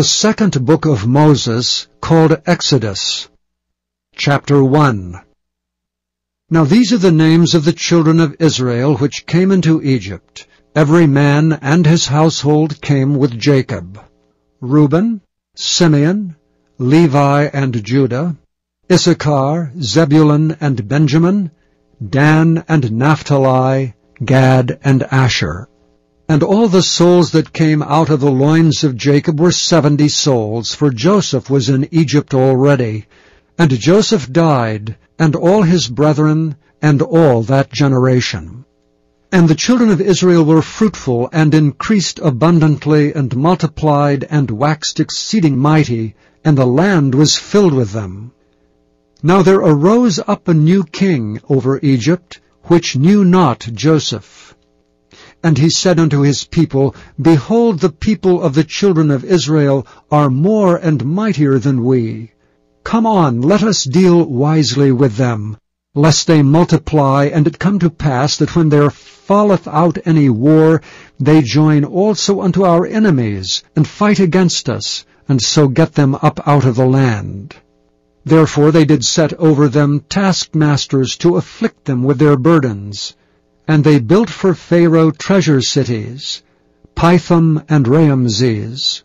The second book of Moses, called Exodus. Chapter 1. Now these are the names of the children of Israel which came into Egypt. Every man and his household came with Jacob. Reuben, Simeon, Levi and Judah, Issachar, Zebulun and Benjamin, Dan and Naphtali, Gad and Asher. And all the souls that came out of the loins of Jacob were 70 souls, for Joseph was in Egypt already. And Joseph died, and all his brethren, and all that generation. And the children of Israel were fruitful, and increased abundantly, and multiplied, and waxed exceeding mighty, and the land was filled with them. Now there arose up a new king over Egypt, which knew not Joseph. And he said unto his people, Behold, the people of the children of Israel are more and mightier than we. Come on, let us deal wisely with them, lest they multiply, and it come to pass that when there falleth out any war, they join also unto our enemies, and fight against us, and so get them up out of the land. Therefore they did set over them taskmasters to afflict them with their burdens. And they built for Pharaoh treasure cities, Pithom and Raamses.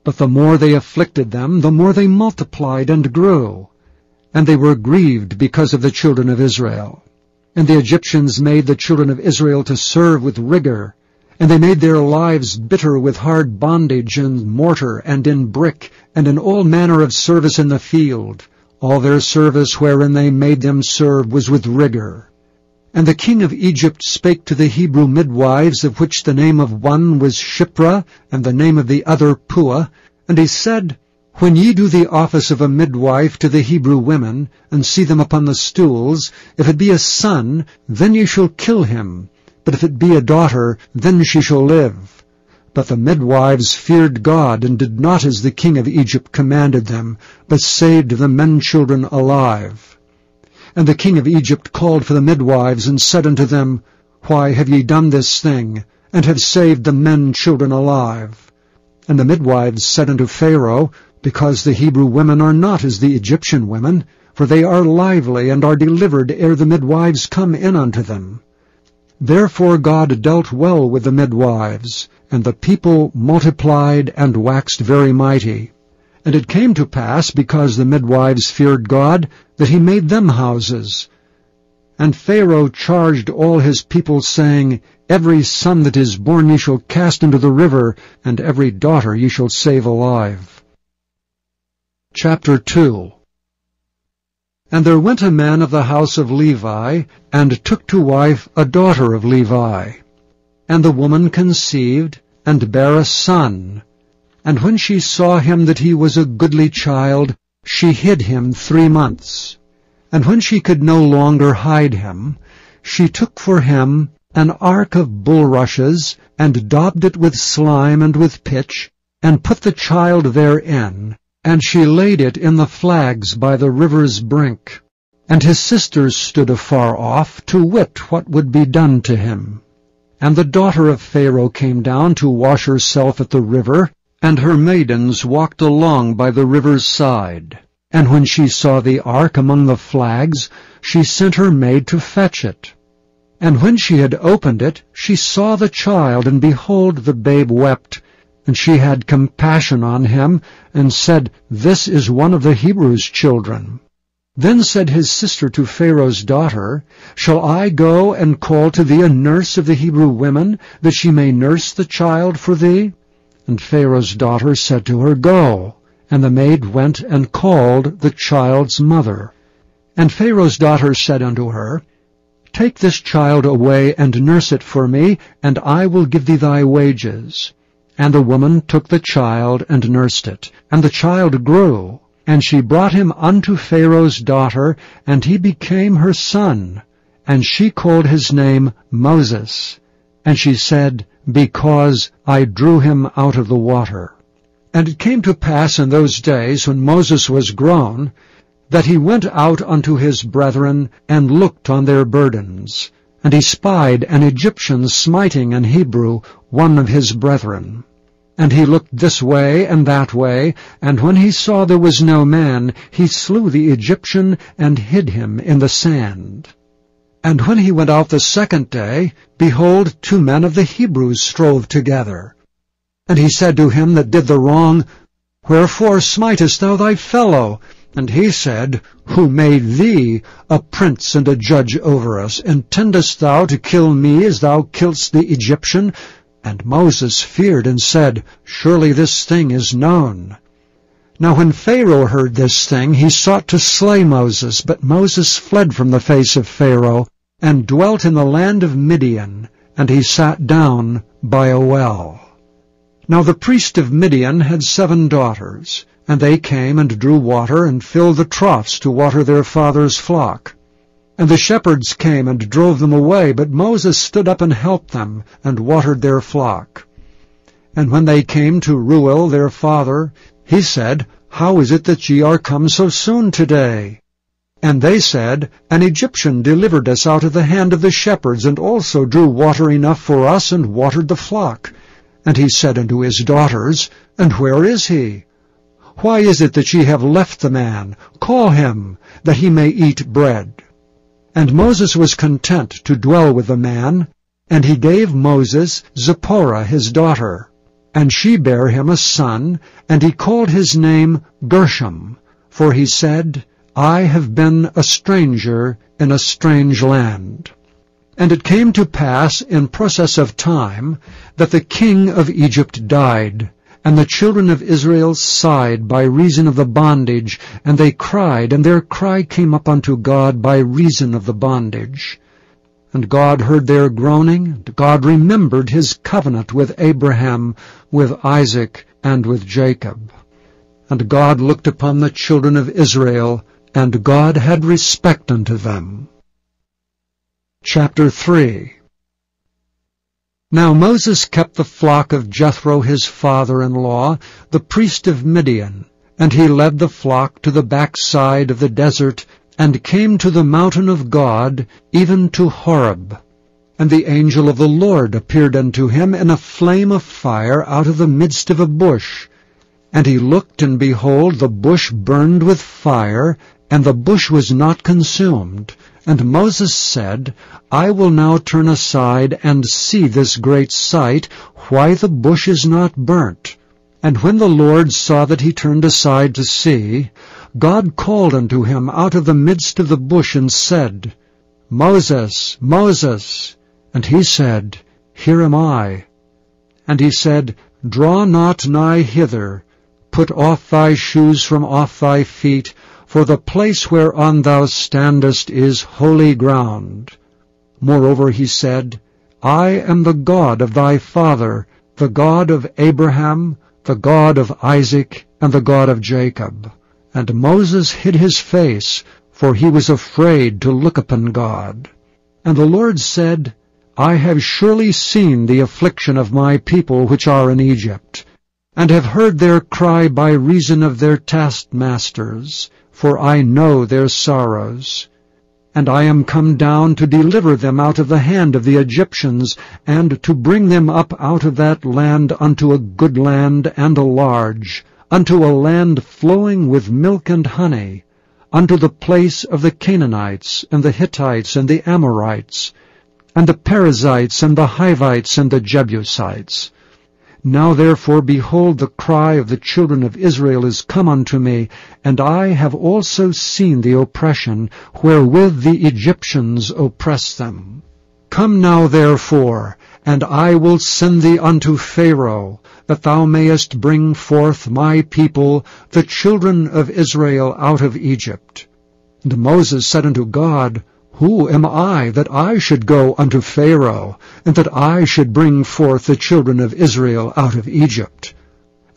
But the more they afflicted them, the more they multiplied and grew. And they were grieved because of the children of Israel. And the Egyptians made the children of Israel to serve with rigor. And they made their lives bitter with hard bondage in mortar and in brick, and in all manner of service in the field. All their service wherein they made them serve was with rigor. And the king of Egypt spake to the Hebrew midwives, of which the name of one was Shiphrah, and the name of the other Puah. And he said, When ye do the office of a midwife to the Hebrew women, and see them upon the stools, if it be a son, then ye shall kill him. But if it be a daughter, then she shall live. But the midwives feared God, and did not as the king of Egypt commanded them, but saved the men-children alive. And the king of Egypt called for the midwives, and said unto them, Why have ye done this thing, and have saved the men-children alive? And the midwives said unto Pharaoh, Because the Hebrew women are not as the Egyptian women, for they are lively, and are delivered ere the midwives come in unto them. Therefore God dealt well with the midwives, and the people multiplied and waxed very mighty. And it came to pass, because the midwives feared God, that he made them houses. And Pharaoh charged all his people, saying, Every son that is born ye shall cast into the river, and every daughter ye shall save alive. Chapter 2. And there went a man of the house of Levi, and took to wife a daughter of Levi. And the woman conceived, and bare a son. And when she saw him that he was a goodly child, she hid him 3 months. And when she could no longer hide him, she took for him an ark of bulrushes, and daubed it with slime and with pitch, and put the child therein, and she laid it in the flags by the river's brink. And his sisters stood afar off, to wit what would be done to him. And the daughter of Pharaoh came down to wash herself at the river, and her maidens walked along by the river's side. And when she saw the ark among the flags, she sent her maid to fetch it. And when she had opened it, she saw the child, and behold, the babe wept. And she had compassion on him, and said, This is one of the Hebrews' children. Then said his sister to Pharaoh's daughter, Shall I go and call to thee a nurse of the Hebrew women, that she may nurse the child for thee? And Pharaoh's daughter said to her, Go. And the maid went and called the child's mother. And Pharaoh's daughter said unto her, Take this child away, and nurse it for me, and I will give thee thy wages. And the woman took the child, and nursed it. And the child grew. And she brought him unto Pharaoh's daughter, and he became her son. And she called his name Moses. And she said, Because I drew him out of the water. And it came to pass in those days, when Moses was grown, that he went out unto his brethren, and looked on their burdens. And he spied an Egyptian smiting an Hebrew, one of his brethren. And he looked this way and that way, and when he saw there was no man, he slew the Egyptian and hid him in the sand. And when he went out the second day, behold, 2 men of the Hebrews strove together. And he said to him that did the wrong, Wherefore smitest thou thy fellow? And he said, Who made thee a prince and a judge over us? Intendest thou to kill me as thou killedst the Egyptian? And Moses feared and said, Surely this thing is known. Now when Pharaoh heard this thing, he sought to slay Moses, but Moses fled from the face of Pharaoh, and dwelt in the land of Midian, and he sat down by a well. Now the priest of Midian had 7 daughters, and they came and drew water, and filled the troughs to water their father's flock. And the shepherds came and drove them away, but Moses stood up and helped them, and watered their flock. And when they came to Reuel their father, he said, How is it that ye are come so soon today? And they said, An Egyptian delivered us out of the hand of the shepherds, and also drew water enough for us, and watered the flock. And he said unto his daughters, And where is he? Why is it that ye have left the man? Call him, that he may eat bread. And Moses was content to dwell with the man, and he gave Moses Zipporah his daughter. And she bare him a son, and he called his name Gershom, for he said, I have been a stranger in a strange land. And it came to pass in process of time that the king of Egypt died, and the children of Israel sighed by reason of the bondage, and they cried, and their cry came up unto God by reason of the bondage. And God heard their groaning, and God remembered his covenant with Abraham, with Isaac, and with Jacob. And God looked upon the children of Israel, and God had respect unto them. Chapter 3. Now Moses kept the flock of Jethro his father-in-law, the priest of Midian, and he led the flock to the backside of the desert, and came to the mountain of God, even to Horeb. And the angel of the Lord appeared unto him in a flame of fire out of the midst of a bush. And he looked, and behold, the bush burned with fire, and the bush was not consumed. And Moses said, I will now turn aside and see this great sight, why the bush is not burnt. And when the Lord saw that he turned aside to see, God called unto him out of the midst of the bush, and said, Moses, Moses. And he said, Here am I. And he said, Draw not nigh hither, put off thy shoes from off thy feet, for the place whereon thou standest is holy ground. Moreover he said, I am the God of thy father, the God of Abraham, the God of Isaac, and the God of Jacob. And Moses hid his face, for he was afraid to look upon God. And the Lord said, I have surely seen the affliction of my people which are in Egypt, and have heard their cry by reason of their taskmasters, for I know their sorrows. And I am come down to deliver them out of the hand of the Egyptians, and to bring them up out of that land unto a good land and a large, unto a land flowing with milk and honey, unto the place of the Canaanites, and the Hittites, and the Amorites, and the Perizzites, and the Hivites, and the Jebusites. Now therefore, behold, the cry of the children of Israel is come unto me, and I have also seen the oppression wherewith the Egyptians oppress them. Come now therefore, and I will send thee unto Pharaoh, that thou mayest bring forth my people, the children of Israel, out of Egypt. And Moses said unto God, Who am I, that I should go unto Pharaoh, and that I should bring forth the children of Israel out of Egypt?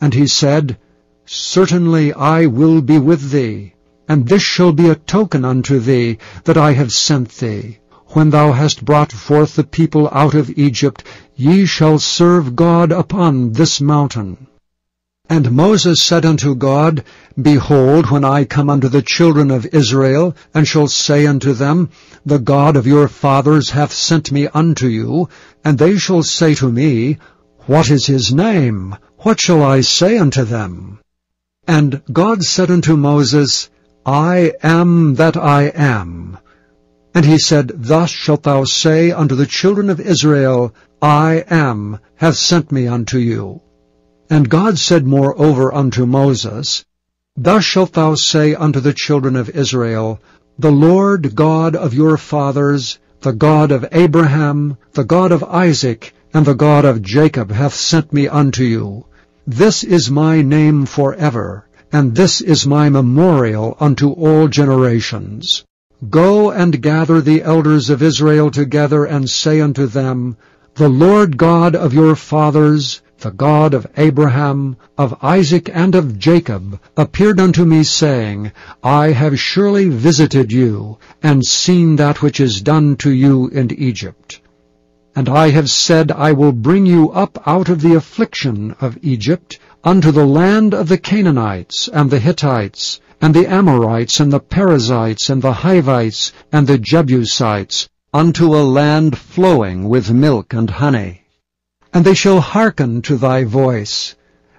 And he said, Certainly I will be with thee, and this shall be a token unto thee, that I have sent thee. When thou hast brought forth the people out of Egypt, ye shall serve God upon this mountain. And Moses said unto God, Behold, when I come unto the children of Israel, and shall say unto them, The God of your fathers hath sent me unto you, and they shall say to me, What is his name? What shall I say unto them? And God said unto Moses, I am that I am. And he said, Thus shalt thou say unto the children of Israel, I am, hath sent me unto you. And God said moreover unto Moses, Thus shalt thou say unto the children of Israel, The Lord God of your fathers, the God of Abraham, the God of Isaac, and the God of Jacob hath sent me unto you. This is my name forever, and this is my memorial unto all generations. Go and gather the elders of Israel together, and say unto them, The Lord God of your fathers, the God of Abraham, of Isaac, and of Jacob, appeared unto me, saying, I have surely visited you, and seen that which is done to you in Egypt. And I have said, I will bring you up out of the affliction of Egypt, unto the land of the Canaanites, and the Hittites, and the Amorites, and the Perizzites, and the Hivites, and the Jebusites, unto a land flowing with milk and honey. And they shall hearken to thy voice.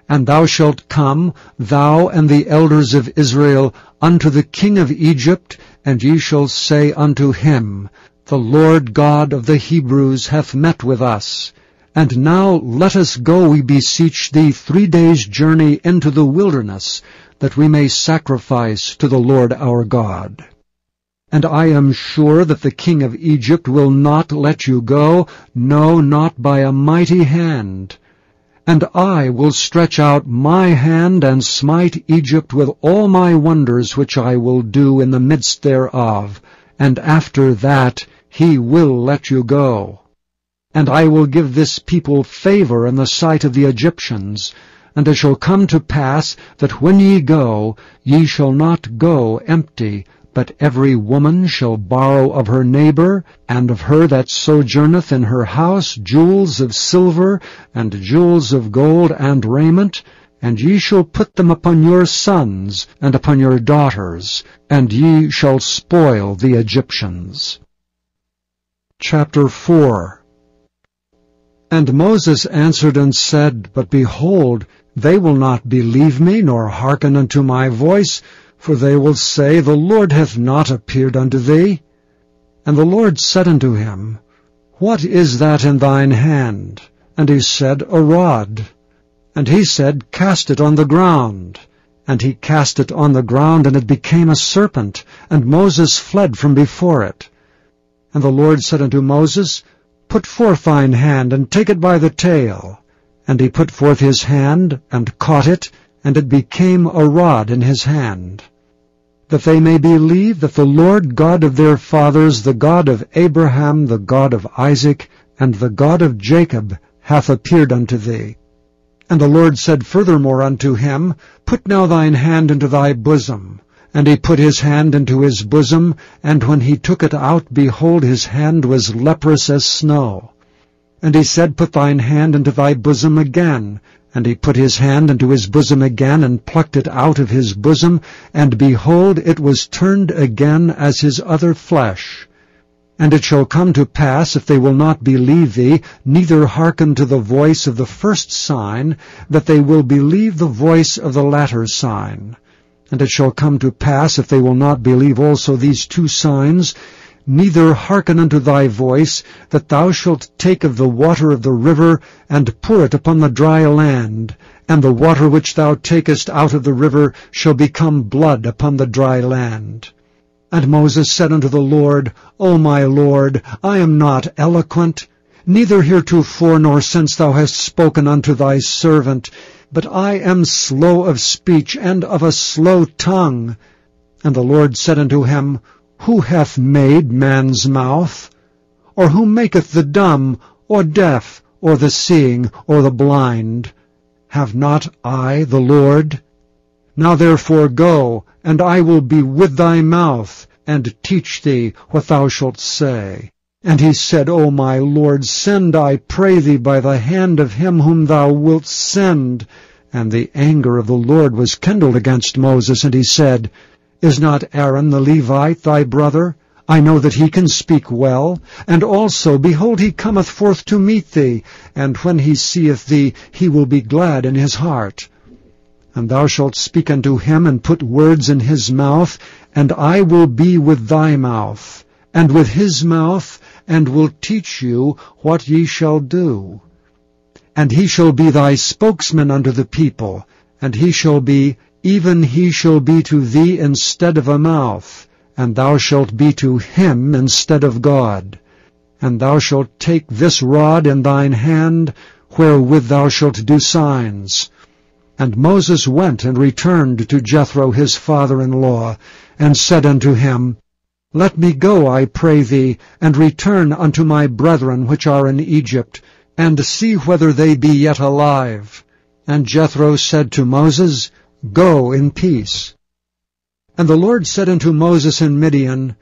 And thou shalt come, thou and the elders of Israel, unto the king of Egypt, and ye shall say unto him, The Lord God of the Hebrews hath met with us. And now let us go, we beseech thee, 3 days' journey into the wilderness, that we may sacrifice to the Lord our God. And I am sure that the king of Egypt will not let you go, no, not by a mighty hand. And I will stretch out my hand, and smite Egypt with all my wonders which I will do in the midst thereof, and after that he will let you go. And I will give this people favor in the sight of the Egyptians. And it shall come to pass that when ye go, ye shall not go empty, but every woman shall borrow of her neighbor, and of her that sojourneth in her house, jewels of silver, and jewels of gold, and raiment, and ye shall put them upon your sons, and upon your daughters, and ye shall spoil the Egyptians. Chapter 4. And Moses answered and said, But behold, they will not believe me, nor hearken unto my voice, for they will say, The Lord hath not appeared unto thee. And the Lord said unto him, What is that in thine hand? And he said, A rod. And he said, Cast it on the ground. And he cast it on the ground, and it became a serpent, and Moses fled from before it. And the Lord said unto Moses, Put forth thine hand, and take it by the tail. And he put forth his hand, and caught it, and it became a rod in his hand. That they may believe that the Lord God of their fathers, the God of Abraham, the God of Isaac, and the God of Jacob, hath appeared unto thee. And the Lord said furthermore unto him, Put now thine hand into thy bosom. And he put his hand into his bosom, and when he took it out, behold, his hand was leprous as snow. And he said, Put thine hand into thy bosom again. And he put his hand into his bosom again, and plucked it out of his bosom, and behold, it was turned again as his other flesh. And it shall come to pass, if they will not believe thee, neither hearken to the voice of the first sign, that they will believe the voice of the latter sign. And it shall come to pass, if they will not believe also these 2 signs, neither hearken unto thy voice, that thou shalt take of the water of the river, and pour it upon the dry land, and the water which thou takest out of the river shall become blood upon the dry land. And Moses said unto the Lord, O my Lord, I am not eloquent, neither heretofore nor since thou hast spoken unto thy servant, but I am slow of speech, and of a slow tongue. And the Lord said unto him, Who hath made man's mouth? Or who maketh the dumb, or deaf, or the seeing, or the blind? Have not I the Lord? Now therefore go, and I will be with thy mouth, and teach thee what thou shalt say. And he said, O my Lord, send, I pray thee, by the hand of him whom thou wilt send. And the anger of the Lord was kindled against Moses, and he said, Is not Aaron the Levite thy brother? I know that he can speak well, and also, behold, he cometh forth to meet thee, and when he seeth thee, he will be glad in his heart. And thou shalt speak unto him, and put words in his mouth, and I will be with thy mouth, and with his mouth, and will teach you what ye shall do. And he shall be thy spokesman unto the people, and he shall be, even he shall be to thee instead of a mouth, and thou shalt be to him instead of God. And thou shalt take this rod in thine hand, wherewith thou shalt do signs. And Moses went and returned to Jethro his father-in-law, and said unto him, Let me go, I pray thee, and return unto my brethren which are in Egypt, and see whether they be yet alive. And Jethro said to Moses, Go in peace. And the Lord said unto Moses in Midian,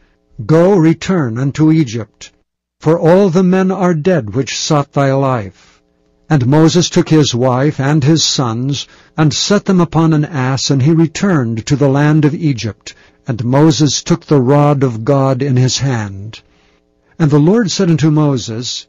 Go, return unto Egypt, for all the men are dead which sought thy life. And Moses took his wife and his sons, and set them upon an ass, and he returned to the land of Egypt. And Moses took the rod of God in his hand. And the Lord said unto Moses,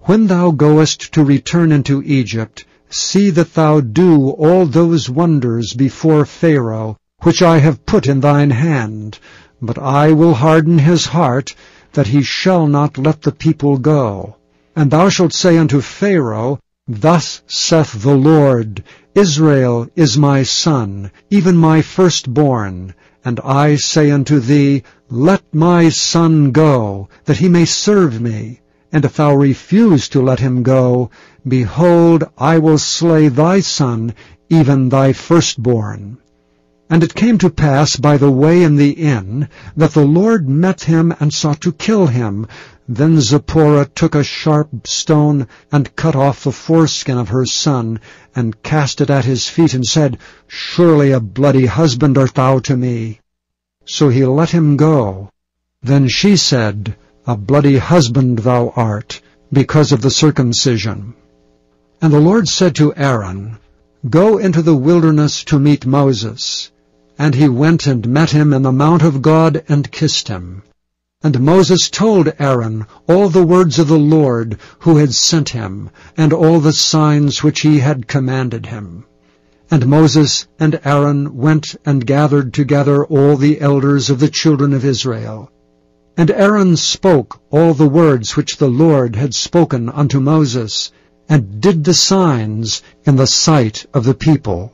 When thou goest to return into Egypt, see that thou do all those wonders before Pharaoh, which I have put in thine hand. But I will harden his heart, that he shall not let the people go. And thou shalt say unto Pharaoh, Thus saith the Lord, Israel is my son, even my firstborn. And I say unto thee, Let my son go, that he may serve me. And if thou refuse to let him go, behold, I will slay thy son, even thy firstborn. And it came to pass by the way in the inn, that the Lord met him and sought to kill him. Then Zipporah took a sharp stone, and cut off the foreskin of her son, and cast it at his feet, and said, Surely a bloody husband art thou to me. So he let him go. Then she said, A bloody husband thou art, because of the circumcision. And the Lord said to Aaron, Go into the wilderness to meet Moses. And he went and met him in the mount of God, and kissed him. And Moses told Aaron all the words of the Lord, who had sent him, and all the signs which he had commanded him. And Moses and Aaron went and gathered together all the elders of the children of Israel. And Aaron spoke all the words which the Lord had spoken unto Moses, and did the signs in the sight of the people.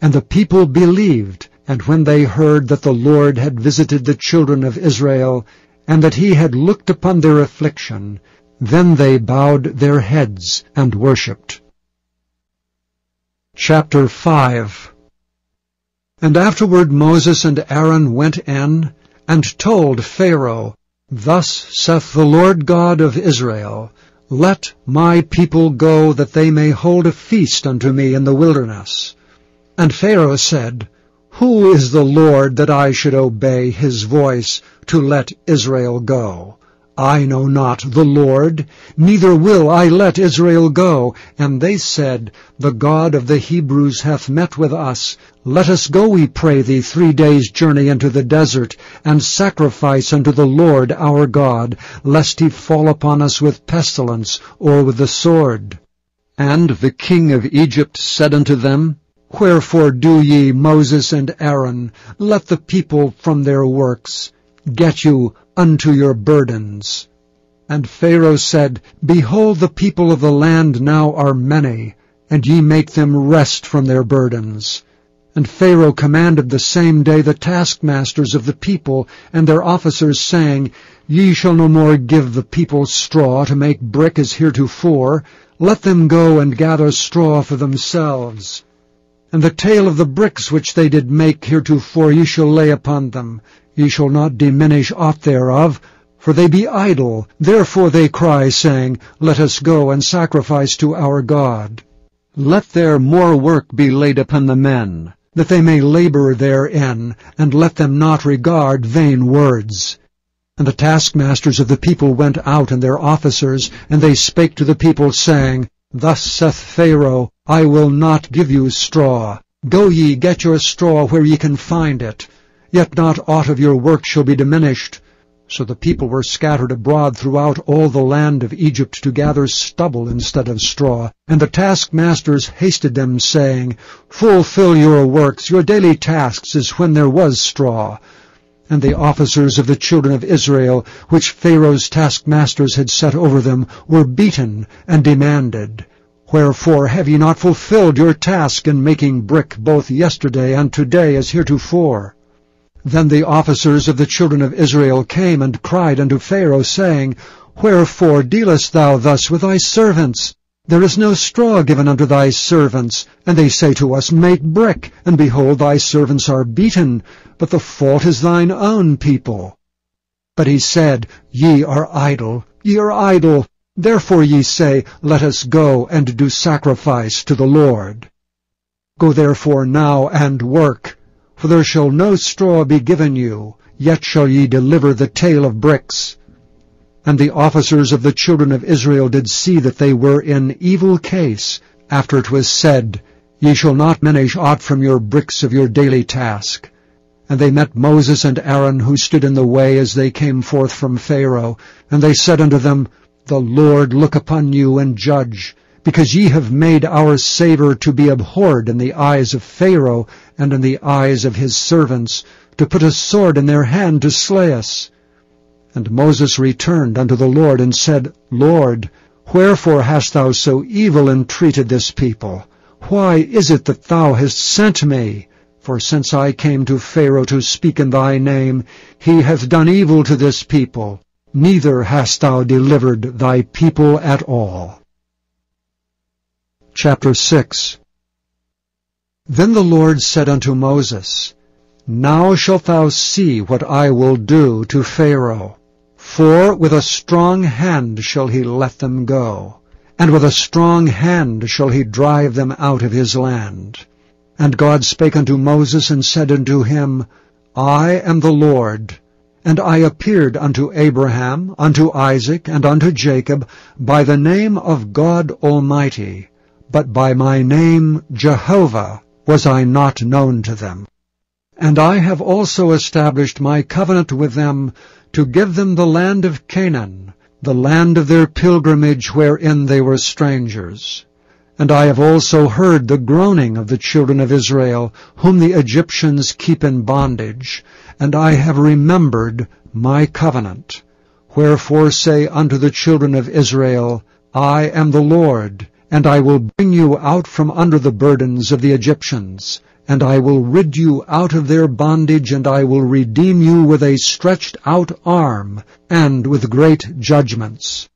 And the people believed, and when they heard that the Lord had visited the children of Israel, and that he had looked upon their affliction, then they bowed their heads and worshipped. Chapter 5. And afterward Moses and Aaron went in, and told Pharaoh, Thus saith the Lord God of Israel, Let my people go, that they may hold a feast unto me in the wilderness. And Pharaoh said, Who is the Lord, that I should obey his voice, to let Israel go? I know not the Lord, neither will I let Israel go. And they said, The God of the Hebrews hath met with us. Let us go, we pray thee, 3 days' journey into the desert, and sacrifice unto the Lord our God, lest he fall upon us with pestilence, or with the sword. And the king of Egypt said unto them, Wherefore do ye, Moses and Aaron, let the people from their works? Get you unto your burdens. And Pharaoh said, Behold, the people of the land now are many, and ye make them rest from their burdens. And Pharaoh commanded the same day the taskmasters of the people and their officers, saying, Ye shall no more give the people straw to make brick as heretofore. Let them go and gather straw for themselves. And the tale of the bricks which they did make heretofore ye shall lay upon them. Ye shall not diminish aught thereof, for they be idle. Therefore they cry, saying, Let us go and sacrifice to our God. Let there more work be laid upon the men, that they may labor therein, and let them not regard vain words. And the taskmasters of the people went out, and their officers, and they spake to the people, saying, Thus saith Pharaoh, I will not give you straw. Go ye, get your straw where ye can find it. Yet not aught of your work shall be diminished. So the people were scattered abroad throughout all the land of Egypt to gather stubble instead of straw. And the taskmasters hasted them, saying, Fulfill your works, your daily tasks as when there was straw. And the officers of the children of Israel, which Pharaoh's taskmasters had set over them, were beaten and demanded, Wherefore have ye not fulfilled your task in making brick both yesterday and today as heretofore? Then the officers of the children of Israel came and cried unto Pharaoh, saying, Wherefore dealest thou thus with thy servants? There is no straw given unto thy servants. And they say to us, Make brick, and behold, thy servants are beaten, but the fault is thine own people. But he said, Ye are idle, ye are idle. Therefore ye say, Let us go and do sacrifice to the Lord. Go therefore now and work. For there shall no straw be given you, yet shall ye deliver the tale of bricks. And the officers of the children of Israel did see that they were in evil case, after it was said, Ye shall not diminish aught from your bricks of your daily task. And they met Moses and Aaron, who stood in the way as they came forth from Pharaoh. And they said unto them, The Lord look upon you and judge, because ye have made our savor to be abhorred in the eyes of Pharaoh and in the eyes of his servants, to put a sword in their hand to slay us. And Moses returned unto the Lord and said, Lord, wherefore hast thou so evil entreated this people? Why is it that thou hast sent me? For since I came to Pharaoh to speak in thy name, he hath done evil to this people, neither hast thou delivered thy people at all. Chapter 6. Then the Lord said unto Moses, Now shalt thou see what I will do to Pharaoh. For with a strong hand shall he let them go, and with a strong hand shall he drive them out of his land. And God spake unto Moses, and said unto him, I am the Lord, and I appeared unto Abraham, unto Isaac, and unto Jacob, by the name of God Almighty, but by my name Jehovah was I not known to them. And I have also established my covenant with them, to give them the land of Canaan, the land of their pilgrimage wherein they were strangers. And I have also heard the groaning of the children of Israel, whom the Egyptians keep in bondage, and I have remembered my covenant. Wherefore say unto the children of Israel, I am the Lord, and I will bring you out from under the burdens of the Egyptians, and I will rid you out of their bondage, and I will redeem you with a stretched out arm, and with great judgments.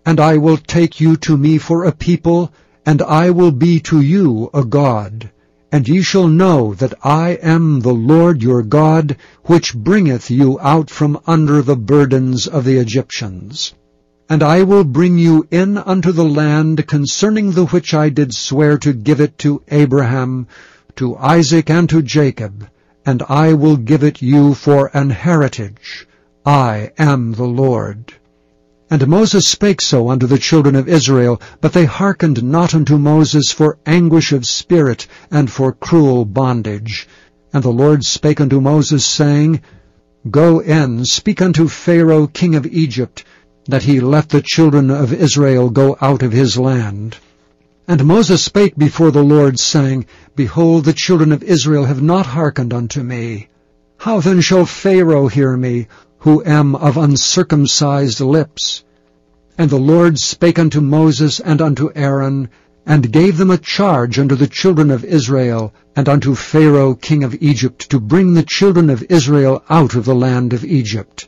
And I will take you to me for a people, and I will be to you a God. And ye shall know that I am the Lord your God, which bringeth you out from under the burdens of the Egyptians. And I will bring you in unto the land concerning the which I did swear to give it to Abraham, to Isaac, and to Jacob, and I will give it you for an heritage. I am the Lord. And Moses spake so unto the children of Israel, but they hearkened not unto Moses for anguish of spirit, and for cruel bondage. And the Lord spake unto Moses, saying, Go in, speak unto Pharaoh king of Egypt, that he let the children of Israel go out of his land. And Moses spake before the Lord, saying, Behold, the children of Israel have not hearkened unto me. How then shall Pharaoh hear me, who am of uncircumcised lips? And the Lord spake unto Moses and unto Aaron, and gave them a charge unto the children of Israel, and unto Pharaoh king of Egypt, to bring the children of Israel out of the land of Egypt.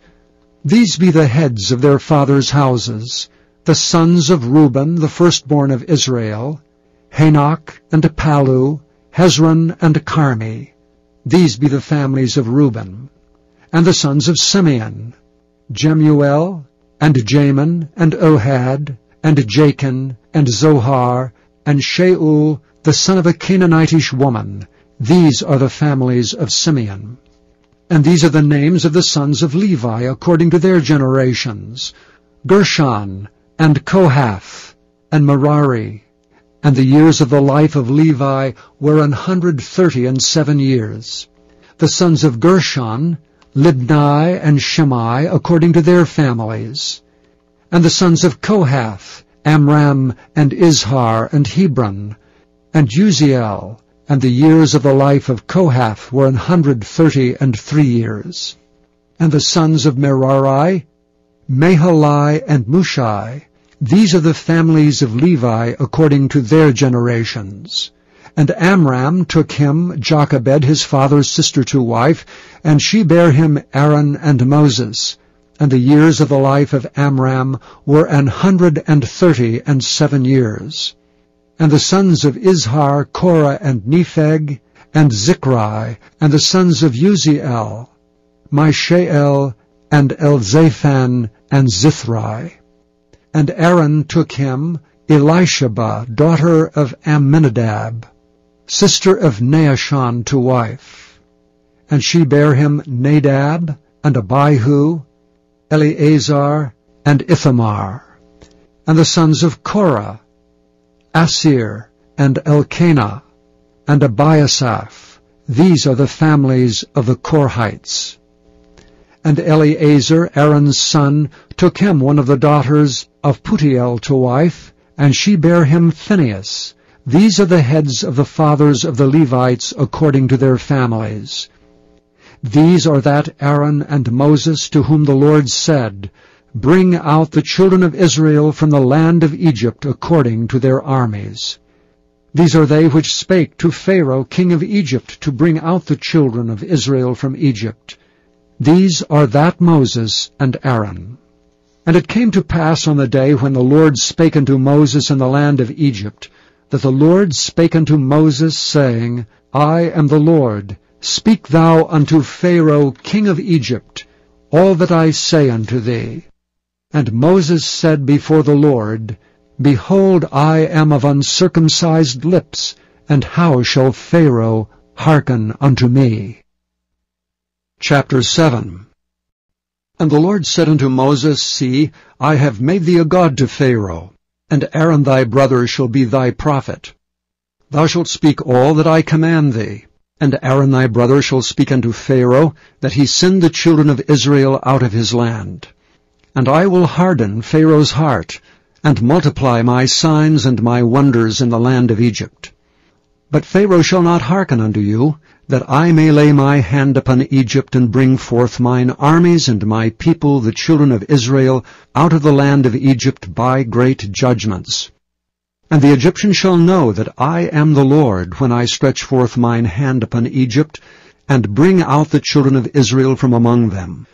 These be the heads of their fathers' houses, the sons of Reuben, the firstborn of Israel, Hanok and Palu, Hezron and Carmi. These be the families of Reuben. And the sons of Simeon, Jemuel, and Jamin, and Ohad, and Jachin, and Zohar, and Shaul, the son of a Canaanitish woman. These are the families of Simeon. And these are the names of the sons of Levi according to their generations, Gershon, and Kohath, and Merari. And the years of the life of Levi were 137 years. The sons of Gershon, Libni and Shimei according to their families. And the sons of Kohath, Amram and Izhar and Hebron, and Uziel. And the years of the life of Kohath were 133 years. And the sons of Merari, Mahali and Mushai. These are the families of Levi according to their generations. And Amram took him Jochebed his father's sister to wife, and she bare him Aaron and Moses. And the years of the life of Amram were 137 years. And the sons of Izhar, Korah and Nepheg, and Zichri, and the sons of Uziel, Mishael, and Elzaphan, and Zithri. And Aaron took him Elisheba, daughter of Amminadab, sister of Naashon, to wife. And she bare him Nadab, and Abihu, Eleazar, and Ithamar. And the sons of Korah, Asir, and Elkanah, and Abiasaph. These are the families of the Korhites. And Eleazar, Aaron's son, took him one of the daughters of Putiel to wife, and she bare him Phinehas. These are the heads of the fathers of the Levites according to their families. These are that Aaron and Moses to whom the Lord said, Bring out the children of Israel from the land of Egypt according to their armies. These are they which spake to Pharaoh king of Egypt to bring out the children of Israel from Egypt. These are that Moses and Aaron. And it came to pass on the day when the Lord spake unto Moses in the land of Egypt, that the Lord spake unto Moses, saying, I am the Lord. Speak thou unto Pharaoh king of Egypt all that I say unto thee. And Moses said before the Lord, Behold, I am of uncircumcised lips, and how shall Pharaoh hearken unto me? Chapter 7. And the Lord said unto Moses, See, I have made thee a god to Pharaoh, and Aaron thy brother shall be thy prophet. Thou shalt speak all that I command thee, and Aaron thy brother shall speak unto Pharaoh, that he send the children of Israel out of his land. And I will harden Pharaoh's heart, and multiply my signs and my wonders in the land of Egypt. But Pharaoh shall not hearken unto you, that I may lay my hand upon Egypt, and bring forth mine armies and my people, the children of Israel, out of the land of Egypt by great judgments. And the Egyptians shall know that I am the Lord, when I stretch forth mine hand upon Egypt, and bring out the children of Israel from among them.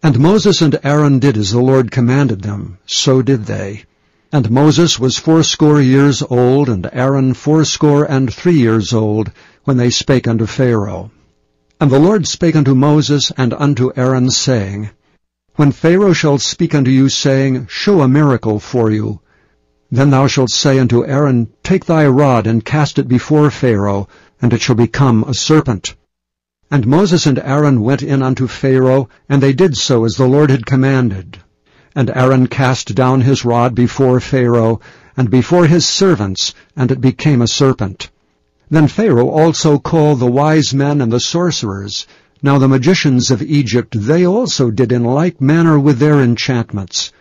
And Moses and Aaron did as the Lord commanded them, so did they. And Moses was 80 years old, and Aaron 83 years old, when they spake unto Pharaoh. And the Lord spake unto Moses and unto Aaron, saying, When Pharaoh shall speak unto you, saying, Show a miracle for you, then thou shalt say unto Aaron, Take thy rod, and cast it before Pharaoh, and it shall become a serpent. And Moses and Aaron went in unto Pharaoh, and they did so as the Lord had commanded. And Aaron cast down his rod before Pharaoh, and before his servants, and it became a serpent. Then Pharaoh also called the wise men and the sorcerers. Now the magicians of Egypt, they also did in like manner with their enchantments.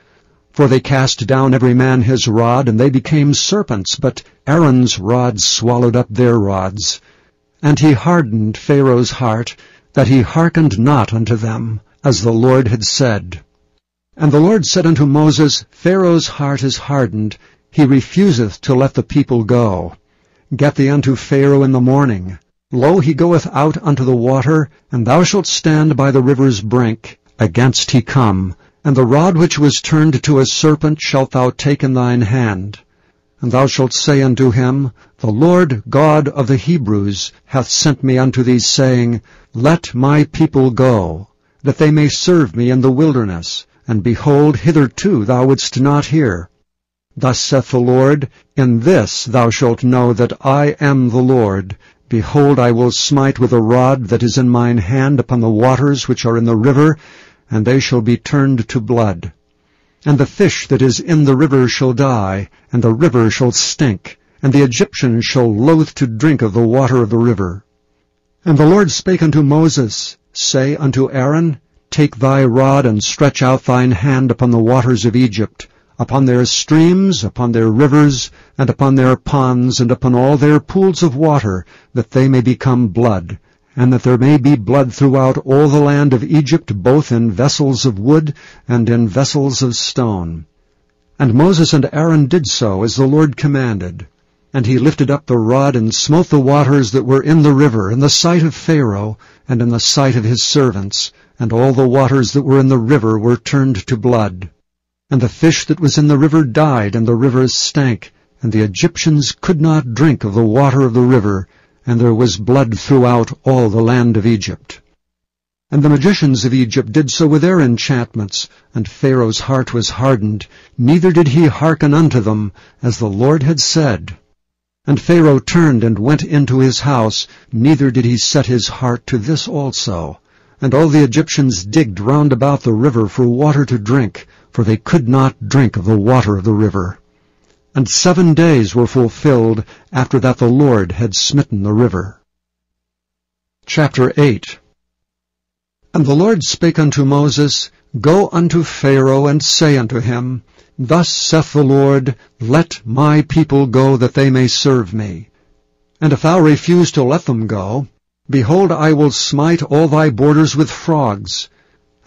For they cast down every man his rod, and they became serpents, but Aaron's rod swallowed up their rods. And he hardened Pharaoh's heart, that he hearkened not unto them, as the Lord had said. And the Lord said unto Moses, Pharaoh's heart is hardened, he refuseth to let the people go. Get thee unto Pharaoh in the morning. Lo, he goeth out unto the water, and thou shalt stand by the river's brink, against he come. And the rod which was turned to a serpent shalt thou take in thine hand. And thou shalt say unto him, The Lord God of the Hebrews hath sent me unto thee, saying, Let my people go, that they may serve me in the wilderness. And behold, hitherto thou wouldst not hear. Thus saith the Lord, In this thou shalt know that I am the Lord. Behold, I will smite with a rod that is in mine hand upon the waters which are in the river, and they shall be turned to blood. And the fish that is in the river shall die, and the river shall stink, and the Egyptians shall loathe to drink of the water of the river. And the Lord spake unto Moses, say unto Aaron, Take thy rod, and stretch out thine hand upon the waters of Egypt, upon their streams, upon their rivers, and upon their ponds, and upon all their pools of water, that they may become blood, and that there may be blood throughout all the land of Egypt, both in vessels of wood and in vessels of stone. And Moses and Aaron did so as the Lord commanded. And he lifted up the rod and smote the waters that were in the river, in the sight of Pharaoh, and in the sight of his servants, and all the waters that were in the river were turned to blood. And the fish that was in the river died, and the river stank, and the Egyptians could not drink of the water of the river, and there was blood throughout all the land of Egypt. And the magicians of Egypt did so with their enchantments, and Pharaoh's heart was hardened, neither did he hearken unto them, as the Lord had said. And Pharaoh turned and went into his house, neither did he set his heart to this also. And all the Egyptians digged round about the river for water to drink, for they could not drink of the water of the river. And 7 days were fulfilled after that the Lord had smitten the river. Chapter 8. And the Lord spake unto Moses, Go unto Pharaoh, and say unto him, Thus saith the Lord, Let my people go, that they may serve me. And if thou refuse to let them go, behold, I will smite all thy borders with frogs.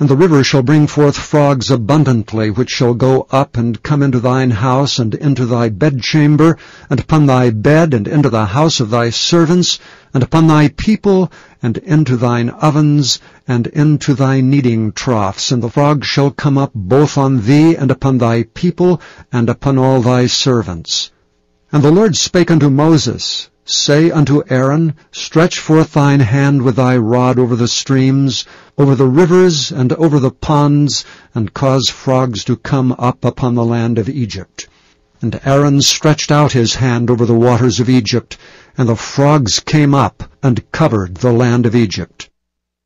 And the river shall bring forth frogs abundantly, which shall go up and come into thine house, and into thy bedchamber, and upon thy bed, and into the house of thy servants, and upon thy people, and into thine ovens, and into thy kneading troughs. And the frogs shall come up both on thee, and upon thy people, and upon all thy servants. And the Lord spake unto Moses, Say unto Aaron, Stretch forth thine hand with thy rod over the streams, over the rivers, and over the ponds, and cause frogs to come up upon the land of Egypt. And Aaron stretched out his hand over the waters of Egypt, and the frogs came up, and covered the land of Egypt.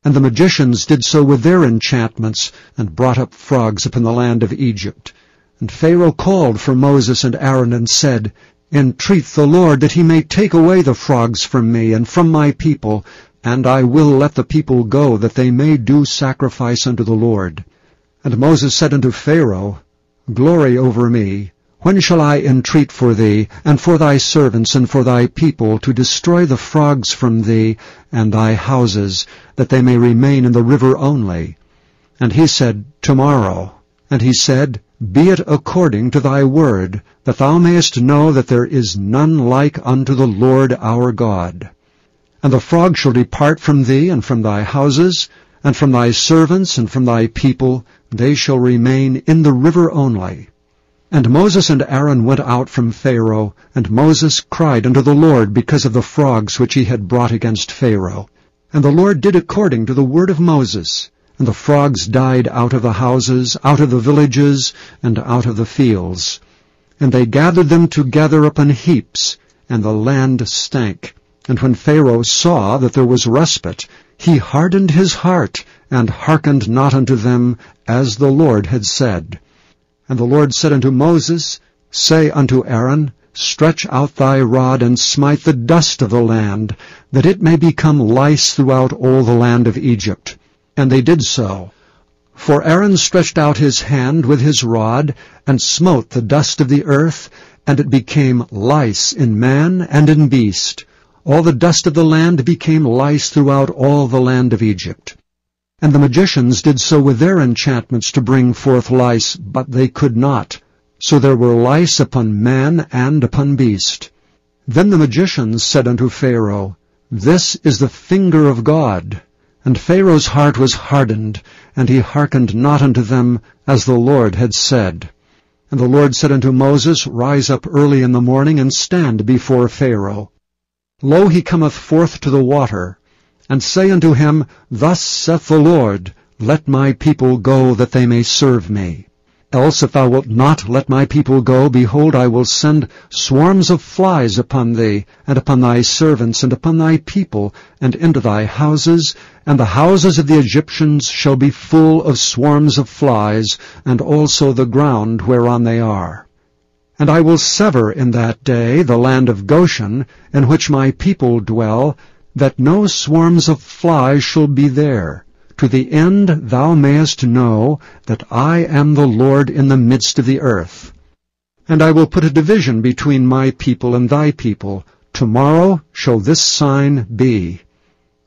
And the magicians did so with their enchantments, and brought up frogs upon the land of Egypt. And Pharaoh called for Moses and Aaron, and said, Entreat the Lord that he may take away the frogs from me and from my people, and I will let the people go, that they may do sacrifice unto the Lord. And Moses said unto Pharaoh, Glory over me. When shall I entreat for thee, and for thy servants, and for thy people, to destroy the frogs from thee and thy houses, that they may remain in the river only? And he said, Tomorrow. And he said, Be it according to thy word, that thou mayest know that there is none like unto the Lord our God. And the frog shall depart from thee, and from thy houses, and from thy servants, and from thy people, they shall remain in the river only. And Moses and Aaron went out from Pharaoh, and Moses cried unto the Lord because of the frogs which he had brought against Pharaoh. And the Lord did according to the word of Moses. And the frogs died out of the houses, out of the villages, and out of the fields. And they gathered them together upon heaps, and the land stank. And when Pharaoh saw that there was respite, he hardened his heart, and hearkened not unto them, as the Lord had said. And the Lord said unto Moses, Say unto Aaron, Stretch out thy rod, and smite the dust of the land, that it may become lice throughout all the land of Egypt. And they did so. For Aaron stretched out his hand with his rod, and smote the dust of the earth, and it became lice in man and in beast. All the dust of the land became lice throughout all the land of Egypt. And the magicians did so with their enchantments to bring forth lice, but they could not. So there were lice upon man and upon beast. Then the magicians said unto Pharaoh, This is the finger of God. And Pharaoh's heart was hardened, and he hearkened not unto them, as the Lord had said. And the Lord said unto Moses, Rise up early in the morning, and stand before Pharaoh. Lo, he cometh forth to the water. And say unto him, Thus saith the Lord, Let my people go, that they may serve me. Else if thou wilt not let my people go, behold, I will send swarms of flies upon thee, and upon thy servants, and upon thy people, and into thy houses, and the houses of the Egyptians shall be full of swarms of flies, and also the ground whereon they are. And I will sever in that day the land of Goshen, in which my people dwell, that no swarms of flies shall be there. to the end thou mayest know that I am the Lord in the midst of the earth. And I will put a division between my people and thy people. Tomorrow shall this sign be.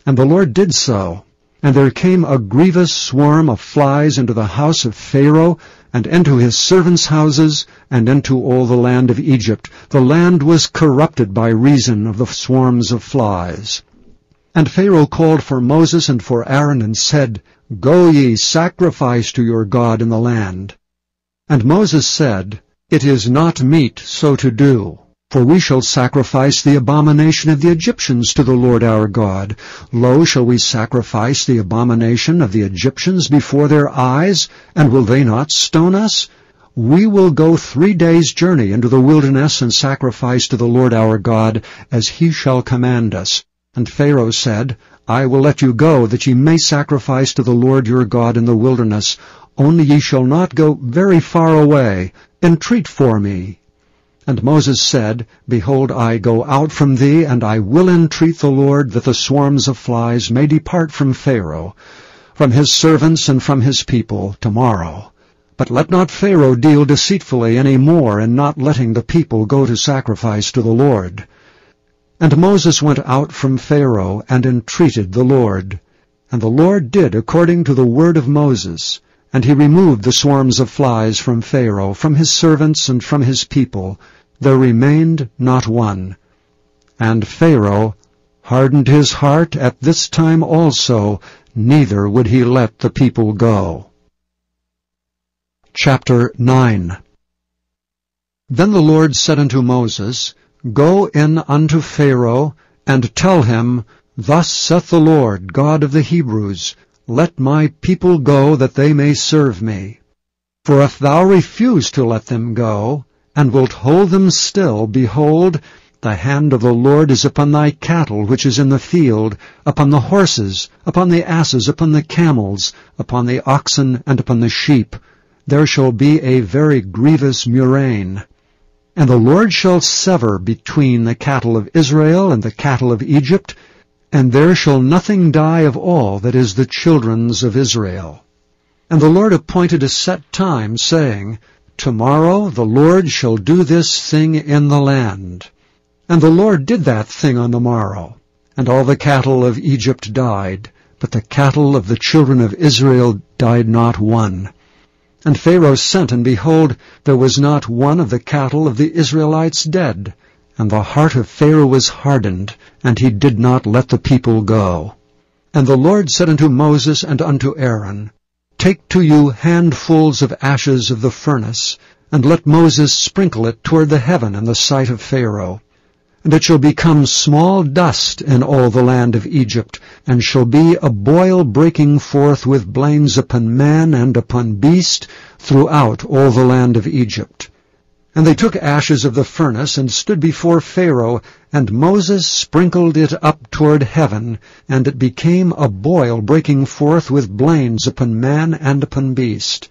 And the Lord did so. And there came a grievous swarm of flies into the house of Pharaoh, and into his servants' houses, and into all the land of Egypt. The land was corrupted by reason of the swarms of flies. And Pharaoh called for Moses and for Aaron, and said, Go ye, sacrifice to your God in the land. And Moses said, It is not meet so to do. For we shall sacrifice the abomination of the Egyptians to the Lord our God. Lo, shall we sacrifice the abomination of the Egyptians before their eyes, and will they not stone us? We will go 3 days' journey into the wilderness and sacrifice to the Lord our God, as he shall command us. And Pharaoh said, I will let you go, that ye may sacrifice to the Lord your God in the wilderness. Only ye shall not go very far away. Entreat for me. And Moses said, Behold, I go out from thee, and I will entreat the Lord that the swarms of flies may depart from Pharaoh, from his servants and from his people, tomorrow. But let not Pharaoh deal deceitfully any more in not letting the people go to sacrifice to the Lord. And Moses went out from Pharaoh and entreated the Lord. And the Lord did according to the word of Moses. And he removed the swarms of flies from Pharaoh, from his servants and from his people. There remained not one. And Pharaoh hardened his heart at this time also, neither would he let the people go. Chapter 9. Then the Lord said unto Moses, Go in unto Pharaoh, and tell him, Thus saith the Lord, God of the Hebrews, Let my people go, that they may serve me. For if thou refuse to let them go, and wilt hold them still, behold, the hand of the Lord is upon thy cattle which is in the field, upon the horses, upon the asses, upon the camels, upon the oxen, and upon the sheep. There shall be a very grievous murrain. And the Lord shall sever between the cattle of Israel and the cattle of Egypt, and there shall nothing die of all that is the children's of Israel. And the Lord appointed a set time, saying, Tomorrow the Lord shall do this thing in the land. And the Lord did that thing on the morrow. And all the cattle of Egypt died, but the cattle of the children of Israel died not one. And Pharaoh sent, and behold, there was not one of the cattle of the Israelites dead. And the heart of Pharaoh was hardened, and he did not let the people go. And the Lord said unto Moses and unto Aaron, Take to you handfuls of ashes of the furnace, and let Moses sprinkle it toward the heaven in the sight of Pharaoh. And it shall become small dust in all the land of Egypt, and shall be a boil breaking forth with blains upon man and upon beast throughout all the land of Egypt. And they took ashes of the furnace, and stood before Pharaoh, and Moses sprinkled it up toward heaven, and it became a boil breaking forth with blains upon man and upon beast.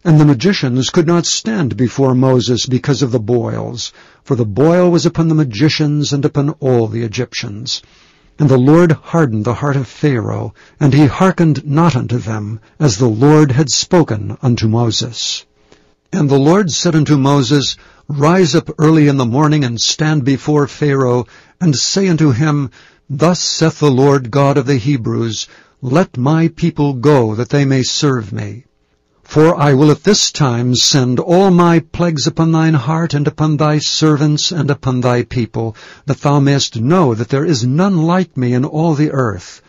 And the magicians could not stand before Moses because of the boils, for the boil was upon the magicians and upon all the Egyptians. And the Lord hardened the heart of Pharaoh, and he hearkened not unto them, as the Lord had spoken unto Moses. And the Lord said unto Moses, Rise up early in the morning, and stand before Pharaoh, and say unto him, Thus saith the Lord God of the Hebrews, Let my people go, that they may serve me. For I will at this time send all my plagues upon thine heart, and upon thy servants, and upon thy people, that thou mayest know that there is none like me in all the earth.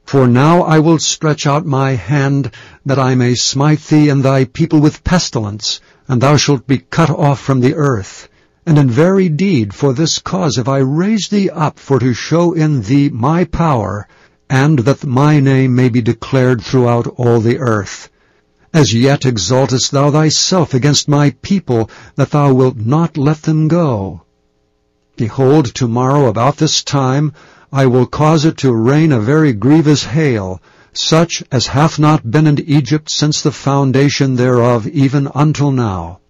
For now I will stretch out my hand, that I may smite thee and thy people with pestilence, and thou shalt be cut off from the earth. And in very deed for this cause have I raised thee up, for to show in thee my power, and that my name may be declared throughout all the earth. As yet exaltest thou thyself against my people, that thou wilt not let them go. Behold, tomorrow about this time I will cause it to rain a very grievous hail, such as hath not been in Egypt since the foundation thereof even until now.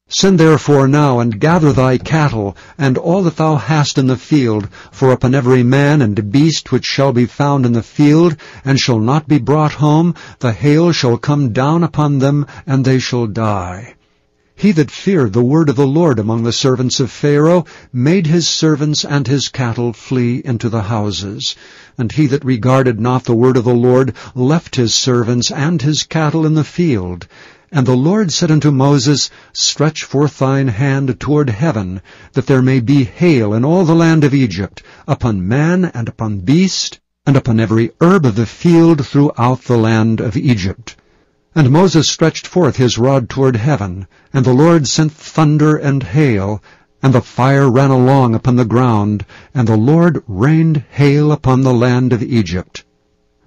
Send therefore now, and gather thy cattle, and all that thou hast in the field, for upon every man and beast which shall be found in the field, and shall not be brought home, the hail shall come down upon them, and they shall die. He that feared the word of the Lord among the servants of Pharaoh made his servants and his cattle flee into the houses. And he that regarded not the word of the Lord left his servants and his cattle in the field. And the Lord said unto Moses, Stretch forth thine hand toward heaven, that there may be hail in all the land of Egypt, upon man and upon beast, and upon every herb of the field throughout the land of Egypt. And Moses stretched forth his rod toward heaven, and the Lord sent thunder and hail, and the fire ran along upon the ground, and the Lord rained hail upon the land of Egypt.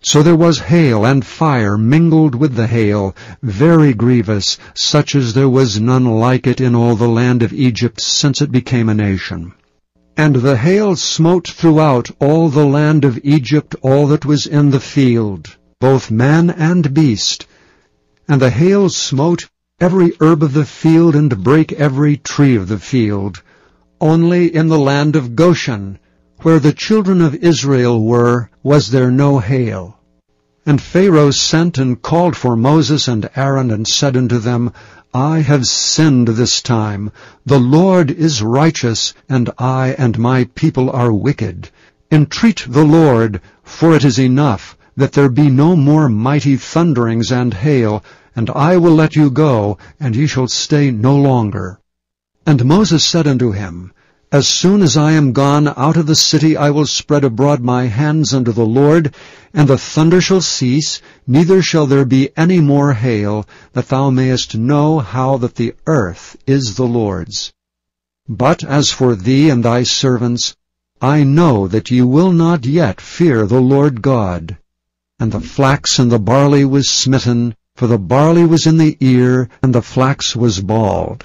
So there was hail and fire mingled with the hail, very grievous, such as there was none like it in all the land of Egypt since it became a nation. And the hail smote throughout all the land of Egypt all that was in the field, both man and beast. And the hail smote every herb of the field, and brake every tree of the field. Only in the land of Goshen, where the children of Israel were, was there no hail. And Pharaoh sent and called for Moses and Aaron, and said unto them, I have sinned this time. The Lord is righteous, and I and my people are wicked. Entreat the Lord, for it is enough, that there be no more mighty thunderings and hail, and I will let you go, and ye shall stay no longer. And Moses said unto him, As soon as I am gone out of the city, I will spread abroad my hands unto the Lord, and the thunder shall cease, neither shall there be any more hail, that thou mayest know how that the earth is the Lord's. But as for thee and thy servants, I know that ye will not yet fear the Lord God. And the flax and the barley was smitten, for the barley was in the ear, and the flax was bald.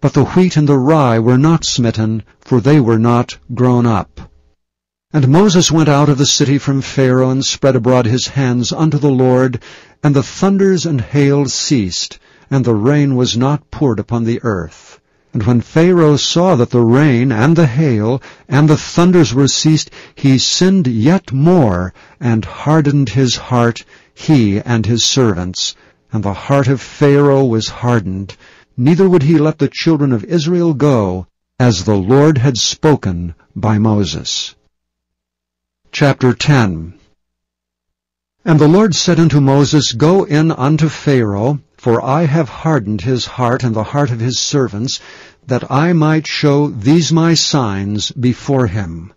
But the wheat and the rye were not smitten, for they were not grown up. And Moses went out of the city from Pharaoh, and spread abroad his hands unto the Lord, and the thunders and hail ceased, and the rain was not poured upon the earth. And when Pharaoh saw that the rain and the hail and the thunders were ceased, he sinned yet more, and hardened his heart, he and his servants. And the heart of Pharaoh was hardened, neither would he let the children of Israel go, as the Lord had spoken by Moses. Chapter 10. And the Lord said unto Moses, Go in unto Pharaoh, for I have hardened his heart and the heart of his servants, that I might show these my signs before him.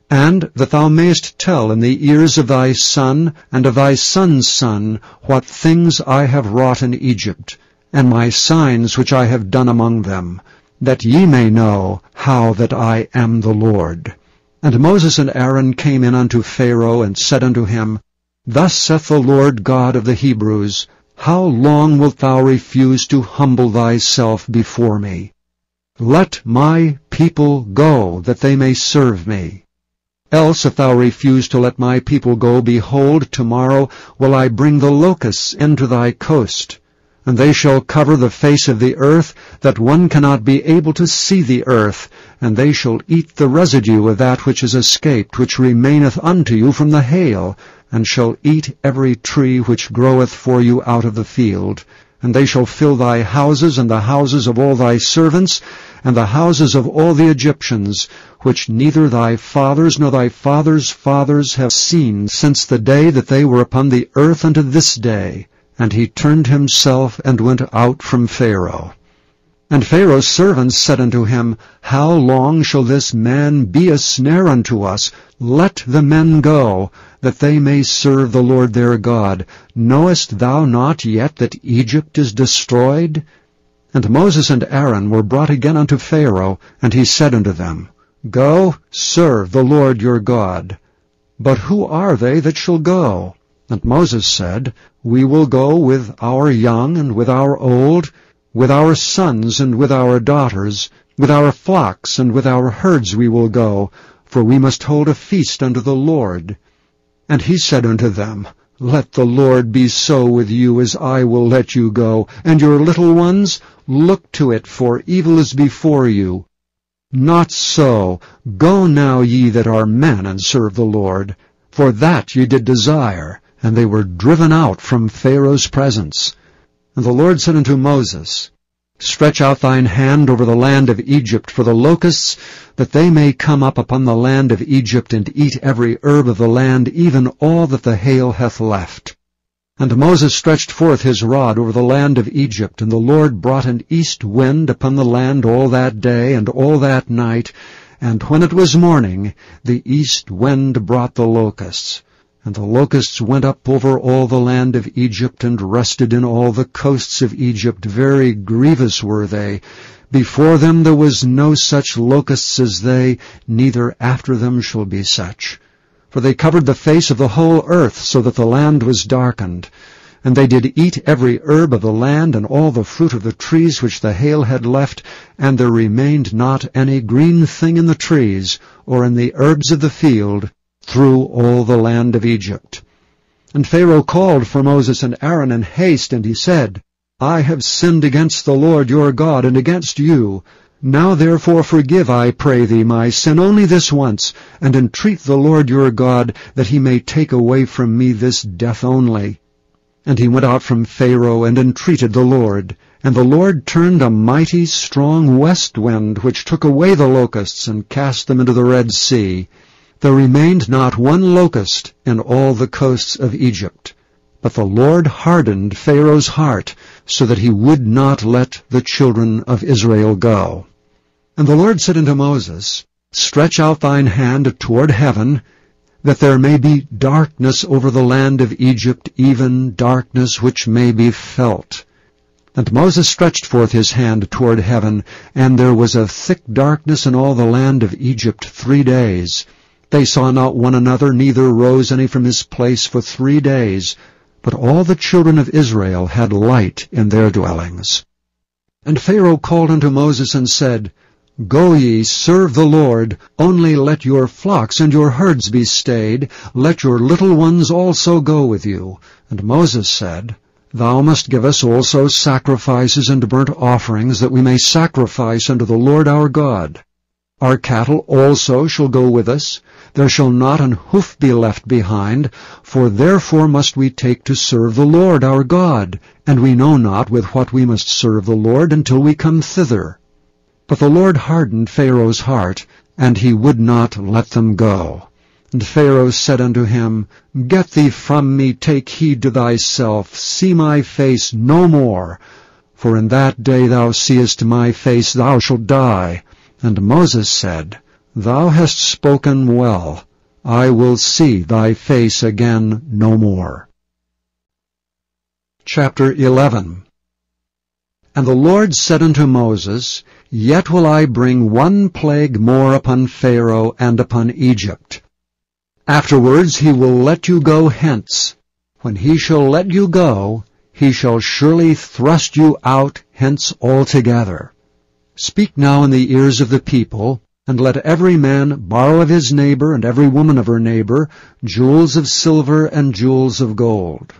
And that thou mayest tell in the ears of thy son and of thy son's son what things I have wrought in Egypt, and my signs which I have done among them, that ye may know how that I am the Lord. And Moses and Aaron came in unto Pharaoh, and said unto him, Thus saith the Lord God of the Hebrews, How long wilt thou refuse to humble thyself before me? Let my people go, that they may serve me. Else, if thou refuse to let my people go, behold, tomorrow will I bring the locusts into thy coast, and they shall cover the face of the earth, that one cannot be able to see the earth, and they shall eat the residue of that which is escaped, which remaineth unto you from the hail, and shall eat every tree which groweth for you out of the field. And they shall fill thy houses, and the houses of all thy servants, and the houses of all the Egyptians, which neither thy fathers nor thy fathers' fathers have seen since the day that they were upon the earth unto this day. And he turned himself and went out from Pharaoh. And Pharaoh's servants said unto him, How long shall this man be a snare unto us? Let the men go, that they may serve the Lord their God. Knowest thou not yet that Egypt is destroyed? And Moses and Aaron were brought again unto Pharaoh, and he said unto them, Go, serve the Lord your God. But who are they that shall go? And Moses said, We will go with our young and with our old, with our sons and with our daughters, with our flocks and with our herds we will go, for we must hold a feast unto the Lord. And he said unto them, Let the Lord be so with you as I will let you go, and your little ones, look to it, for evil is before you. Not so. Go now ye that are men, and serve the Lord. For that ye did desire, and they were driven out from Pharaoh's presence. And the Lord said unto Moses, Stretch out thine hand over the land of Egypt for the locusts, that they may come up upon the land of Egypt, and eat every herb of the land, even all that the hail hath left. And Moses stretched forth his rod over the land of Egypt, and the Lord brought an east wind upon the land all that day and all that night, and when it was morning, the east wind brought the locusts. And the locusts went up over all the land of Egypt, and rested in all the coasts of Egypt. Very grievous were they. Before them there was no such locusts as they, neither after them shall be such. For they covered the face of the whole earth, so that the land was darkened. And they did eat every herb of the land, and all the fruit of the trees which the hail had left, and there remained not any green thing in the trees, or in the herbs of the field, through all the land of Egypt. And Pharaoh called for Moses and Aaron in haste, and he said, I have sinned against the Lord your God, and against you. Now therefore forgive, I pray thee, my sin only this once, and entreat the Lord your God, that he may take away from me this death only. And he went out from Pharaoh, and entreated the Lord. And the Lord turned a mighty strong west wind, which took away the locusts, and cast them into the Red Sea. There remained not one locust in all the coasts of Egypt. But the Lord hardened Pharaoh's heart, so that he would not let the children of Israel go. And the Lord said unto Moses, Stretch out thine hand toward heaven, that there may be darkness over the land of Egypt, even darkness which may be felt. And Moses stretched forth his hand toward heaven, and there was a thick darkness in all the land of Egypt 3 days. They saw not one another, neither rose any from his place for 3 days. But all the children of Israel had light in their dwellings. And Pharaoh called unto Moses and said, Go ye, serve the Lord, only let your flocks and your herds be stayed, let your little ones also go with you. And Moses said, Thou must give us also sacrifices and burnt offerings, that we may sacrifice unto the Lord our God. Our cattle also shall go with us. There shall not an hoof be left behind, for therefore must we take to serve the Lord our God, and we know not with what we must serve the Lord until we come thither. But the Lord hardened Pharaoh's heart, and he would not let them go. And Pharaoh said unto him, Get thee from me, take heed to thyself, see my face no more. For in that day thou seest my face, thou shalt die. And Moses said, Thou hast spoken well. I will see thy face again no more. Chapter 11. And the Lord said unto Moses, Yet will I bring one plague more upon Pharaoh and upon Egypt. Afterwards he will let you go hence. When he shall let you go, he shall surely thrust you out hence altogether. Speak now in the ears of the people, and let every man borrow of his neighbor and every woman of her neighbor jewels of silver and jewels of gold.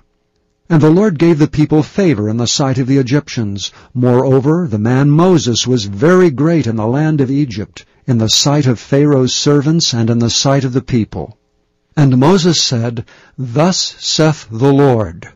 And the Lord gave the people favor in the sight of the Egyptians. Moreover, the man Moses was very great in the land of Egypt, in the sight of Pharaoh's servants and in the sight of the people. And Moses said, Thus saith the Lord,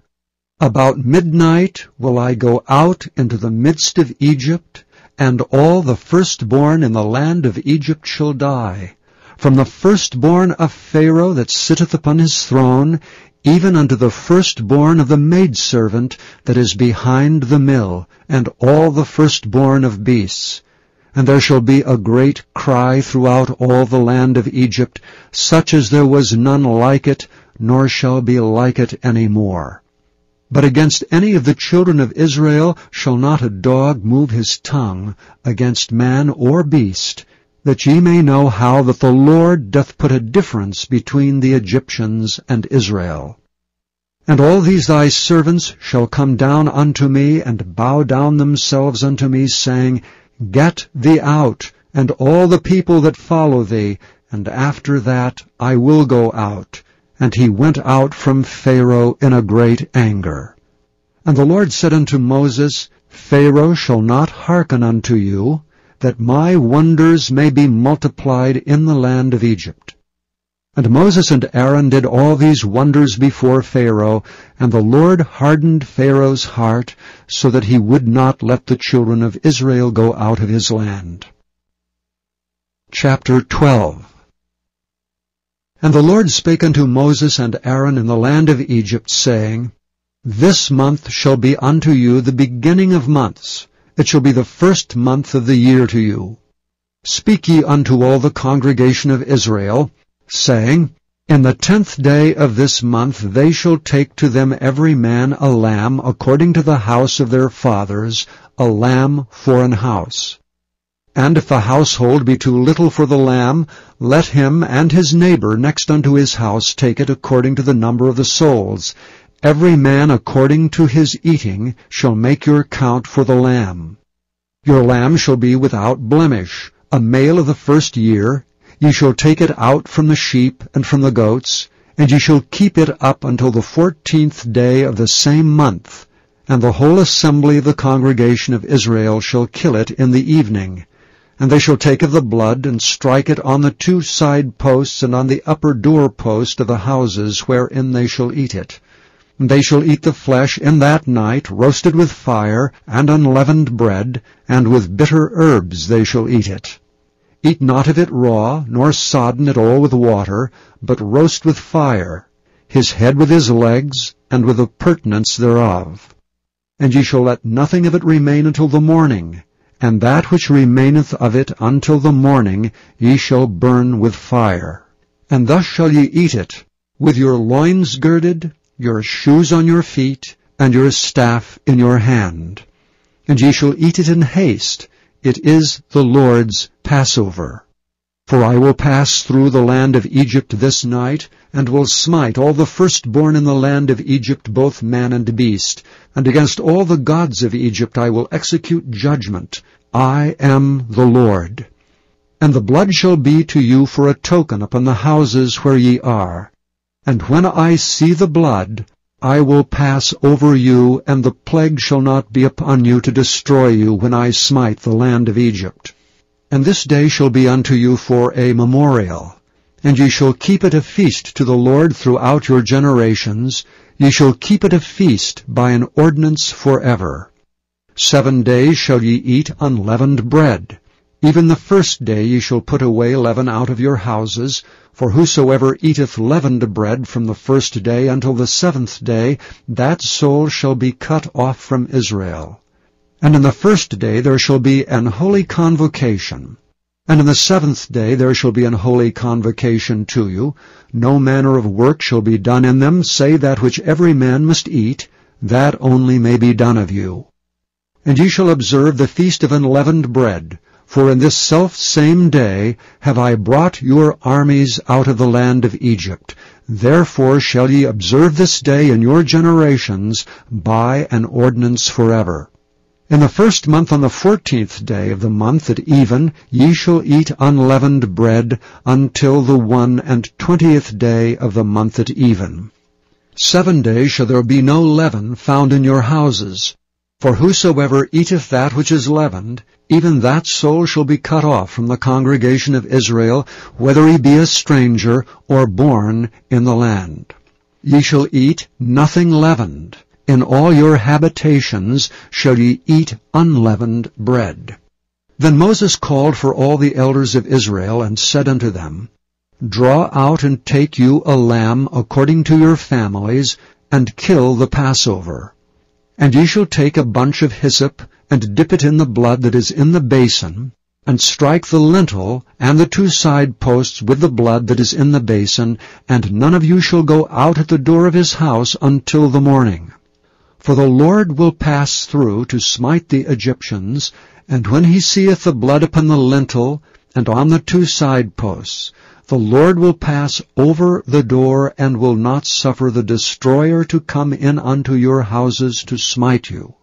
About midnight will I go out into the midst of Egypt, and all the firstborn in the land of Egypt shall die, from the firstborn of Pharaoh that sitteth upon his throne, even unto the firstborn of the maidservant that is behind the mill, and all the firstborn of beasts. And there shall be a great cry throughout all the land of Egypt, such as there was none like it, nor shall be like it any more. But against any of the children of Israel shall not a dog move his tongue against man or beast, that ye may know how that the Lord doth put a difference between the Egyptians and Israel. And all these thy servants shall come down unto me, and bow down themselves unto me, saying, Get thee out, and all the people that follow thee, and after that I will go out, And he went out from Pharaoh in a great anger. And the Lord said unto Moses, Pharaoh shall not hearken unto you, that my wonders may be multiplied in the land of Egypt. And Moses and Aaron did all these wonders before Pharaoh, and the Lord hardened Pharaoh's heart, so that he would not let the children of Israel go out of his land. Chapter 12. And the Lord spake unto Moses and Aaron in the land of Egypt, saying, This month shall be unto you the beginning of months. It shall be the first month of the year to you. Speak ye unto all the congregation of Israel, saying, In the 10th day of this month they shall take to them every man a lamb according to the house of their fathers, a lamb for an house. And if the household be too little for the lamb, let him and his neighbor next unto his house take it according to the number of the souls. Every man according to his eating shall make your count for the lamb. Your lamb shall be without blemish, a male of the first year. Ye shall take it out from the sheep and from the goats, and ye shall keep it up until the 14th day of the same month. And the whole assembly of the congregation of Israel shall kill it in the evening. And they shall take of the blood, and strike it on the 2 side posts and on the upper door post of the houses wherein they shall eat it. And they shall eat the flesh in that night, roasted with fire, and unleavened bread, and with bitter herbs they shall eat it. Eat not of it raw, nor sodden it all with water, but roast with fire, his head with his legs, and with the purtenance thereof. And ye shall let nothing of it remain until the morning, and that which remaineth of it until the morning ye shall burn with fire. And thus shall ye eat it, with your loins girded, your shoes on your feet, and your staff in your hand. And ye shall eat it in haste. It is the Lord's Passover. For I will pass through the land of Egypt this night, and will smite all the firstborn in the land of Egypt, both man and beast. And against all the gods of Egypt I will execute judgment. I am the Lord. And the blood shall be to you for a token upon the houses where ye are. And when I see the blood, I will pass over you, and the plague shall not be upon you to destroy you when I smite the land of Egypt. And this day shall be unto you for a memorial, and ye shall keep it a feast to the Lord throughout your generations. Ye shall keep it a feast by an ordinance forever. 7 days shall ye eat unleavened bread. Even the first day ye shall put away leaven out of your houses, for whosoever eateth leavened bread from the first day until the 7th day, that soul shall be cut off from Israel. And in the first day there shall be an holy convocation. And in the 7th day there shall be an holy convocation to you. No manner of work shall be done in them, save that which every man must eat, that only may be done of you. And ye shall observe the feast of unleavened bread, for in this selfsame day have I brought your armies out of the land of Egypt. Therefore shall ye observe this day in your generations by an ordinance forever. In the first month on the 14th day of the month at even ye shall eat unleavened bread until the 21st day of the month at even. 7 days shall there be no leaven found in your houses. For whosoever eateth that which is leavened, even that soul shall be cut off from the congregation of Israel, whether he be a stranger or born in the land. Ye shall eat nothing leavened. In all your habitations shall ye eat unleavened bread. Then Moses called for all the elders of Israel, and said unto them, Draw out and take you a lamb according to your families, and kill the Passover. And ye shall take a bunch of hyssop, and dip it in the blood that is in the basin, and strike the lintel and the 2 side posts with the blood that is in the basin, and none of you shall go out at the door of his house until the morning. For the Lord will pass through to smite the Egyptians, and when he seeth the blood upon the lintel and on the 2 side posts, the Lord will pass over the door, and will not suffer the destroyer to come in unto your houses to smite you.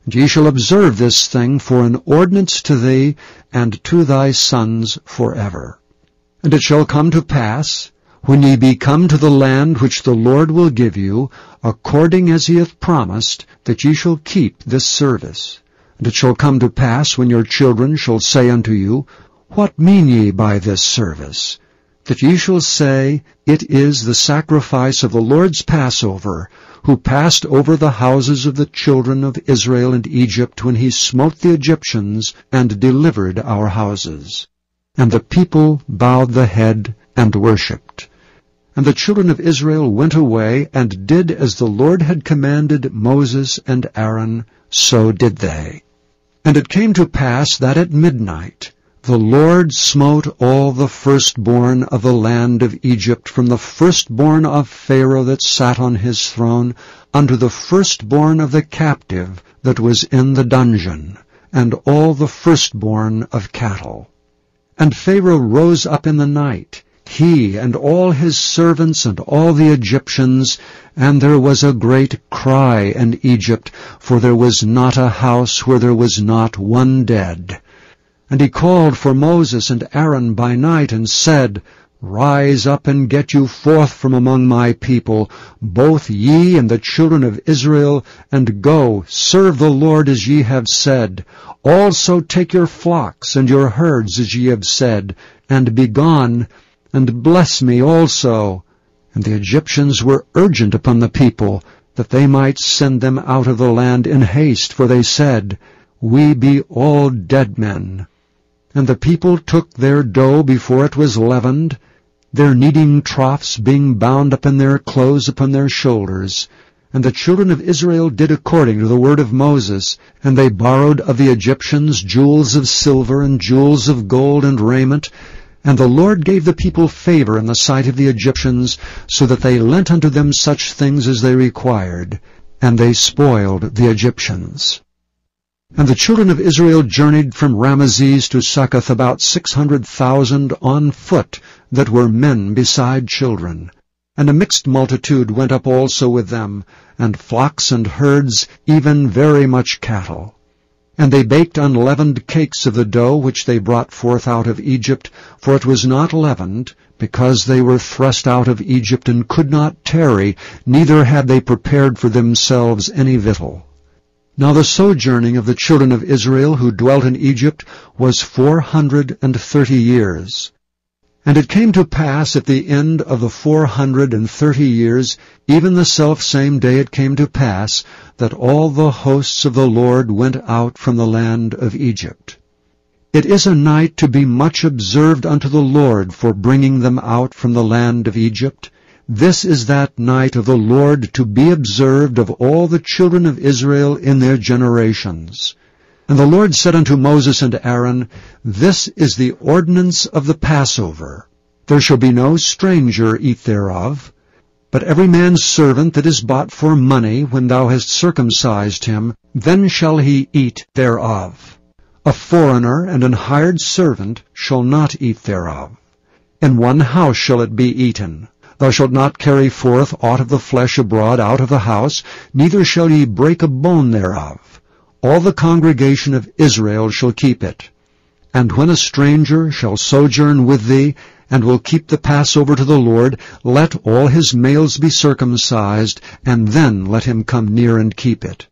And ye shall observe this thing for an ordinance to thee and to thy sons forever. And it shall come to pass, when ye be come to the land which the Lord will give you, according as he hath promised, that ye shall keep this service. And it shall come to pass, when your children shall say unto you, What mean ye by this service? That ye shall say, It is the sacrifice of the Lord's Passover, who passed over the houses of the children of Israel and Egypt, when he smote the Egyptians, and delivered our houses. And the people bowed the head and worshipped. And the children of Israel went away, and did as the Lord had commanded Moses and Aaron, so did they. And it came to pass that at midnight the Lord smote all the firstborn of the land of Egypt, from the firstborn of Pharaoh that sat on his throne, unto the firstborn of the captive that was in the dungeon, and all the firstborn of cattle. And Pharaoh rose up in the night, he and all his servants and all the Egyptians, and there was a great cry in Egypt, for there was not a house where there was not one dead. And he called for Moses and Aaron by night, and said, Rise up and get you forth from among my people, both ye and the children of Israel, and go, serve the Lord as ye have said. Also take your flocks and your herds as ye have said, and be gone, and bless me also. And the Egyptians were urgent upon the people, that they might send them out of the land in haste, for they said, We be all dead men. And the people took their dough before it was leavened, their kneading troughs being bound up in their clothes upon their shoulders. And the children of Israel did according to the word of Moses, and they borrowed of the Egyptians jewels of silver and jewels of gold and raiment. And the Lord gave the people favor in the sight of the Egyptians, so that they lent unto them such things as they required, and they spoiled the Egyptians. And the children of Israel journeyed from Ramesses to Succoth, about 600,000 on foot, that were men beside children. And a mixed multitude went up also with them, and flocks and herds, even very much cattle. And they baked unleavened cakes of the dough which they brought forth out of Egypt, for it was not leavened, because they were thrust out of Egypt, and could not tarry, neither had they prepared for themselves any victual. Now the sojourning of the children of Israel who dwelt in Egypt was 430 years. And it came to pass at the end of the 430 years, even the selfsame day it came to pass, that all the hosts of the Lord went out from the land of Egypt. It is a night to be much observed unto the Lord for bringing them out from the land of Egypt. This is that night of the Lord to be observed of all the children of Israel in their generations. And the Lord said unto Moses and Aaron, This is the ordinance of the Passover. There shall be no stranger eat thereof, but every man's servant that is bought for money, when thou hast circumcised him, then shall he eat thereof. A foreigner and an hired servant shall not eat thereof. In one house shall it be eaten. Thou shalt not carry forth aught of the flesh abroad out of the house, neither shall ye break a bone thereof. All the congregation of Israel shall keep it. And when a stranger shall sojourn with thee, and will keep the Passover to the Lord, let all his males be circumcised, and then let him come near and keep it.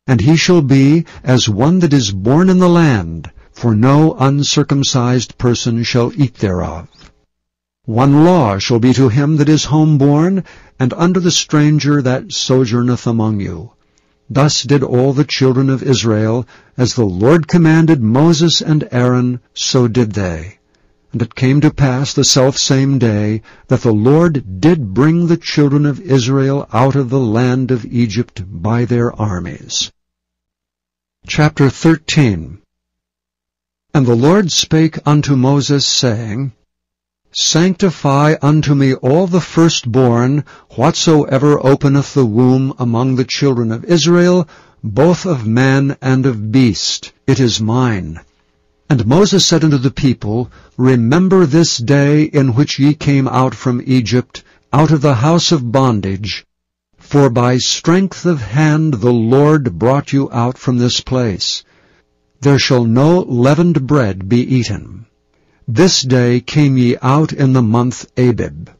And he shall be as one that is born in the land, for no uncircumcised person shall eat thereof. One law shall be to him that is homeborn, and unto the stranger that sojourneth among you. Thus did all the children of Israel, as the Lord commanded Moses and Aaron, so did they. And it came to pass the selfsame day, that the Lord did bring the children of Israel out of the land of Egypt by their armies. Chapter 13. And the Lord spake unto Moses, saying, Sanctify unto me all the firstborn, whatsoever openeth the womb among the children of Israel, both of man and of beast. It is mine. And Moses said unto the people, Remember this day in which ye came out from Egypt, out of the house of bondage. For by strength of hand the Lord brought you out from this place. There shall no leavened bread be eaten. This day came ye out in the month Abib.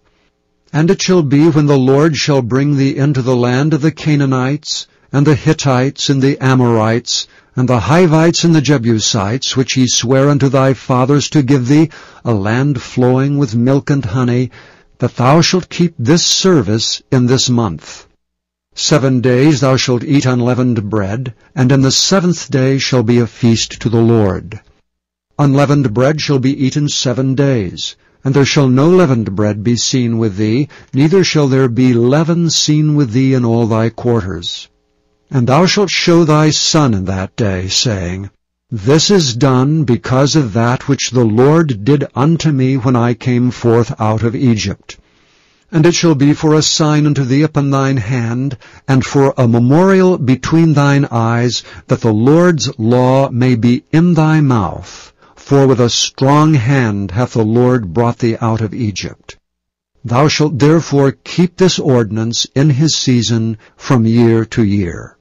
And it shall be, when the Lord shall bring thee into the land of the Canaanites, and the Hittites, and the Amorites, and the Hivites, and the Jebusites, which he sware unto thy fathers to give thee, a land flowing with milk and honey, that thou shalt keep this service in this month. 7 days thou shalt eat unleavened bread, and in the 7th day shall be a feast to the Lord. Unleavened bread shall be eaten 7 days, and there shall no leavened bread be seen with thee, neither shall there be leaven seen with thee in all thy quarters. And thou shalt show thy son in that day, saying, This is done because of that which the Lord did unto me when I came forth out of Egypt. And it shall be for a sign unto thee upon thine hand, and for a memorial between thine eyes, that the Lord's law may be in thy mouth. For with a strong hand hath the Lord brought thee out of Egypt. Thou shalt therefore keep this ordinance in his season from year to year.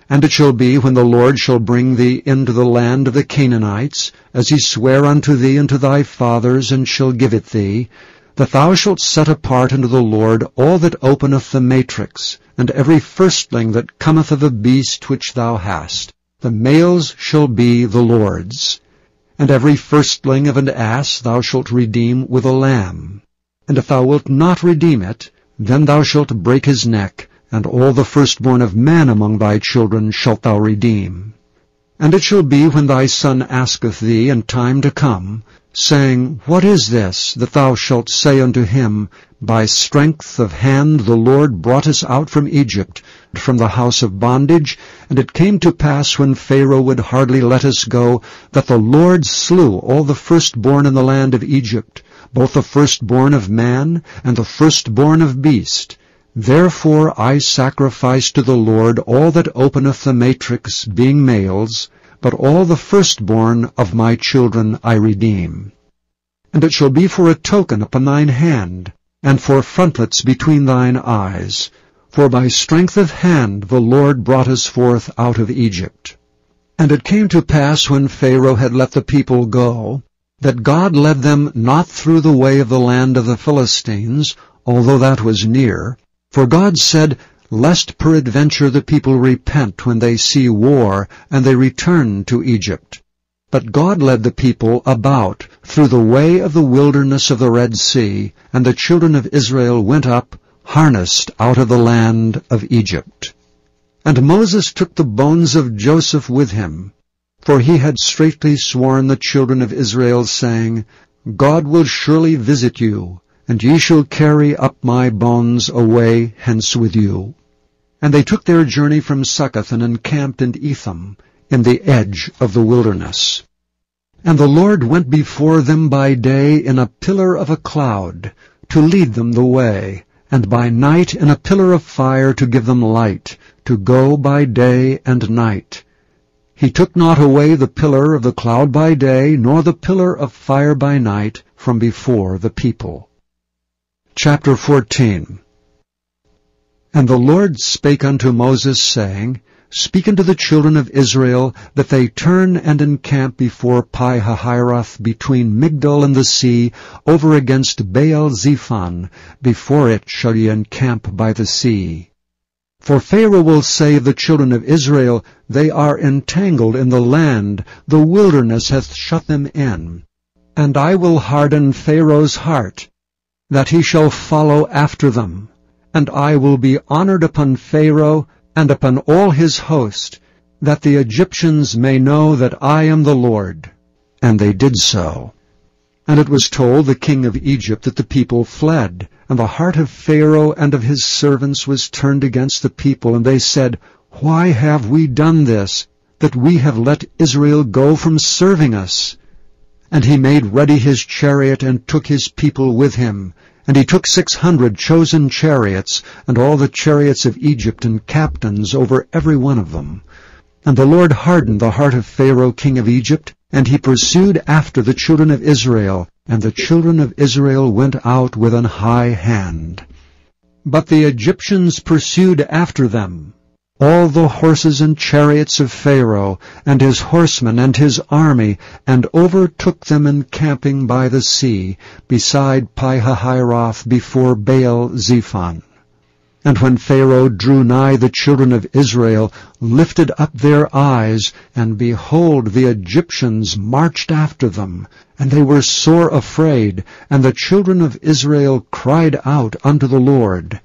And it shall be, when the Lord shall bring thee into the land of the Canaanites, as he sware unto thee and to thy fathers, and shall give it thee, that thou shalt set apart unto the Lord all that openeth the matrix, and every firstling that cometh of a beast which thou hast. The males shall be the Lord's. And every firstling of an ass thou shalt redeem with a lamb. And if thou wilt not redeem it, then thou shalt break his neck, and all the firstborn of man among thy children shalt thou redeem. And it shall be, when thy son asketh thee in time to come, saying, What is this? That thou shalt say unto him, By strength of hand the Lord brought us out from Egypt, from the house of bondage. And it came to pass, when Pharaoh would hardly let us go, that the Lord slew all the firstborn in the land of Egypt, both the firstborn of man and the firstborn of beast. Therefore I sacrifice to the Lord all that openeth the matrix, being males, but all the firstborn of my children I redeem. And it shall be for a token upon thine hand, and for frontlets between thine eyes. For by strength of hand the Lord brought us forth out of Egypt. And it came to pass, when Pharaoh had let the people go, that God led them not through the way of the land of the Philistines, although that was near. For God said, Lest peradventure the people repent when they see war, and they return to Egypt. But God led the people about through the way of the wilderness of the Red Sea, and the children of Israel went up, harnessed out of the land of Egypt. And Moses took the bones of Joseph with him, for he had straitly sworn the children of Israel, saying, God will surely visit you, and ye shall carry up my bones away hence with you. And they took their journey from Succoth, and encamped in Etham, in the edge of the wilderness. And the Lord went before them by day in a pillar of a cloud, to lead them the way, and by night in a pillar of fire to give them light, to go by day and night. He took not away the pillar of the cloud by day, nor the pillar of fire by night, from before the people. Chapter 14. And the Lord spake unto Moses, saying, Speak unto the children of Israel, that they turn and encamp before Pi-hahiroth, between Migdol and the sea, over against Baal-zephon. Before it shall ye encamp by the sea. For Pharaoh will say of the children of Israel, They are entangled in the land, the wilderness hath shut them in. And I will harden Pharaoh's heart, that he shall follow after them. And I will be honored upon Pharaoh, and upon all his host, that the Egyptians may know that I am the Lord. And they did so. And it was told the king of Egypt that the people fled, and the heart of Pharaoh and of his servants was turned against the people, and they said, Why have we done this, that we have let Israel go from serving us? And he made ready his chariot, and took his people with him. And he took 600 chosen chariots, and all the chariots of Egypt, and captains over every one of them. And the Lord hardened the heart of Pharaoh king of Egypt, and he pursued after the children of Israel, and the children of Israel went out with an high hand. But the Egyptians pursued after them, all the horses and chariots of Pharaoh, and his horsemen and his army, and overtook them encamping by the sea, beside Pi-hahiroth, before Baal-zephon. And when Pharaoh drew nigh, the children of Israel lifted up their eyes, and behold, the Egyptians marched after them. And they were sore afraid, and the children of Israel cried out unto the Lord.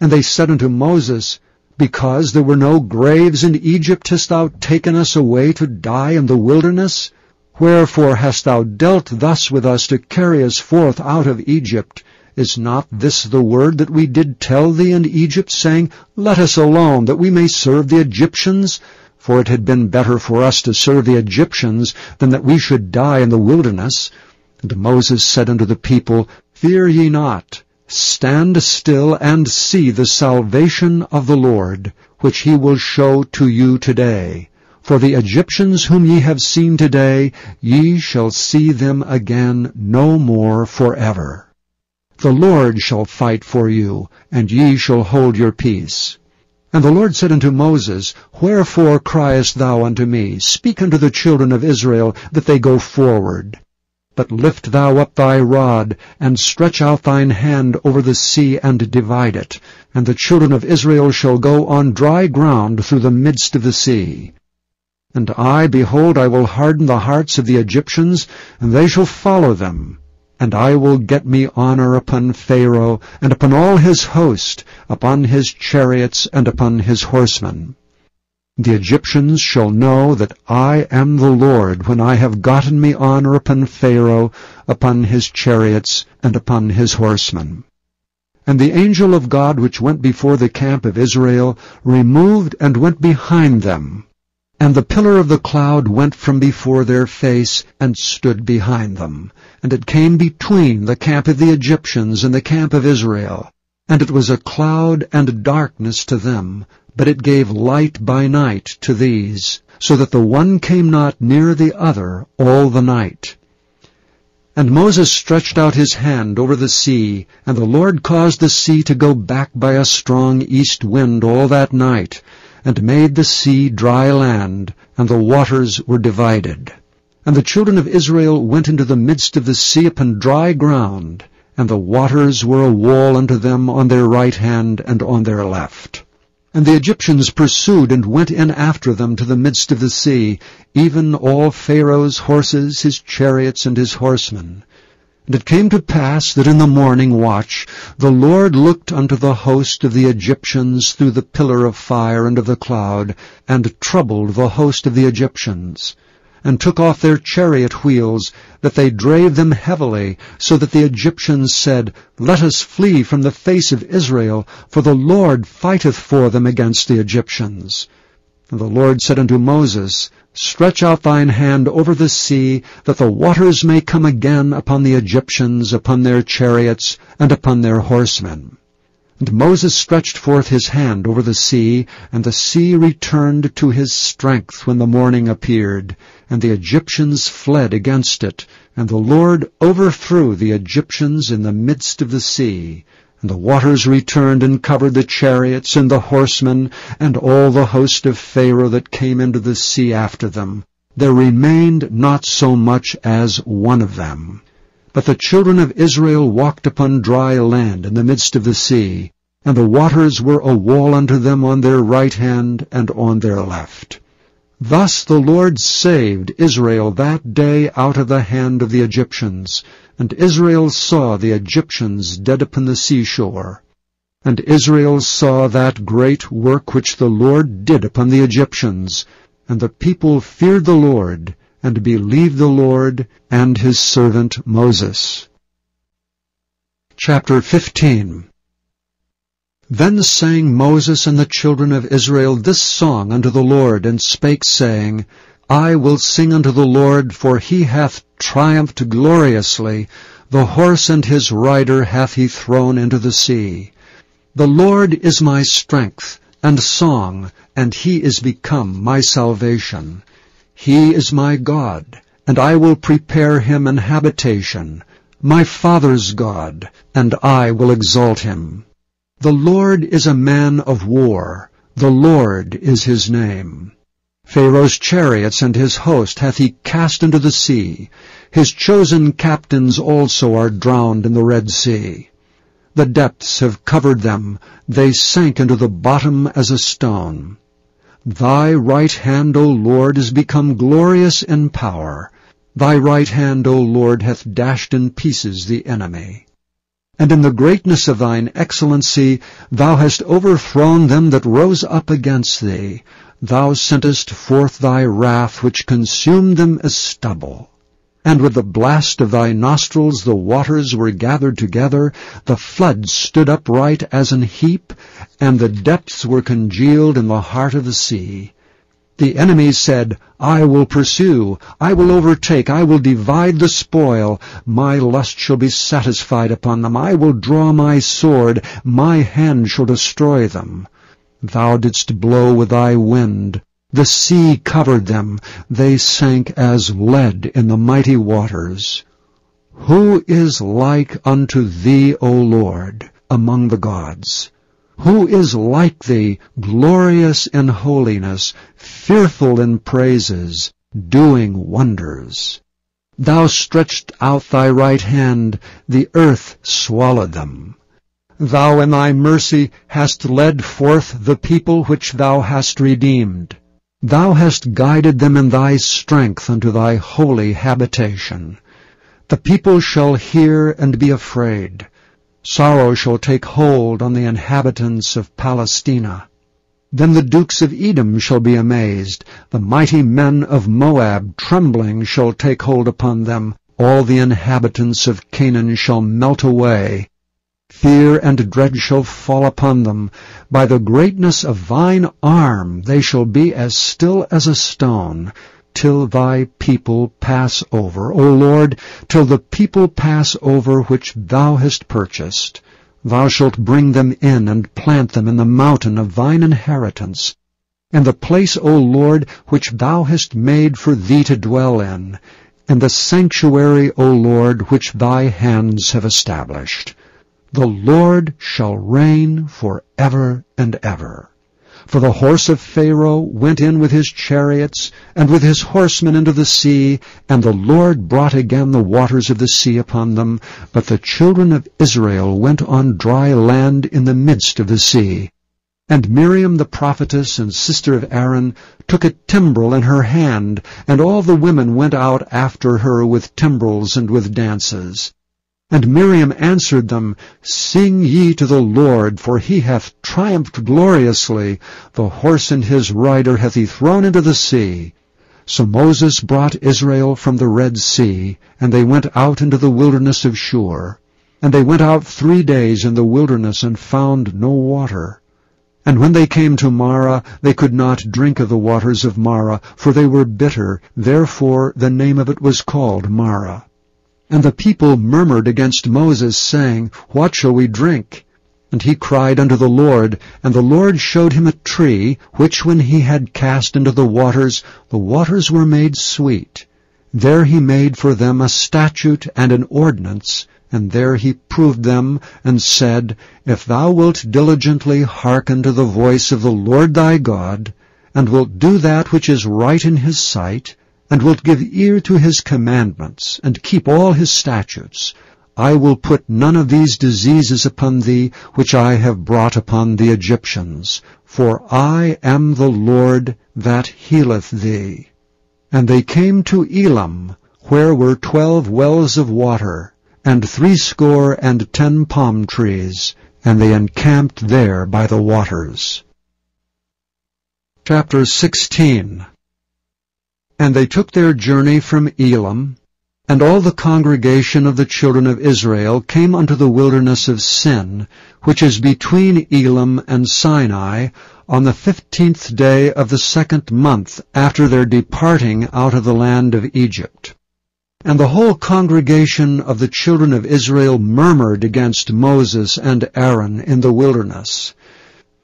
And they said unto Moses, Because there were no graves in Egypt, hast thou taken us away to die in the wilderness? Wherefore hast thou dealt thus with us to carry us forth out of Egypt? Is not this the word that we did tell thee in Egypt, saying, Let us alone, that we may serve the Egyptians? For it had been better for us to serve the Egyptians than that we should die in the wilderness. And Moses said unto the people, Fear ye not. Stand still and see the salvation of the Lord, which he will show to you today. For the Egyptians whom ye have seen today, ye shall see them again no more forever. The Lord shall fight for you, and ye shall hold your peace. And the Lord said unto Moses, Wherefore criest thou unto me? Speak unto the children of Israel, that they go forward. But lift thou up thy rod, and stretch out thine hand over the sea, and divide it. And the children of Israel shall go on dry ground through the midst of the sea. And I, behold, I will harden the hearts of the Egyptians, and they shall follow them. And I will get me honor upon Pharaoh, and upon all his host, upon his chariots, and upon his horsemen. The Egyptians shall know that I am the Lord, when I have gotten me honor upon Pharaoh, upon his chariots, and upon his horsemen. And the angel of God which went before the camp of Israel removed and went behind them. And the pillar of the cloud went from before their face, and stood behind them. And it came between the camp of the Egyptians and the camp of Israel. And it was a cloud and darkness to them, but it gave light by night to these, so that the one came not near the other all the night. And Moses stretched out his hand over the sea, and the Lord caused the sea to go back by a strong east wind all that night, and made the sea dry land, and the waters were divided. And the children of Israel went into the midst of the sea upon dry ground, and the waters were a wall unto them on their right hand and on their left. And the Egyptians pursued and went in after them to the midst of the sea, even all Pharaoh's horses, his chariots, and his horsemen. And it came to pass that in the morning watch the Lord looked unto the host of the Egyptians through the pillar of fire and of the cloud, and troubled the host of the Egyptians, and took off their chariot wheels, that they drave them heavily, so that the Egyptians said, Let us flee from the face of Israel, for the Lord fighteth for them against the Egyptians. And the Lord said unto Moses, Stretch out thine hand over the sea, that the waters may come again upon the Egyptians, upon their chariots, and upon their horsemen. And Moses stretched forth his hand over the sea, and the sea returned to his strength when the morning appeared, and the Egyptians fled against it, and the Lord overthrew the Egyptians in the midst of the sea. And the waters returned and covered the chariots and the horsemen, and all the host of Pharaoh that came into the sea after them. There remained not so much as one of them. But the children of Israel walked upon dry land in the midst of the sea, and the waters were a wall unto them on their right hand and on their left. Thus the Lord saved Israel that day out of the hand of the Egyptians. And Israel saw the Egyptians dead upon the seashore. And Israel saw that great work which the Lord did upon the Egyptians. And the people feared the Lord, and believed the Lord and his servant Moses. Chapter 15. Then sang Moses and the children of Israel this song unto the Lord, and spake, saying, I will sing unto the Lord, for he hath triumphed gloriously. The horse and his rider hath he thrown into the sea. The Lord is my strength and song, and he is become my salvation. He is my God, and I will prepare him an habitation, my father's God, and I will exalt him. The Lord is a man of war. The Lord is his name. Pharaoh's chariots and his host hath he cast into the sea. His chosen captains also are drowned in the Red Sea. The depths have covered them. They sank into the bottom as a stone. Thy right hand, O Lord, is become glorious in power. Thy right hand, O Lord, hath dashed in pieces the enemy. And in the greatness of thine excellency thou hast overthrown them that rose up against thee. Thou sentest forth thy wrath, which consumed them as stubble. And with the blast of thy nostrils the waters were gathered together, the floods stood upright as an heap, and the depths were congealed in the heart of the sea. The enemy said, I will pursue, I will overtake, I will divide the spoil. My lust shall be satisfied upon them. I will draw my sword, my hand shall destroy them. Thou didst blow with thy wind. The sea covered them. They sank as lead in the mighty waters. Who is like unto thee, O Lord, among the gods? Who is like thee, glorious in holiness, fearful in praises, doing wonders? Thou stretched out thy right hand, the earth swallowed them. Thou in thy mercy hast led forth the people which thou hast redeemed. Thou hast guided them in thy strength unto thy holy habitation. The people shall hear and be afraid. Sorrow shall take hold on the inhabitants of Palestina. Then the dukes of Edom shall be amazed. The mighty men of Moab trembling shall take hold upon them. All the inhabitants of Canaan shall melt away. Fear and dread shall fall upon them. By the greatness of thine arm they shall be as still as a stone, till thy people pass over, O Lord, till the people pass over which thou hast purchased. Thou shalt bring them in and plant them in the mountain of thine inheritance, in the place, O Lord, which thou hast made for thee to dwell in the sanctuary, O Lord, which thy hands have established. The Lord shall reign for ever and ever. For the horse of Pharaoh went in with his chariots, and with his horsemen into the sea, and the Lord brought again the waters of the sea upon them. But the children of Israel went on dry land in the midst of the sea. And Miriam the prophetess and sister of Aaron took a timbrel in her hand, and all the women went out after her with timbrels and with dances. And Miriam answered them, Sing ye to the Lord, for he hath triumphed gloriously. The horse and his rider hath he thrown into the sea. So Moses brought Israel from the Red Sea, and they went out into the wilderness of Shur. And they went out 3 days in the wilderness, and found no water. And when they came to Marah, they could not drink of the waters of Marah, for they were bitter. Therefore the name of it was called Marah. And the people murmured against Moses, saying, What shall we drink? And he cried unto the Lord, and the Lord showed him a tree, which when he had cast into the waters were made sweet. There he made for them a statute and an ordinance, and there he proved them, and said, If thou wilt diligently hearken to the voice of the Lord thy God, and wilt do that which is right in his sight, and wilt give ear to his commandments, and keep all his statutes, I will put none of these diseases upon thee, which I have brought upon the Egyptians. For I am the Lord that healeth thee. And they came to Elam, where were 12 wells of water, and 70 palm trees, and they encamped there by the waters. Chapter 16. And they took their journey from Elam, and all the congregation of the children of Israel came unto the wilderness of Sin, which is between Elam and Sinai, on the 15th day of the 2nd month after their departing out of the land of Egypt. And the whole congregation of the children of Israel murmured against Moses and Aaron in the wilderness.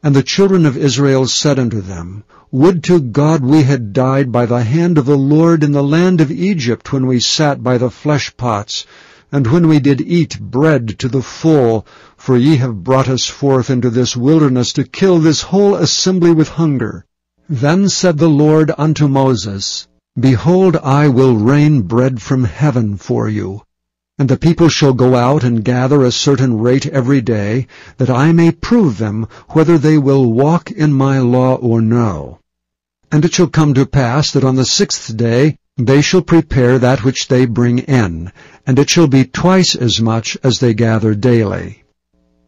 And the children of Israel said unto them, Would to God we had died by the hand of the Lord in the land of Egypt, when we sat by the flesh pots, and when we did eat bread to the full, for ye have brought us forth into this wilderness to kill this whole assembly with hunger. Then said the Lord unto Moses, Behold, I will rain bread from heaven for you, and the people shall go out and gather a certain rate every day, that I may prove them whether they will walk in my law or no. And it shall come to pass that on the 6th day they shall prepare that which they bring in, and it shall be twice as much as they gather daily.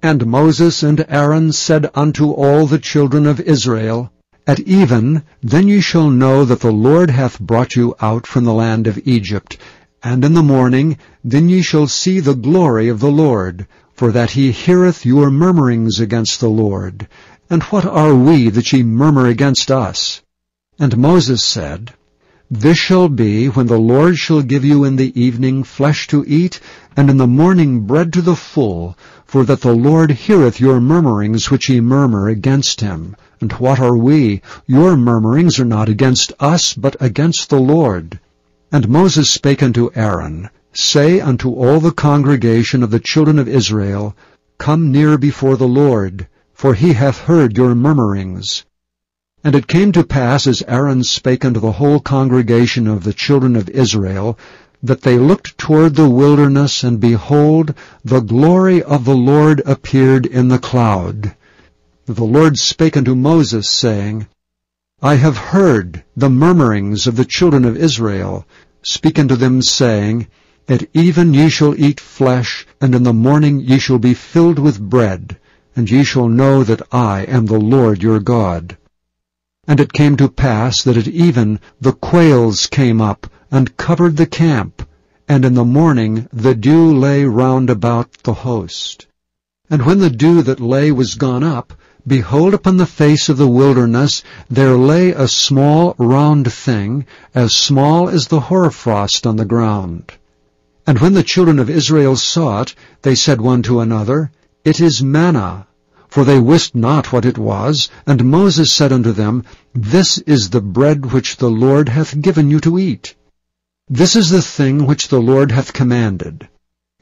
And Moses and Aaron said unto all the children of Israel, At even, then ye shall know that the Lord hath brought you out from the land of Egypt, and in the morning then ye shall see the glory of the Lord, for that he heareth your murmurings against the Lord. And what are we that ye murmur against us? And Moses said, This shall be when the Lord shall give you in the evening flesh to eat, and in the morning bread to the full, for that the Lord heareth your murmurings which ye murmur against him. And what are we? Your murmurings are not against us, but against the Lord. And Moses spake unto Aaron, Say unto all the congregation of the children of Israel, Come near before the Lord, for he hath heard your murmurings. And it came to pass, as Aaron spake unto the whole congregation of the children of Israel, that they looked toward the wilderness, and behold, the glory of the Lord appeared in the cloud. The Lord spake unto Moses, saying, I have heard the murmurings of the children of Israel. Speak unto them, saying, At even ye shall eat flesh, and in the morning ye shall be filled with bread, and ye shall know that I am the Lord your God. And it came to pass that at even the quails came up, and covered the camp, and in the morning the dew lay round about the host. And when the dew that lay was gone up, behold, upon the face of the wilderness there lay a small round thing, as small as the hoarfrost on the ground. And when the children of Israel saw it, they said one to another, It is manna. For they wist not what it was. And Moses said unto them, This is the bread which the Lord hath given you to eat. This is the thing which the Lord hath commanded.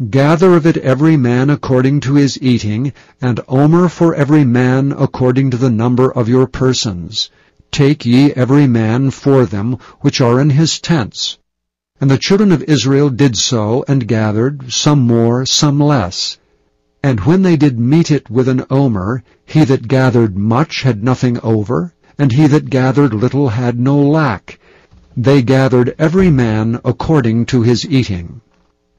Gather of it every man according to his eating, and omer for every man according to the number of your persons. Take ye every man for them which are in his tents. And the children of Israel did so, and gathered, some more, some less. And when they did mete it with an omer, he that gathered much had nothing over, and he that gathered little had no lack. They gathered every man according to his eating.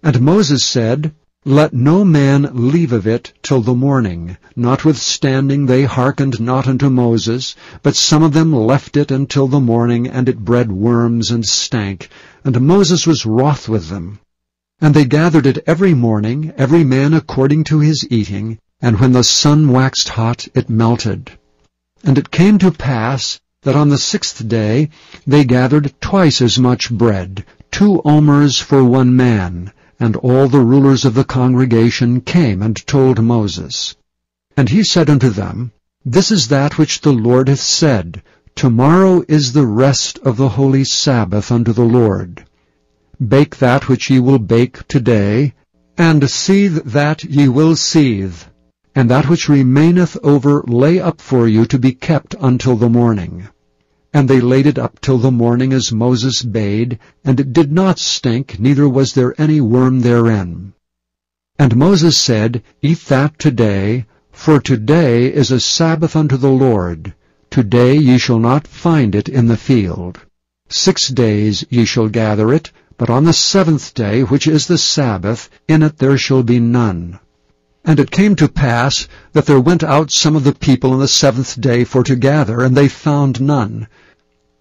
And Moses said, Let no man leave of it till the morning. Notwithstanding they hearkened not unto Moses, but some of them left it until the morning, and it bred worms and stank. And Moses was wroth with them. And they gathered it every morning, every man according to his eating, and when the sun waxed hot, it melted. And it came to pass that on the 6th day they gathered twice as much bread, 2 omers for one man. And all the rulers of the congregation came and told Moses. And he said unto them, This is that which the Lord hath said, Tomorrow is the rest of the holy Sabbath unto the Lord. Bake that which ye will bake today, and seethe that ye will seethe, and that which remaineth over lay up for you to be kept until the morning. And they laid it up till the morning as Moses bade, and it did not stink, neither was there any worm therein. And Moses said, Eat that today, for today is a Sabbath unto the Lord. Today ye shall not find it in the field. 6 days ye shall gather it, but on the 7th day, which is the Sabbath, in it there shall be none. And it came to pass that there went out some of the people on the 7th day for to gather, and they found none.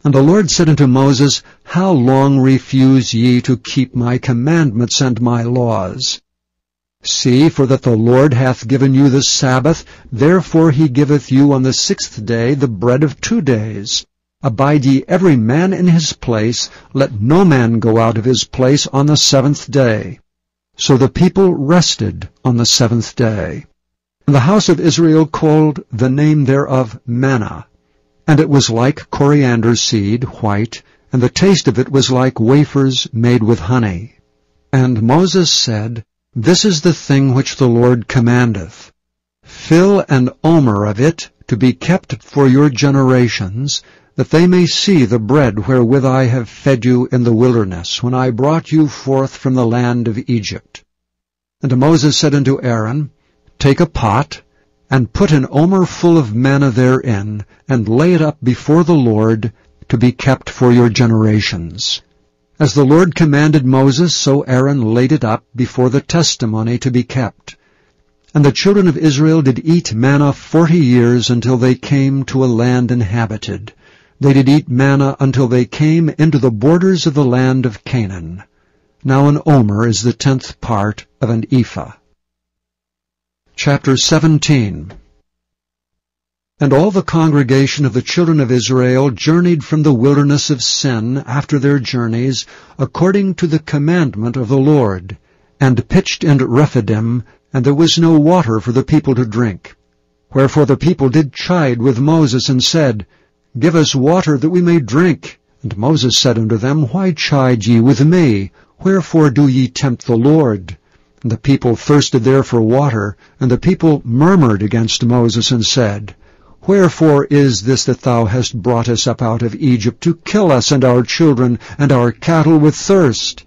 And the Lord said unto Moses, How long refuse ye to keep my commandments and my laws? See, for that the Lord hath given you the Sabbath, therefore he giveth you on the 6th day the bread of 2 days. Abide ye every man in his place, let no man go out of his place on the 7th day. So the people rested on the 7th day. And the house of Israel called the name thereof manna. And it was like coriander seed, white, and the taste of it was like wafers made with honey. And Moses said, This is the thing which the Lord commandeth. Fill an omer of it to be kept for your generations, that they may see the bread wherewith I have fed you in the wilderness, when I brought you forth from the land of Egypt. And Moses said unto Aaron, Take a pot, and put an omer full of manna therein, and lay it up before the Lord, to be kept for your generations. As the Lord commanded Moses, so Aaron laid it up before the testimony to be kept. And the children of Israel did eat manna 40 years until they came to a land inhabited. They did eat manna until they came into the borders of the land of Canaan. Now an omer is the 10th part of an ephah. Chapter 17. And all the congregation of the children of Israel journeyed from the wilderness of Sin after their journeys, according to the commandment of the Lord, and pitched in Rephidim, and there was no water for the people to drink. Wherefore the people did chide with Moses, and said, Give us water that we may drink. And Moses said unto them, Why chide ye with me? Wherefore do ye tempt the Lord? And the people thirsted there for water, and the people murmured against Moses, and said, Wherefore is this that thou hast brought us up out of Egypt, to kill us and our children and our cattle with thirst?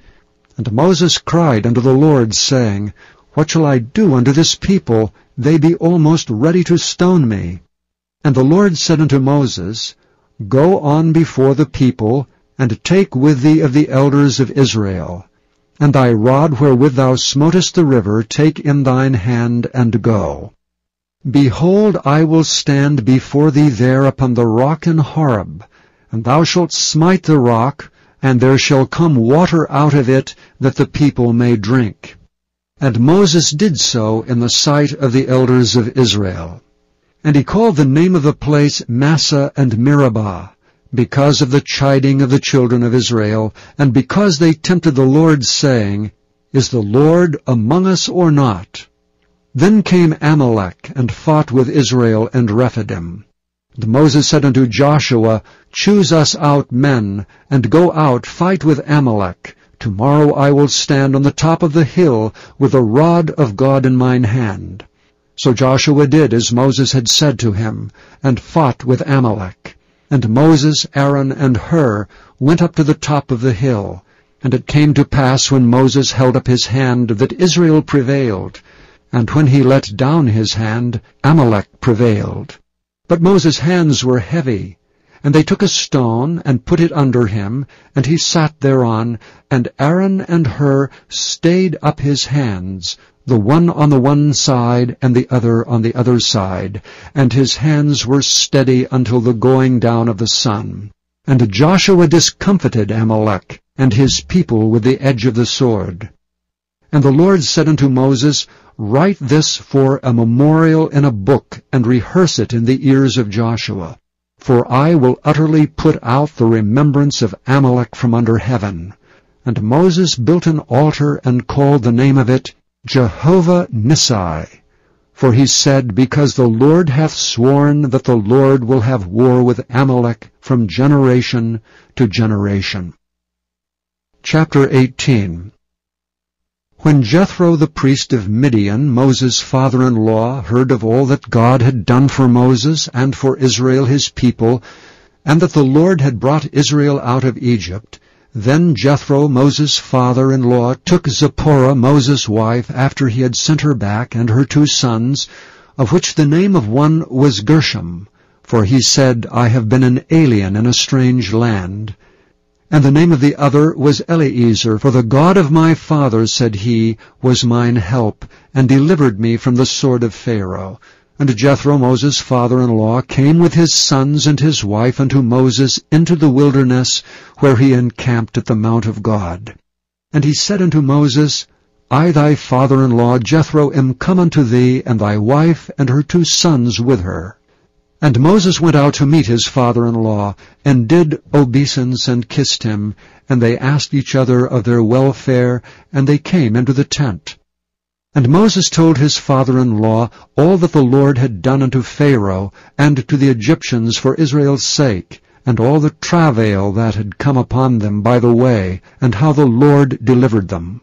And Moses cried unto the Lord, saying, What shall I do unto this people? They be almost ready to stone me. And the Lord said unto Moses, Go on before the people, and take with thee of the elders of Israel. And thy rod wherewith thou smotest the river take in thine hand, and go. Behold, I will stand before thee there upon the rock in Horeb, and thou shalt smite the rock, and there shall come water out of it, that the people may drink. And Moses did so in the sight of the elders of Israel. And he called the name of the place Massah and Meribah, because of the chiding of the children of Israel, and because they tempted the Lord, saying, Is the Lord among us or not? Then came Amalek, and fought with Israel and Rephidim. And Moses said unto Joshua, Choose us out men, and go out, fight with Amalek. Tomorrow I will stand on the top of the hill, with the rod of God in mine hand. So Joshua did as Moses had said to him, and fought with Amalek. And Moses, Aaron, and Hur went up to the top of the hill. And it came to pass, when Moses held up his hand, that Israel prevailed. And when he let down his hand, Amalek prevailed. But Moses' hands were heavy. And they took a stone, and put it under him, and he sat thereon. And Aaron and Hur stayed up his hands, the one on the one side, and the other on the other side. And his hands were steady until the going down of the sun. And Joshua discomfited Amalek, and his people with the edge of the sword. And the Lord said unto Moses, Write this for a memorial in a book, and rehearse it in the ears of Joshua. For I will utterly put out the remembrance of Amalek from under heaven. And Moses built an altar, and called the name of it Jehovah Nissi. For he said, Because the Lord hath sworn that the Lord will have war with Amalek from generation to generation. Chapter 18. When Jethro the priest of Midian, Moses' father-in-law, heard of all that God had done for Moses and for Israel his people, and that the Lord had brought Israel out of Egypt, then Jethro, Moses' father-in-law, took Zipporah, Moses' wife, after he had sent her back, and her 2 sons, of which the name of one was Gershom, for he said, I have been an alien in a strange land. And the name of the other was Eliezer, for the God of my father, said he, was mine help, and delivered me from the sword of Pharaoh. And Jethro, Moses' father-in-law, came with his sons and his wife unto Moses into the wilderness, where he encamped at the mount of God. And he said unto Moses, I thy father-in-law Jethro am come unto thee, and thy wife and her 2 sons with her. And Moses went out to meet his father-in-law, and did obeisance and kissed him, and they asked each other of their welfare, and they came into the tent. And Moses told his father-in-law all that the Lord had done unto Pharaoh and to the Egyptians for Israel's sake, and all the travail that had come upon them by the way, and how the Lord delivered them.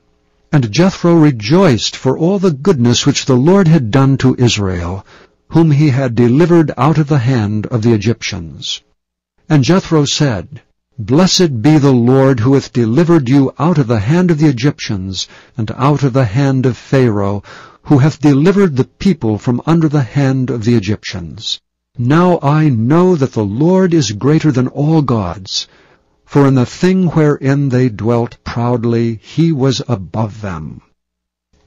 And Jethro rejoiced for all the goodness which the Lord had done to Israel, whom he had delivered out of the hand of the Egyptians. And Jethro said, Blessed be the Lord, who hath delivered you out of the hand of the Egyptians, and out of the hand of Pharaoh, who hath delivered the people from under the hand of the Egyptians. Now I know that the Lord is greater than all gods, for in the thing wherein they dwelt proudly he was above them.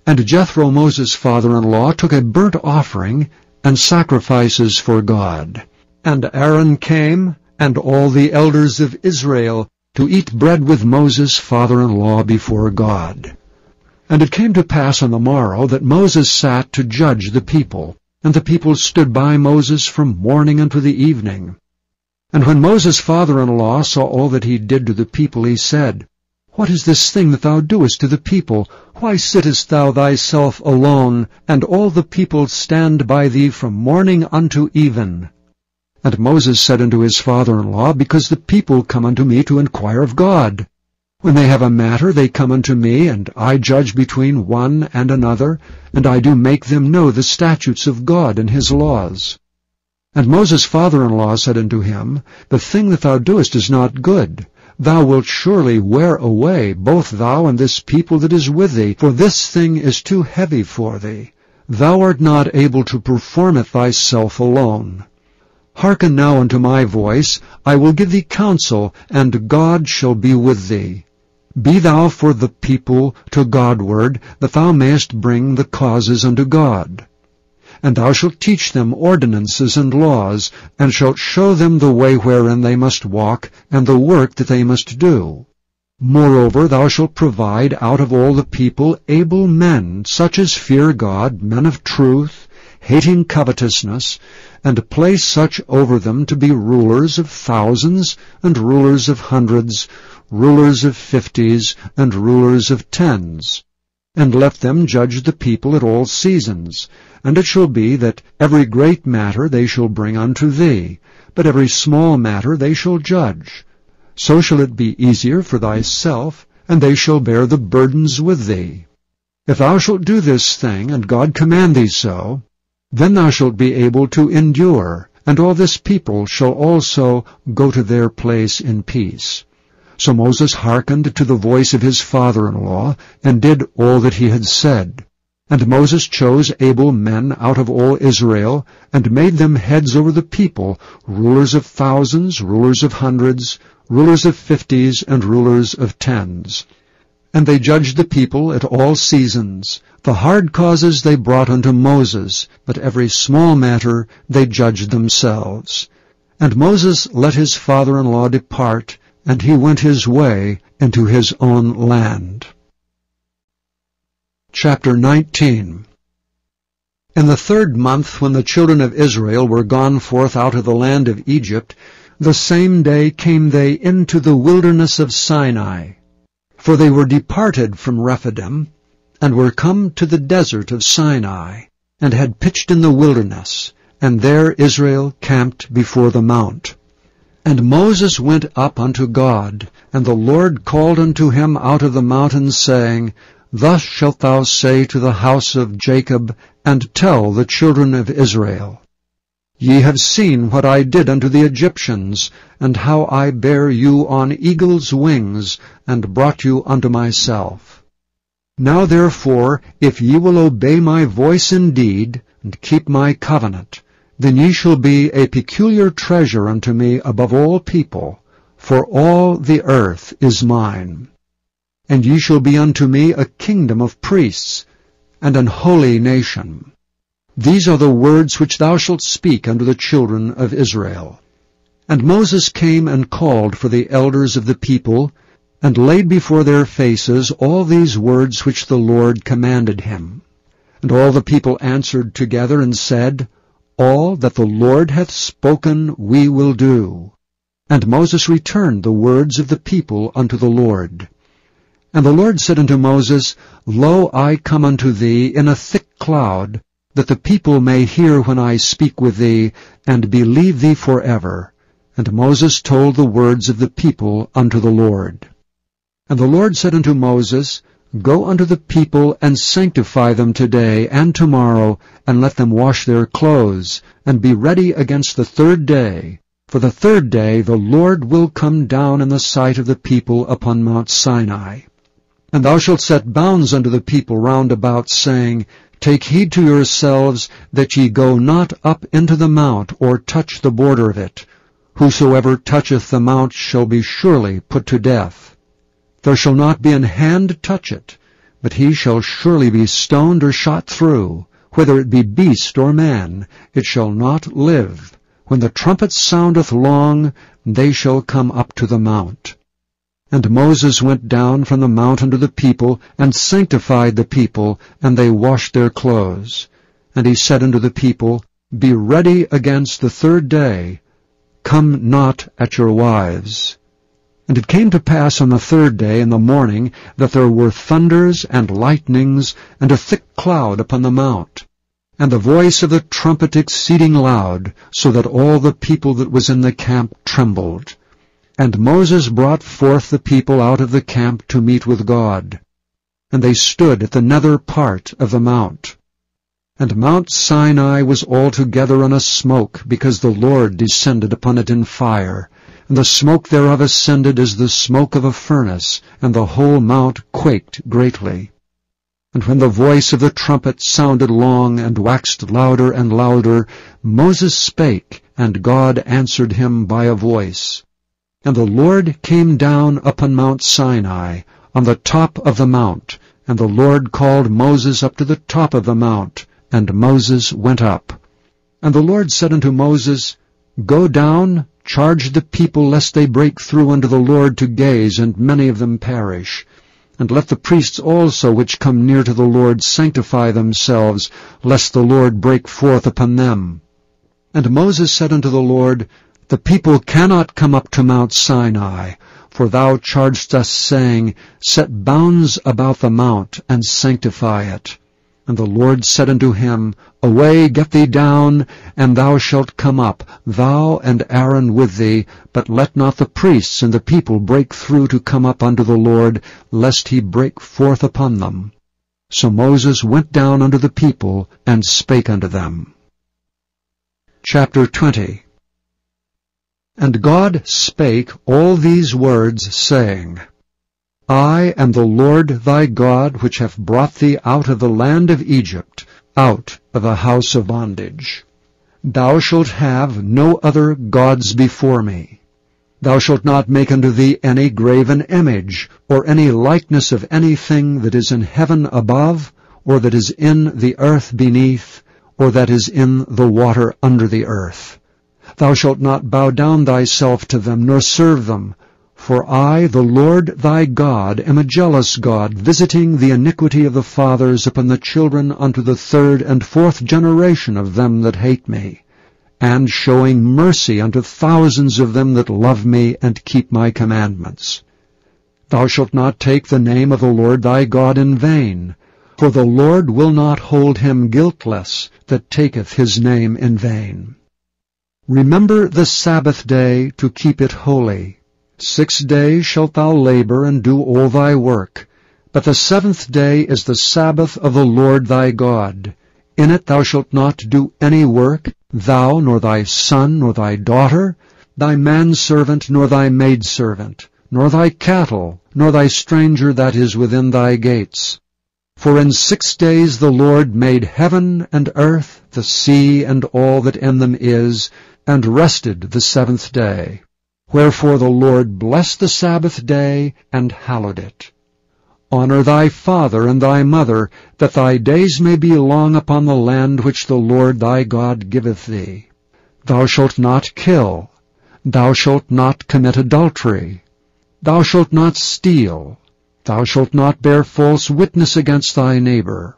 And Jethro Moses' father-in-law took a burnt offering and sacrifices for God. And Aaron came, and all the elders of Israel, to eat bread with Moses' father-in-law before God. And it came to pass on the morrow that Moses sat to judge the people, and the people stood by Moses from morning unto the evening. And when Moses' father-in-law saw all that he did to the people, he said, What is this thing that thou doest to the people? Why sittest thou thyself alone, and all the people stand by thee from morning unto even? And Moses said unto his father-in-law, Because the people come unto me to inquire of God. When they have a matter, they come unto me, and I judge between one and another, and I do make them know the statutes of God and his laws. And Moses' father-in-law said unto him, The thing that thou doest is not good. Thou wilt surely wear away, both thou and this people that is with thee, for this thing is too heavy for thee. Thou art not able to perform it thyself alone. Hearken now unto my voice, I will give thee counsel, and God shall be with thee. Be thou for the people to Godward, that thou mayest bring the causes unto God. And thou shalt teach them ordinances and laws, and shalt show them the way wherein they must walk, and the work that they must do. Moreover, thou shalt provide out of all the people able men, such as fear God, men of truth, hating covetousness, and place such over them to be rulers of thousands, and rulers of hundreds, rulers of 50s, and rulers of 10s. And let them judge the people at all seasons. And it shall be that every great matter they shall bring unto thee, but every small matter they shall judge. So shall it be easier for thyself, and they shall bear the burdens with thee. If thou shalt do this thing, and God command thee so, then thou shalt be able to endure, and all this people shall also go to their place in peace. So Moses hearkened to the voice of his father-in-law, and did all that he had said. And Moses chose able men out of all Israel, and made them heads over the people, rulers of thousands, rulers of hundreds, rulers of 50s, and rulers of 10s. And they judged the people at all seasons. The hard causes they brought unto Moses, but every small matter they judged themselves. And Moses let his father-in-law depart, and he went his way into his own land. Chapter 19. In the 3rd month, when the children of Israel were gone forth out of the land of Egypt, the same day came they into the wilderness of Sinai. For they were departed from Rephidim, and were come to the desert of Sinai, and had pitched in the wilderness, and there Israel camped before the mount. And Moses went up unto God, and the Lord called unto him out of the mountain, saying, Thus shalt thou say to the house of Jacob, and tell the children of Israel, Ye have seen what I did unto the Egyptians, and how I bare you on eagle's wings, and brought you unto myself. Now therefore, if ye will obey my voice indeed, and keep my covenant, then ye shall be a peculiar treasure unto me above all people, for all the earth is mine. And ye shall be unto me a kingdom of priests, and an holy nation. These are the words which thou shalt speak unto the children of Israel. And Moses came and called for the elders of the people, and laid before their faces all these words which the Lord commanded him. And all the people answered together and said, All that the Lord hath spoken we will do. And Moses returned the words of the people unto the Lord. And the Lord said unto Moses, Lo, I come unto thee in a thick cloud, that the people may hear when I speak with thee, and believe thee forever. And Moses told the words of the people unto the Lord. And the Lord said unto Moses, Go unto the people, and sanctify them today and tomorrow, and let them wash their clothes, and be ready against the third day. For the third day the Lord will come down in the sight of the people upon Mount Sinai. And thou shalt set bounds unto the people round about, saying, Take heed to yourselves, that ye go not up into the mount, or touch the border of it. Whosoever toucheth the mount shall be surely put to death. There shall not be an hand touch it, but he shall surely be stoned or shot through. Whether it be beast or man, it shall not live. When the trumpet soundeth long, they shall come up to the mount. And Moses went down from the mount unto the people, and sanctified the people, and they washed their clothes. And he said unto the people, Be ready against the third day, come not at your wives. And it came to pass on the third day in the morning, that there were thunders and lightnings, and a thick cloud upon the mount, and the voice of the trumpet exceeding loud, so that all the people that was in the camp trembled. And Moses brought forth the people out of the camp to meet with God. And they stood at the nether part of the mount. And Mount Sinai was altogether on a smoke, because the Lord descended upon it in fire. And the smoke thereof ascended as the smoke of a furnace, and the whole mount quaked greatly. And when the voice of the trumpet sounded long, and waxed louder and louder, Moses spake, and God answered him by a voice. And the Lord came down upon Mount Sinai, on the top of the mount, and the Lord called Moses up to the top of the mount, and Moses went up. And the Lord said unto Moses, Go down, charge the people, lest they break through unto the Lord to gaze, and many of them perish. And let the priests also which come near to the Lord sanctify themselves, lest the Lord break forth upon them. And Moses said unto the Lord, The people cannot come up to Mount Sinai, for thou chargedst us, saying, Set bounds about the mount, and sanctify it. And the Lord said unto him, Away, get thee down, and thou shalt come up, thou and Aaron with thee, but let not the priests and the people break through to come up unto the Lord, lest he break forth upon them. So Moses went down unto the people, and spake unto them. Chapter 20. And God spake all these words, saying, I am the Lord thy God, which hath brought thee out of the land of Egypt, out of a house of bondage. Thou shalt have no other gods before me. Thou shalt not make unto thee any graven image, or any likeness of anything that is in heaven above, or that is in the earth beneath, or that is in the water under the earth. Thou shalt not bow down thyself to them, nor serve them. For I, the Lord thy God, am a jealous God, visiting the iniquity of the fathers upon the children unto the third and fourth generation of them that hate me, and showing mercy unto thousands of them that love me and keep my commandments. Thou shalt not take the name of the Lord thy God in vain, for the Lord will not hold him guiltless that taketh his name in vain. Remember the Sabbath day to keep it holy. 6 days shalt thou labor and do all thy work. But the 7th day is the Sabbath of the Lord thy God. In it thou shalt not do any work, thou, nor thy son, nor thy daughter, thy manservant, nor thy maidservant, nor thy cattle, nor thy stranger that is within thy gates. For in 6 days the Lord made heaven and earth, the sea, and all that in them is, and rested the 7th day. Wherefore the Lord blessed the Sabbath day, and hallowed it. Honor thy father and thy mother, that thy days may be long upon the land which the Lord thy God giveth thee. Thou shalt not kill. Thou shalt not commit adultery. Thou shalt not steal. Thou shalt not bear false witness against thy neighbor.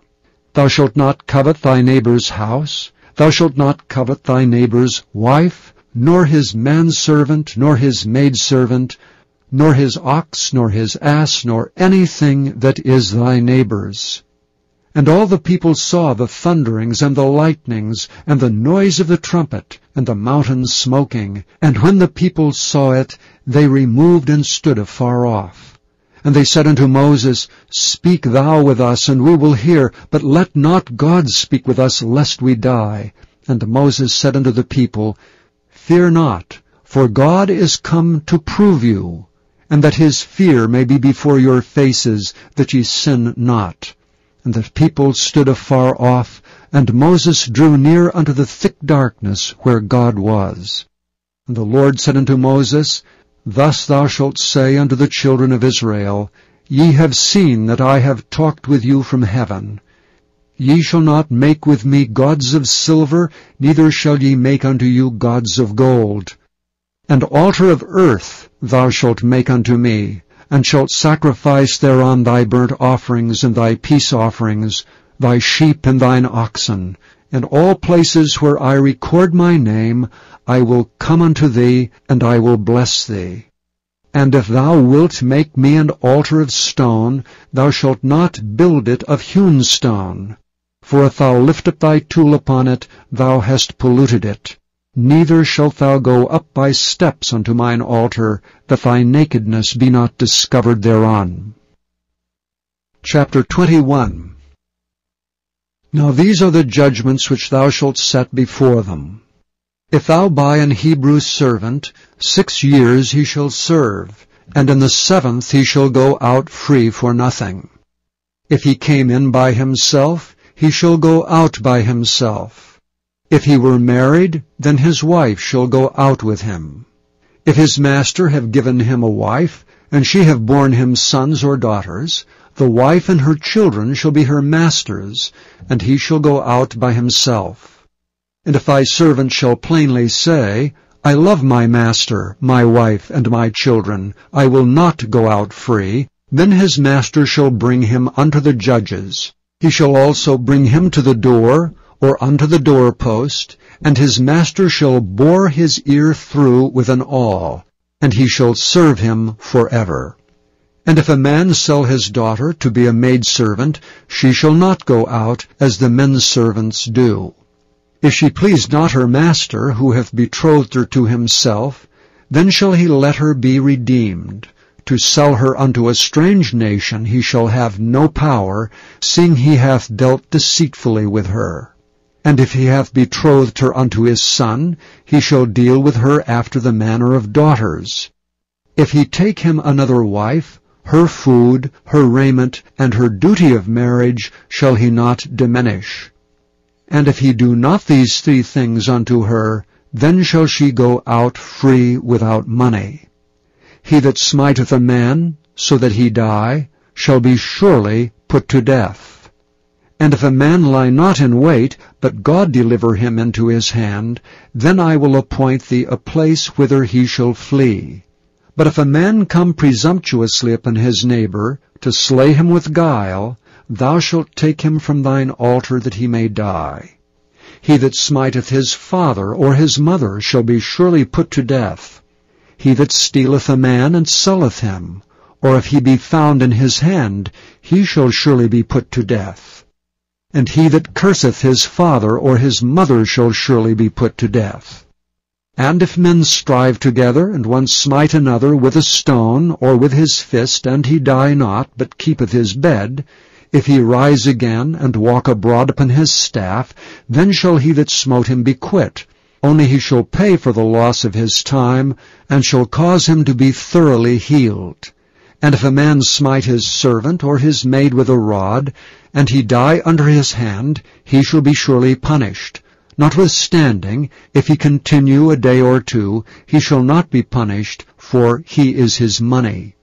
Thou shalt not covet thy neighbor's house. Thou shalt not covet thy neighbor's wife, nor his manservant, nor his maidservant, nor his ox, nor his ass, nor anything that is thy neighbor's. And all the people saw the thunderings and the lightnings, and the noise of the trumpet, and the mountains smoking. And when the people saw it, they removed and stood afar off. And they said unto Moses, Speak thou with us, and we will hear, but let not God speak with us, lest we die. And Moses said unto the people, Fear not, for God is come to prove you, and that his fear may be before your faces, that ye sin not. And the people stood afar off, and Moses drew near unto the thick darkness where God was. And the Lord said unto Moses, Thus thou shalt say unto the children of Israel, Ye have seen that I have talked with you from heaven. Ye shall not make with me gods of silver, neither shall ye make unto you gods of gold. An altar of earth thou shalt make unto me, and shalt sacrifice thereon thy burnt offerings and thy peace offerings, thy sheep and thine oxen. In all places where I record my name, I will come unto thee, and I will bless thee. And if thou wilt make me an altar of stone, thou shalt not build it of hewn stone. For if thou lift up thy tool upon it, thou hast polluted it. Neither shalt thou go up by steps unto mine altar, that thy nakedness be not discovered thereon. Chapter 21. Now these are the judgments which thou shalt set before them. If thou buy an Hebrew servant, 6 years he shall serve, and in the 7th he shall go out free for nothing. If he came in by himself, he shall go out by himself. If he were married, then his wife shall go out with him. If his master have given him a wife, and she have borne him sons or daughters, the wife and her children shall be her master's, and he shall go out by himself. And if thy servant shall plainly say, I love my master, my wife, and my children, I will not go out free, then his master shall bring him unto the judges. He shall also bring him to the door, or unto the doorpost, and his master shall bore his ear through with an awl, and he shall serve him forever. And if a man sell his daughter to be a maidservant, she shall not go out as the men's servants do. If she please not her master, who hath betrothed her to himself, then shall he let her be redeemed. To sell her unto a strange nation he shall have no power, seeing he hath dealt deceitfully with her. And if he hath betrothed her unto his son, he shall deal with her after the manner of daughters. If he take him another wife, her food, her raiment, and her duty of marriage shall he not diminish. And if he do not these 3 things unto her, then shall she go out free without money. He that smiteth a man, so that he die, shall be surely put to death. And if a man lie not in wait, but God deliver him into his hand, then I will appoint thee a place whither he shall flee. But if a man come presumptuously upon his neighbor, to slay him with guile, thou shalt take him from thine altar that he may die. He that smiteth his father or his mother shall be surely put to death. He that stealeth a man and selleth him, or if he be found in his hand, he shall surely be put to death. And he that curseth his father or his mother shall surely be put to death. And if men strive together, and one smite another with a stone or with his fist, and he die not, but keepeth his bed, if he rise again, and walk abroad upon his staff, then shall he that smote him be quit. Only he shall pay for the loss of his time, and shall cause him to be thoroughly healed. And if a man smite his servant or his maid with a rod, and he die under his hand, he shall be surely punished. Notwithstanding, if he continue a day or 2, he shall not be punished, for he is his money.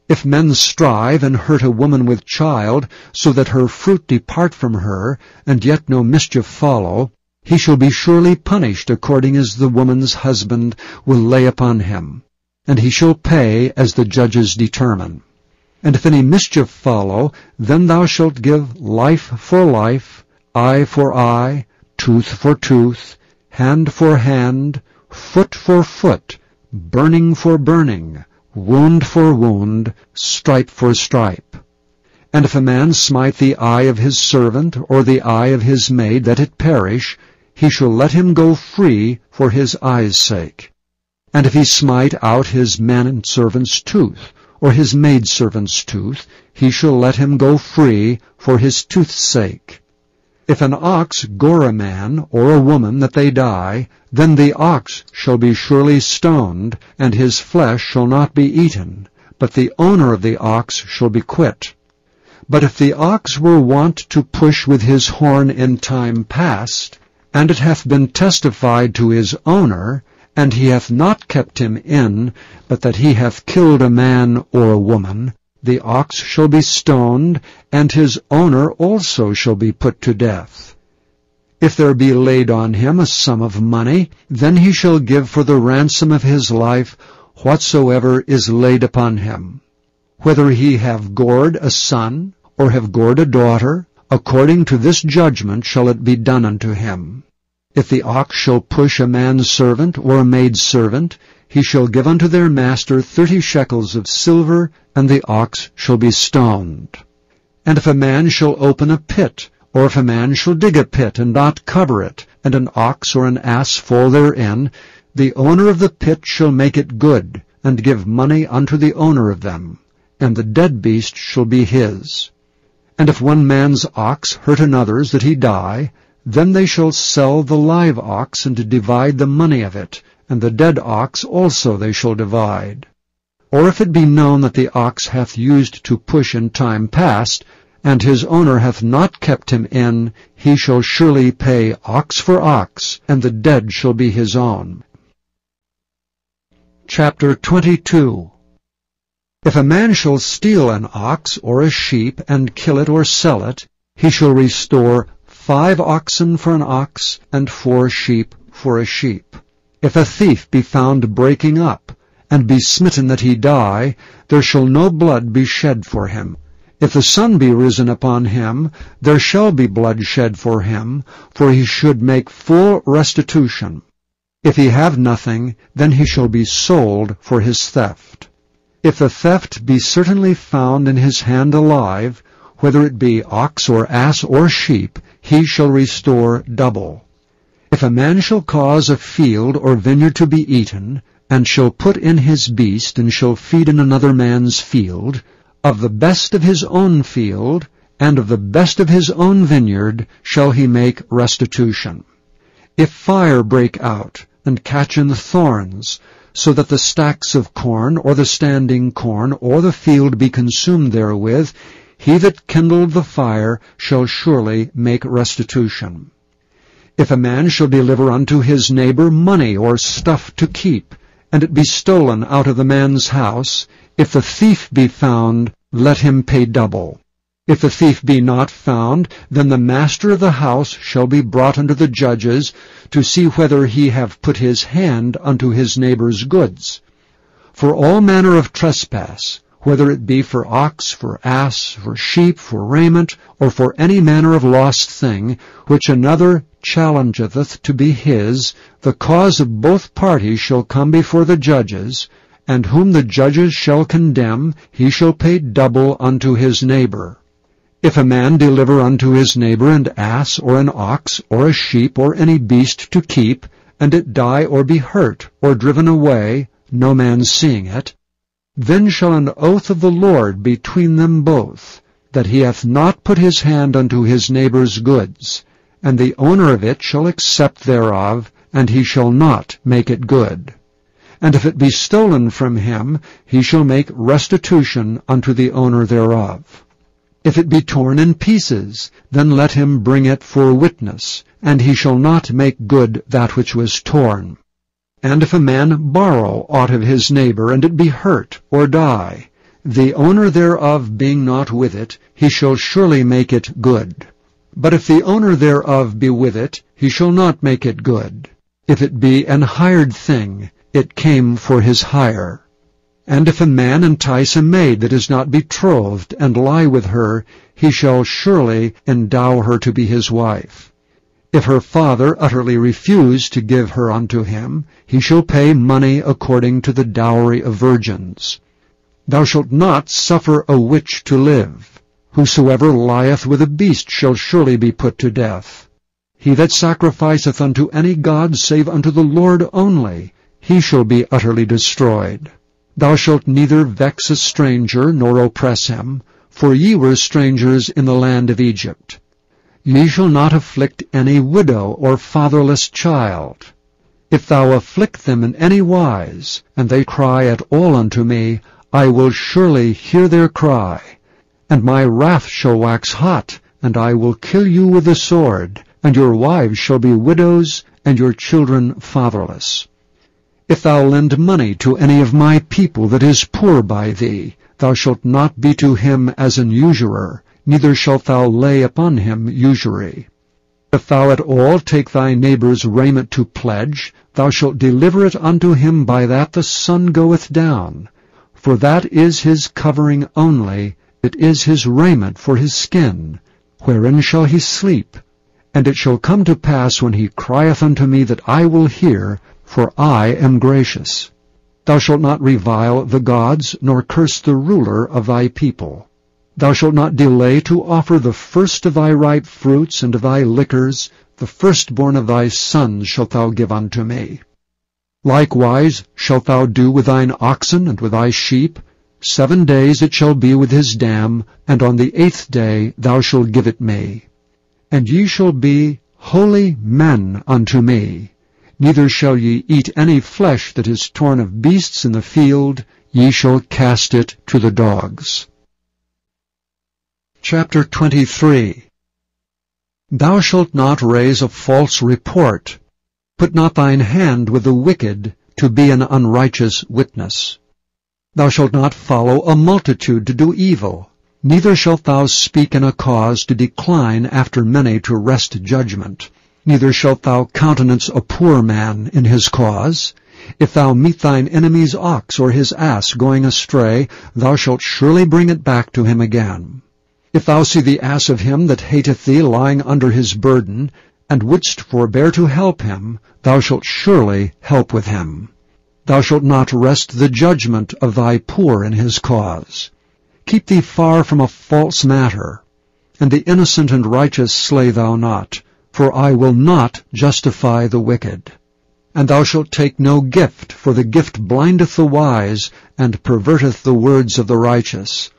If men strive and hurt a woman with child, so that her fruit depart from her, and yet no mischief follow, he shall be surely punished according as the woman's husband will lay upon him, and he shall pay as the judges determine. And if any mischief follow, then thou shalt give life for life, eye for eye, tooth for tooth, hand for hand, foot for foot, burning for burning, wound for wound, stripe for stripe. And if a man smite the eye of his servant or the eye of his maid, that it perish, he shall let him go free for his eye's sake. And if he smite out his manservant's tooth, or his maidservant's tooth, he shall let him go free for his tooth's sake. If an ox gore a man or a woman that they die, then the ox shall be surely stoned, and his flesh shall not be eaten, but the owner of the ox shall be quit. But if the ox were wont to push with his horn in time past, and it hath been testified to his owner, and he hath not kept him in, but that he hath killed a man or a woman, the ox shall be stoned, and his owner also shall be put to death. If there be laid on him a sum of money, then he shall give for the ransom of his life whatsoever is laid upon him. Whether he have gored a son, or have gored a daughter, according to this judgment shall it be done unto him. If the ox shall push a man's servant or a maid's servant, he shall give unto their master 30 shekels of silver, and the ox shall be stoned. And if a man shall open a pit, or if a man shall dig a pit and not cover it, and an ox or an ass fall therein, the owner of the pit shall make it good, and give money unto the owner of them, and the dead beast shall be his. And if one man's ox hurt another's that he die, then they shall sell the live ox, and divide the money of it, and the dead ox also they shall divide. Or if it be known that the ox hath used to push in time past, and his owner hath not kept him in, he shall surely pay ox for ox, and the dead shall be his own. Chapter 22. If a man shall steal an ox or a sheep, and kill it or sell it, he shall restore 5 oxen for an ox, and 4 sheep for a sheep. If a thief be found breaking up, and be smitten that he die, there shall no blood be shed for him. If the sun be risen upon him, there shall be blood shed for him, for he should make full restitution. If he have nothing, then he shall be sold for his theft. If the theft be certainly found in his hand alive, whether it be ox or ass or sheep, he shall restore double. If a man shall cause a field or vineyard to be eaten, and shall put in his beast, and shall feed in another man's field, of the best of his own field, and of the best of his own vineyard, shall he make restitution. If fire break out, and catch in the thorns, so that the stacks of corn, or the standing corn, or the field be consumed therewith, he that kindled the fire shall surely make restitution. If a man shall deliver unto his neighbor money or stuff to keep, and it be stolen out of the man's house, if the thief be found, let him pay double. If the thief be not found, then the master of the house shall be brought unto the judges, to see whether he have put his hand unto his neighbor's goods. For all manner of trespass, whether it be for ox, for ass, for sheep, for raiment, or for any manner of lost thing, which another challengeth to be his, the cause of both parties shall come before the judges, and whom the judges shall condemn, he shall pay double unto his neighbor. If a man deliver unto his neighbor an ass, or an ox, or a sheep, or any beast to keep, and it die or be hurt, or driven away, no man seeing it, then shall an oath of the Lord between them both, that he hath not put his hand unto his neighbor's goods, and the owner of it shall accept thereof, and he shall not make it good. And if it be stolen from him, he shall make restitution unto the owner thereof. If it be torn in pieces, then let him bring it for witness, and he shall not make good that which was torn. And if a man borrow aught of his neighbor, and it be hurt, or die, the owner thereof being not with it, he shall surely make it good. But if the owner thereof be with it, he shall not make it good. If it be an hired thing, it came for his hire. And if a man entice a maid that is not betrothed, and lie with her, he shall surely endow her to be his wife. If her father utterly refuse to give her unto him, he shall pay money according to the dowry of virgins. Thou shalt not suffer a witch to live. Whosoever lieth with a beast shall surely be put to death. He that sacrificeth unto any god save unto the Lord only, he shall be utterly destroyed. Thou shalt neither vex a stranger, nor oppress him, for ye were strangers in the land of Egypt. Ye shall not afflict any widow or fatherless child. If thou afflict them in any wise, and they cry at all unto me, I will surely hear their cry. And my wrath shall wax hot, and I will kill you with the sword, and your wives shall be widows, and your children fatherless. If thou lend money to any of my people that is poor by thee, thou shalt not be to him as an usurer, neither shalt thou lay upon him usury. If thou at all take thy neighbor's raiment to pledge, thou shalt deliver it unto him by that the sun goeth down. For that is his covering only, it is his raiment for his skin. Wherein shall he sleep? And it shall come to pass when he crieth unto me that I will hear, for I am gracious. Thou shalt not revile the gods, nor curse the ruler of thy people. Thou shalt not delay to offer the first of thy ripe fruits and of thy liquors, the firstborn of thy sons shalt thou give unto me. Likewise shalt thou do with thine oxen and with thy sheep. 7 days it shall be with his dam, and on the 8th day thou shalt give it me. And ye shall be holy men unto me. Neither shall ye eat any flesh that is torn of beasts in the field, ye shall cast it to the dogs. Chapter 23. Thou shalt not raise a false report. Put not thine hand with the wicked, to be an unrighteous witness. Thou shalt not follow a multitude to do evil, neither shalt thou speak in a cause to decline after many to wrest judgment. Neither shalt thou countenance a poor man in his cause. If thou meet thine enemy's ox or his ass going astray, thou shalt surely bring it back to him again. If thou see the ass of him that hateth thee lying under his burden, and wouldst forbear to help him, thou shalt surely help with him. Thou shalt not wrest the judgment of thy poor in his cause. Keep thee far from a false matter, and the innocent and righteous slay thou not, for I will not justify the wicked. And thou shalt take no gift, for the gift blindeth the wise, and perverteth the words of the righteous.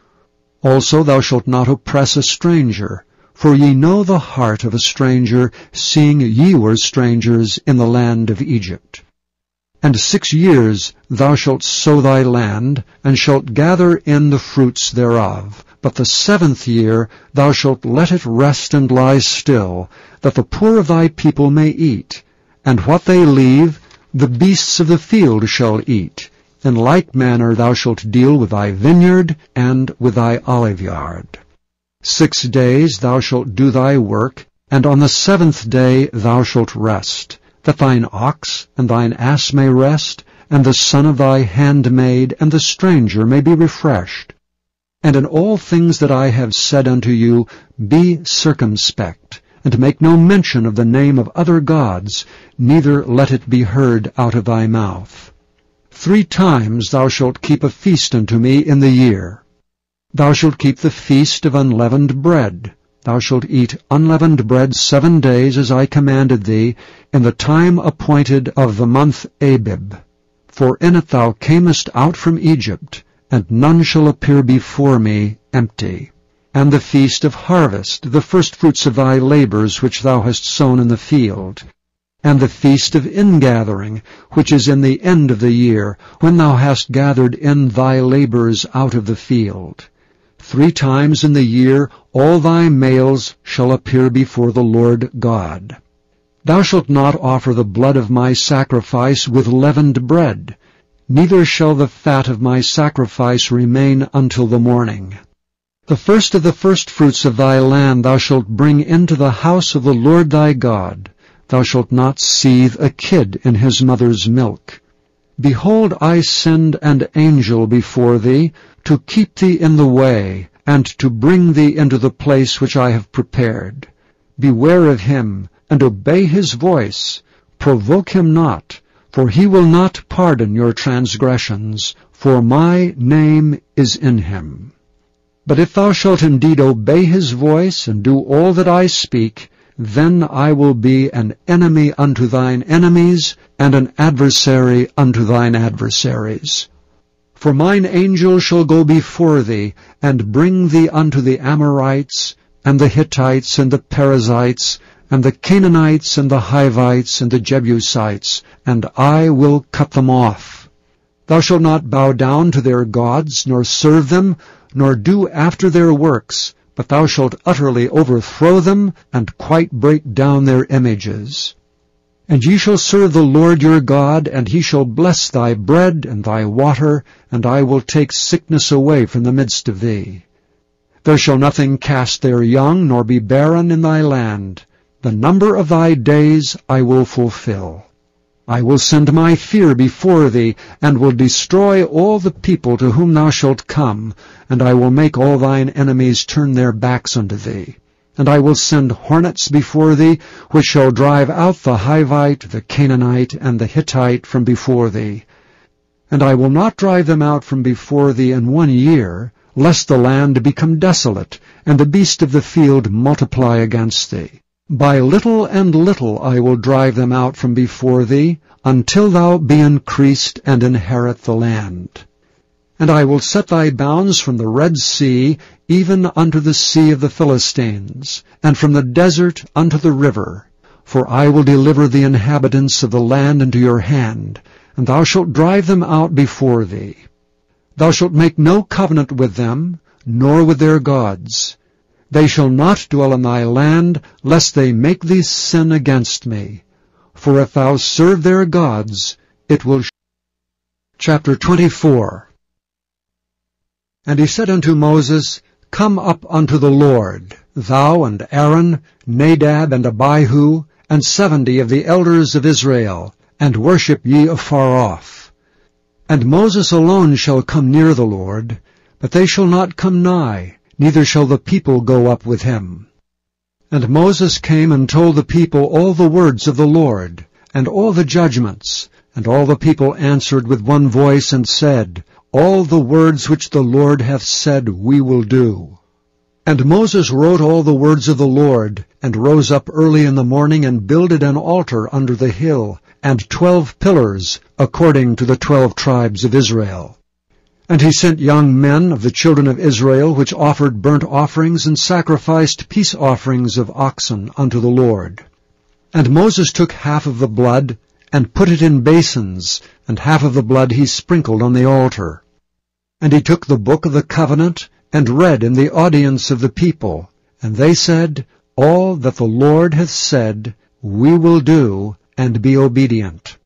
Also thou shalt not oppress a stranger, for ye know the heart of a stranger, seeing ye were strangers in the land of Egypt. And 6 years thou shalt sow thy land, and shalt gather in the fruits thereof. But the 7th year thou shalt let it rest and lie still, that the poor of thy people may eat. And what they leave, the beasts of the field shall eat. In like manner thou shalt deal with thy vineyard and with thy oliveyard. 6 days thou shalt do thy work, and on the 7th day thou shalt rest, that thine ox and thine ass may rest, and the son of thy handmaid and the stranger may be refreshed. And in all things that I have said unto you, be circumspect, and make no mention of the name of other gods, neither let it be heard out of thy mouth. 3 times thou shalt keep a feast unto me in the year. Thou shalt keep the feast of unleavened bread. Thou shalt eat unleavened bread 7 days, as I commanded thee, in the time appointed of the month Abib. For in it thou camest out from Egypt, and none shall appear before me empty. And the feast of harvest, the firstfruits of thy labors which thou hast sown in the field. And the feast of ingathering, which is in the end of the year, when thou hast gathered in thy labors out of the field. 3 times in the year all thy males shall appear before the Lord God. Thou shalt not offer the blood of my sacrifice with leavened bread, neither shall the fat of my sacrifice remain until the morning. The first of the firstfruits of thy land thou shalt bring into the house of the Lord thy God. Thou shalt not seethe a kid in his mother's milk. Behold, I send an angel before thee, to keep thee in the way, and to bring thee into the place which I have prepared. Beware of him, and obey his voice. Provoke him not, for he will not pardon your transgressions, for my name is in him. But if thou shalt indeed obey his voice, and do all that I speak, then I will be an enemy unto thine enemies, and an adversary unto thine adversaries. For mine angel shall go before thee, and bring thee unto the Amorites, and the Hittites, and the Perizzites, and the Canaanites, and the Hivites, and the Jebusites, and I will cut them off. Thou shalt not bow down to their gods, nor serve them, nor do after their works, but thou shalt utterly overthrow them, and quite break down their images. And ye shall serve the Lord your God, and he shall bless thy bread and thy water, and I will take sickness away from the midst of thee. There shall nothing cast their young, nor be barren in thy land. The number of thy days I will fulfill. I will send my fear before thee, and will destroy all the people to whom thou shalt come, and I will make all thine enemies turn their backs unto thee. And I will send hornets before thee, which shall drive out the Hivite, the Canaanite, and the Hittite from before thee. And I will not drive them out from before thee in 1 year, lest the land become desolate, and the beast of the field multiply against thee. By little and little I will drive them out from before thee, until thou be increased and inherit the land. And I will set thy bounds from the Red Sea, even unto the sea of the Philistines, and from the desert unto the river. For I will deliver the inhabitants of the land into your hand, and thou shalt drive them out before thee. Thou shalt make no covenant with them, nor with their gods. They shall not dwell in thy land, lest they make thee sin against me. For if thou serve their gods, it will... Chapter 24. And he said unto Moses, Come up unto the Lord, thou and Aaron, Nadab and Abihu, and 70 of the elders of Israel, and worship ye afar off. And Moses alone shall come near the Lord, but they shall not come nigh, neither shall the people go up with him. And Moses came and told the people all the words of the Lord, and all the judgments. And all the people answered with one voice, and said, All the words which the Lord hath said we will do. And Moses wrote all the words of the Lord, and rose up early in the morning, and builded an altar under the hill, and 12 pillars, according to the 12 tribes of Israel. And he sent young men of the children of Israel, which offered burnt offerings, and sacrificed peace offerings of oxen unto the Lord. And Moses took half of the blood, and put it in basins, and half of the blood he sprinkled on the altar. And he took the book of the covenant, and read in the audience of the people. And they said, All that the Lord hath said, we will do, and be obedient.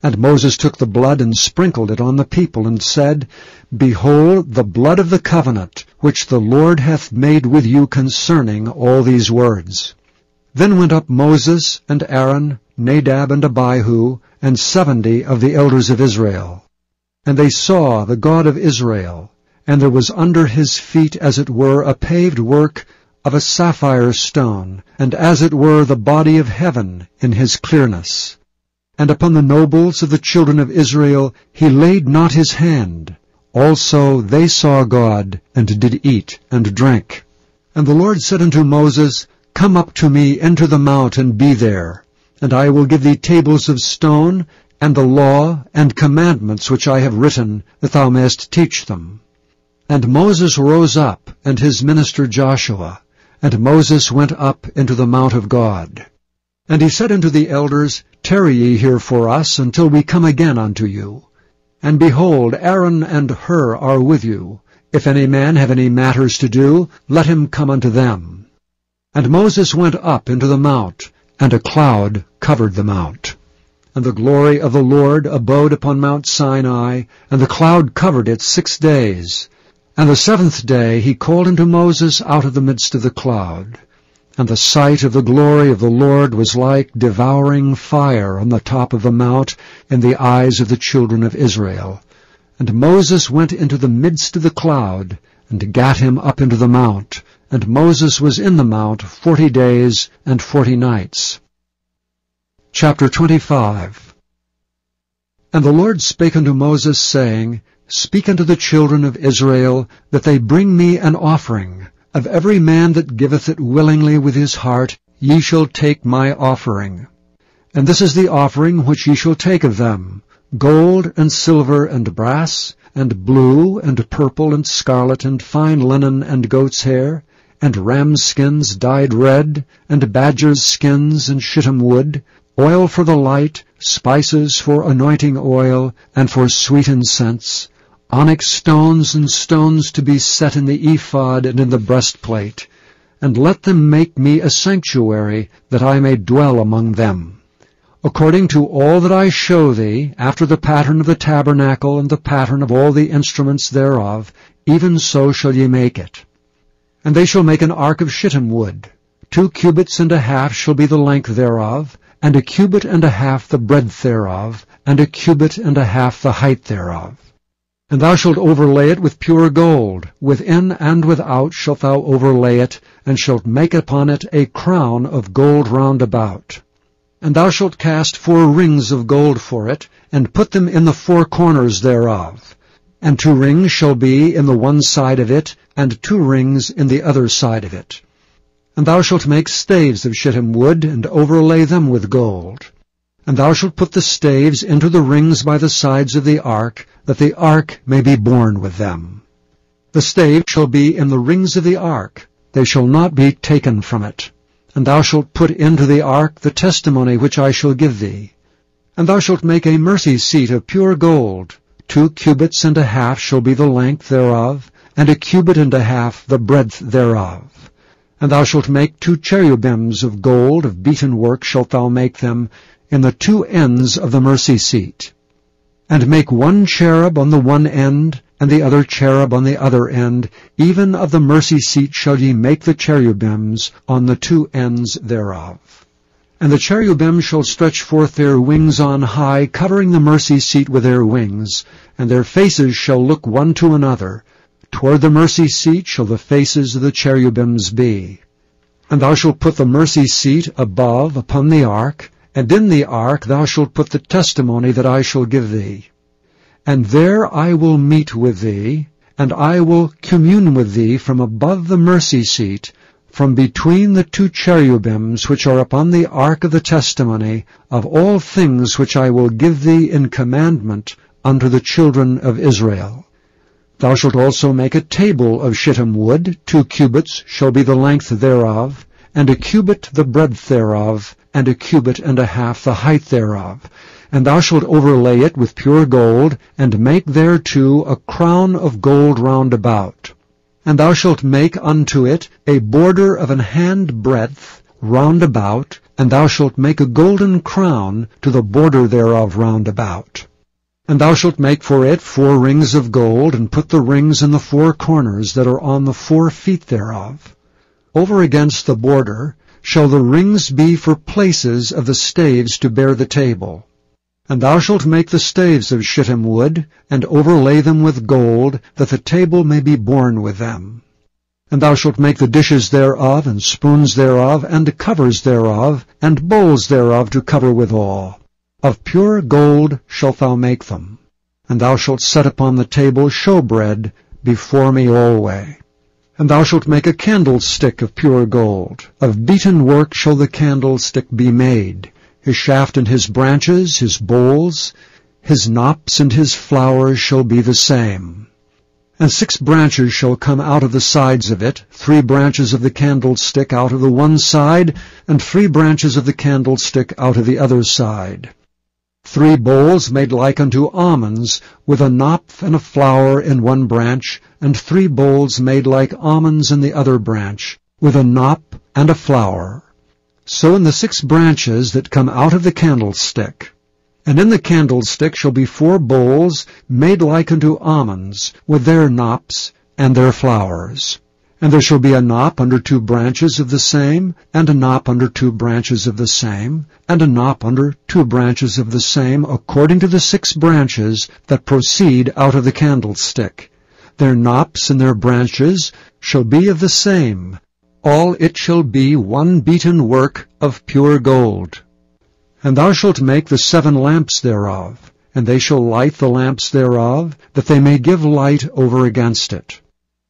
And Moses took the blood, and sprinkled it on the people, and said, Behold the blood of the covenant, which the Lord hath made with you concerning all these words. Then went up Moses, and Aaron, Nadab, and Abihu, and 70 of the elders of Israel. And they saw the God of Israel, and there was under his feet as it were a paved work of a sapphire stone, and as it were the body of heaven in his clearness. And upon the nobles of the children of Israel he laid not his hand. Also they saw God, and did eat and drink. And the Lord said unto Moses, Come up to me into the mount, and be there. And I will give thee tables of stone, and the law and commandments which I have written, that thou mayest teach them. And Moses rose up, and his minister Joshua. And Moses went up into the mount of God. And he said unto the elders, Tarry ye here for us, until we come again unto you. And behold, Aaron and Hur are with you. If any man have any matters to do, let him come unto them. And Moses went up into the mount, and a cloud covered the mount. And the glory of the Lord abode upon Mount Sinai, and the cloud covered it 6 days. And the 7th day he called unto Moses out of the midst of the cloud. And the sight of the glory of the Lord was like devouring fire on the top of the mount in the eyes of the children of Israel. And Moses went into the midst of the cloud, and gat him up into the mount. And Moses was in the mount 40 days and 40 nights. Chapter 25. And the Lord spake unto Moses, saying, Speak unto the children of Israel, that they bring me an offering. Of every man that giveth it willingly with his heart, ye shall take my offering. And this is the offering which ye shall take of them, gold and silver and brass, and blue, and purple, and scarlet, and fine linen, and goat's hair, and ram's skins dyed red, and badger's skins, and shittim wood, oil for the light, spices for anointing oil, and for sweet incense, onyx stones and stones to be set in the ephod and in the breastplate. And let them make me a sanctuary, that I may dwell among them. According to all that I show thee, after the pattern of the tabernacle and the pattern of all the instruments thereof, even so shall ye make it. And they shall make an ark of shittim wood. 2 cubits and a half shall be the length thereof, and 1 cubit and a half the breadth thereof, and 1 cubit and a half the height thereof. And thou shalt overlay it with pure gold. Within and without shalt thou overlay it, and shalt make upon it a crown of gold round about. And thou shalt cast 4 rings of gold for it, and put them in the 4 corners thereof. And 2 rings shall be in the one side of it, and 2 rings in the other side of it. And thou shalt make staves of shittim wood, and overlay them with gold. And thou shalt put the staves into the rings by the sides of the ark, that the ark may be borne with them. The staves shall be in the rings of the ark, they shall not be taken from it. And thou shalt put into the ark the testimony which I shall give thee. And thou shalt make a mercy seat of pure gold. 2 cubits and a half shall be the length thereof, and 1 cubit and a half the breadth thereof. And thou shalt make 2 cherubims of gold, of beaten work shalt thou make them, in the 2 ends of the mercy seat. And make 1 cherub on the one end, and the other cherub on the other end, even of the mercy seat shall ye make the cherubims on the 2 ends thereof. And the cherubim shall stretch forth their wings on high, covering the mercy seat with their wings, and their faces shall look one to another. Toward the mercy seat shall the faces of the cherubims be. And thou shalt put the mercy seat above upon the ark, and in the ark thou shalt put the testimony that I shall give thee. And there I will meet with thee, and I will commune with thee from above the mercy seat, from between the 2 cherubims which are upon the ark of the testimony, of all things which I will give thee in commandment unto the children of Israel. Thou shalt also make a table of shittim wood, 2 cubits shall be the length thereof, and 1 cubit the breadth thereof, and 1 cubit and a half the height thereof. And thou shalt overlay it with pure gold, and make thereto a crown of gold round about. And thou shalt make unto it a border of an hand breadth round about, and thou shalt make a golden crown to the border thereof round about. And thou shalt make for it 4 rings of gold, and put the rings in the 4 corners that are on the 4 feet thereof. Over against the border shall the rings be for places of the staves to bear the table. And thou shalt make the staves of shittim wood, and overlay them with gold, that the table may be borne with them. And thou shalt make the dishes thereof, and spoons thereof, and covers thereof, and bowls thereof to cover withal. Of pure gold shalt thou make them. And thou shalt set upon the table showbread before me alway. And thou shalt make a candlestick of pure gold. Of beaten work shall the candlestick be made. His shaft and his branches, his bowls, his knops and his flowers shall be the same. And 6 branches shall come out of the sides of it, 3 branches of the candlestick out of the one side, and 3 branches of the candlestick out of the other side. 3 bowls made like unto almonds, with a knop and a flower in one branch, and 3 bowls made like almonds in the other branch, with a knop and a flower. So in the 6 branches that come out of the candlestick. And in the candlestick shall be 4 bowls made like unto almonds, with their knops and their flowers. And there shall be a knop under 2 branches of the same, and a knop under 2 branches of the same, and a knop under 2 branches of the same, according to the 6 branches that proceed out of the candlestick. Their knops and their branches shall be of the same. All it shall be 1 beaten work of pure gold. And thou shalt make the 7 lamps thereof, and they shall light the lamps thereof, that they may give light over against it.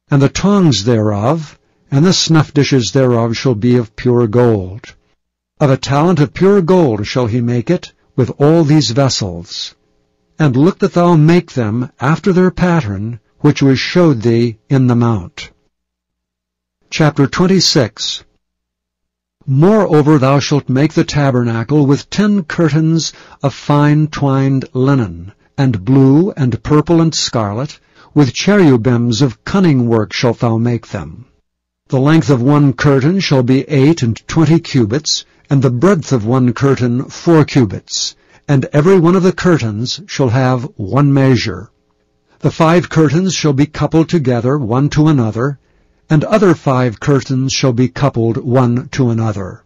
And the tongs thereof, and the snuff dishes thereof shall be of pure gold. Of a talent of pure gold shall he make it, with all these vessels. and look that thou make them after their pattern, which was showed thee in the mount. Chapter 26. Moreover thou shalt make the tabernacle with 10 curtains of fine twined linen, and blue, and purple, and scarlet, with cherubims of cunning work shalt thou make them. The length of one curtain shall be 28 cubits, and the breadth of one curtain 4 cubits, and every one of the curtains shall have one measure. The 5 curtains shall be coupled together one to another, and other 5 curtains shall be coupled one to another.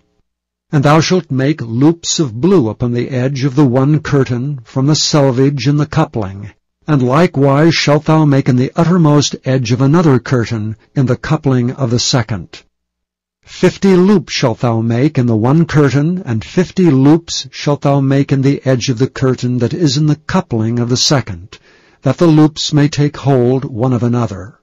And thou shalt make loops of blue upon the edge of the one curtain from the selvage in the coupling, and likewise shalt thou make in the uttermost edge of another curtain in the coupling of the second. 50 loops shalt thou make in the one curtain, and 50 loops shalt thou make in the edge of the curtain that is in the coupling of the second, that the loops may take hold one of another.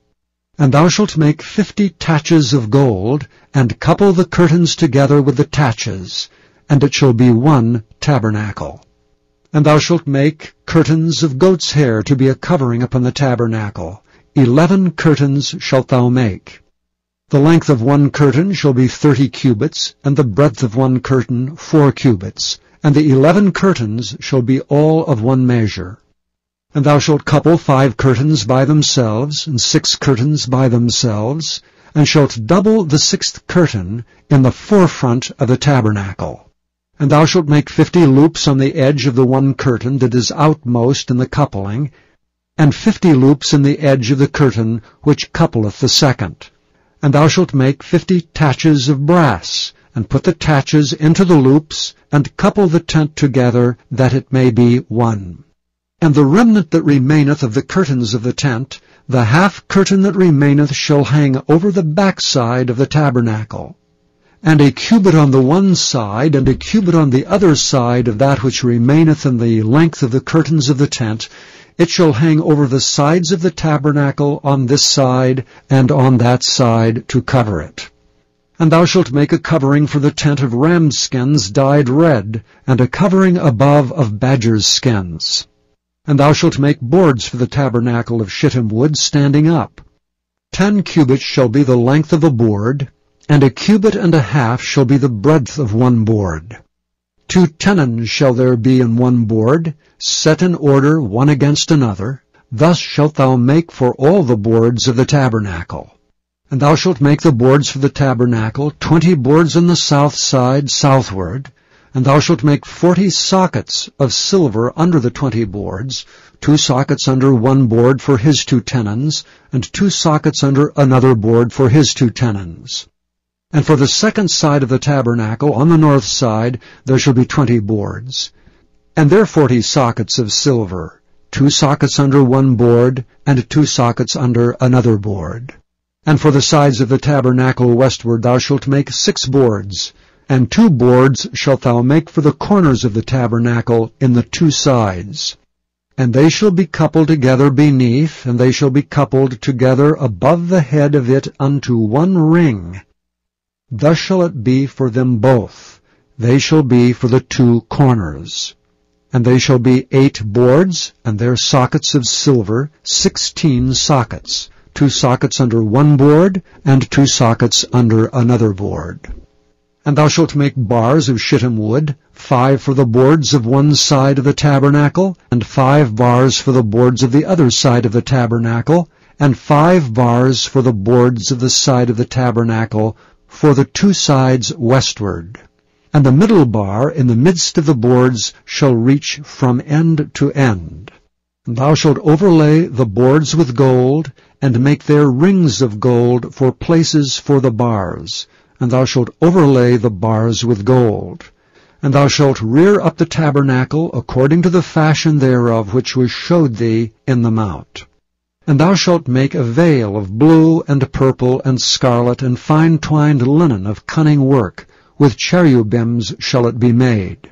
And thou shalt make 50 taches of gold, and couple the curtains together with the taches, and it shall be one tabernacle. And thou shalt make curtains of goat's hair to be a covering upon the tabernacle. 11 curtains shalt thou make. The length of one curtain shall be 30 cubits, and the breadth of one curtain 4 cubits, and the 11 curtains shall be all of one measure. And thou shalt couple 5 curtains by themselves, and 6 curtains by themselves, and shalt double the 6th curtain in the forefront of the tabernacle. And thou shalt make 50 loops on the edge of the one curtain that is outmost in the coupling, and 50 loops in the edge of the curtain which coupleth the second. And thou shalt make 50 taches of brass, and put the taches into the loops, and couple the tent together, that it may be one. And the remnant that remaineth of the curtains of the tent, the half curtain that remaineth shall hang over the backside of the tabernacle. And a cubit on the one side, and a cubit on the other side of that which remaineth in the length of the curtains of the tent, it shall hang over the sides of the tabernacle on this side and on that side to cover it. And thou shalt make a covering for the tent of ram's skins dyed red, and a covering above of badger's skins. And thou shalt make boards for the tabernacle of shittim wood standing up. 10 cubits shall be the length of a board, and a cubit and a half shall be the breadth of one board. 2 tenons shall there be in one board, set in order one against another. Thus shalt thou make for all the boards of the tabernacle. And thou shalt make the boards for the tabernacle, 20 boards on the south side southward. And thou shalt make 40 sockets of silver under the 20 boards, 2 sockets under one board for his 2 tenons, and 2 sockets under another board for his 2 tenons. And for the second side of the tabernacle, on the north side, there shall be 20 boards. And there 40 sockets of silver, 2 sockets under one board, and 2 sockets under another board. And for the sides of the tabernacle westward thou shalt make 6 boards, and 2 boards shalt thou make for the corners of the tabernacle in the 2 sides. And they shall be coupled together beneath, and they shall be coupled together above the head of it unto one ring. Thus shall it be for them both. They shall be for the 2 corners. And they shall be 8 boards, and their sockets of silver, 16 sockets, 2 sockets under one board, and 2 sockets under another board. And thou shalt make bars of shittim wood, 5 for the boards of one side of the tabernacle, and 5 bars for the boards of the other side of the tabernacle, and 5 bars for the boards of the side of the tabernacle, for the 2 sides westward. And the middle bar in the midst of the boards shall reach from end to end. And thou shalt overlay the boards with gold, and make their rings of gold for places for the bars. And thou shalt overlay the bars with gold. And thou shalt rear up the tabernacle according to the fashion thereof which was showed thee in the mount. And thou shalt make a veil of blue and purple and scarlet and fine twined linen of cunning work, with cherubims shall it be made.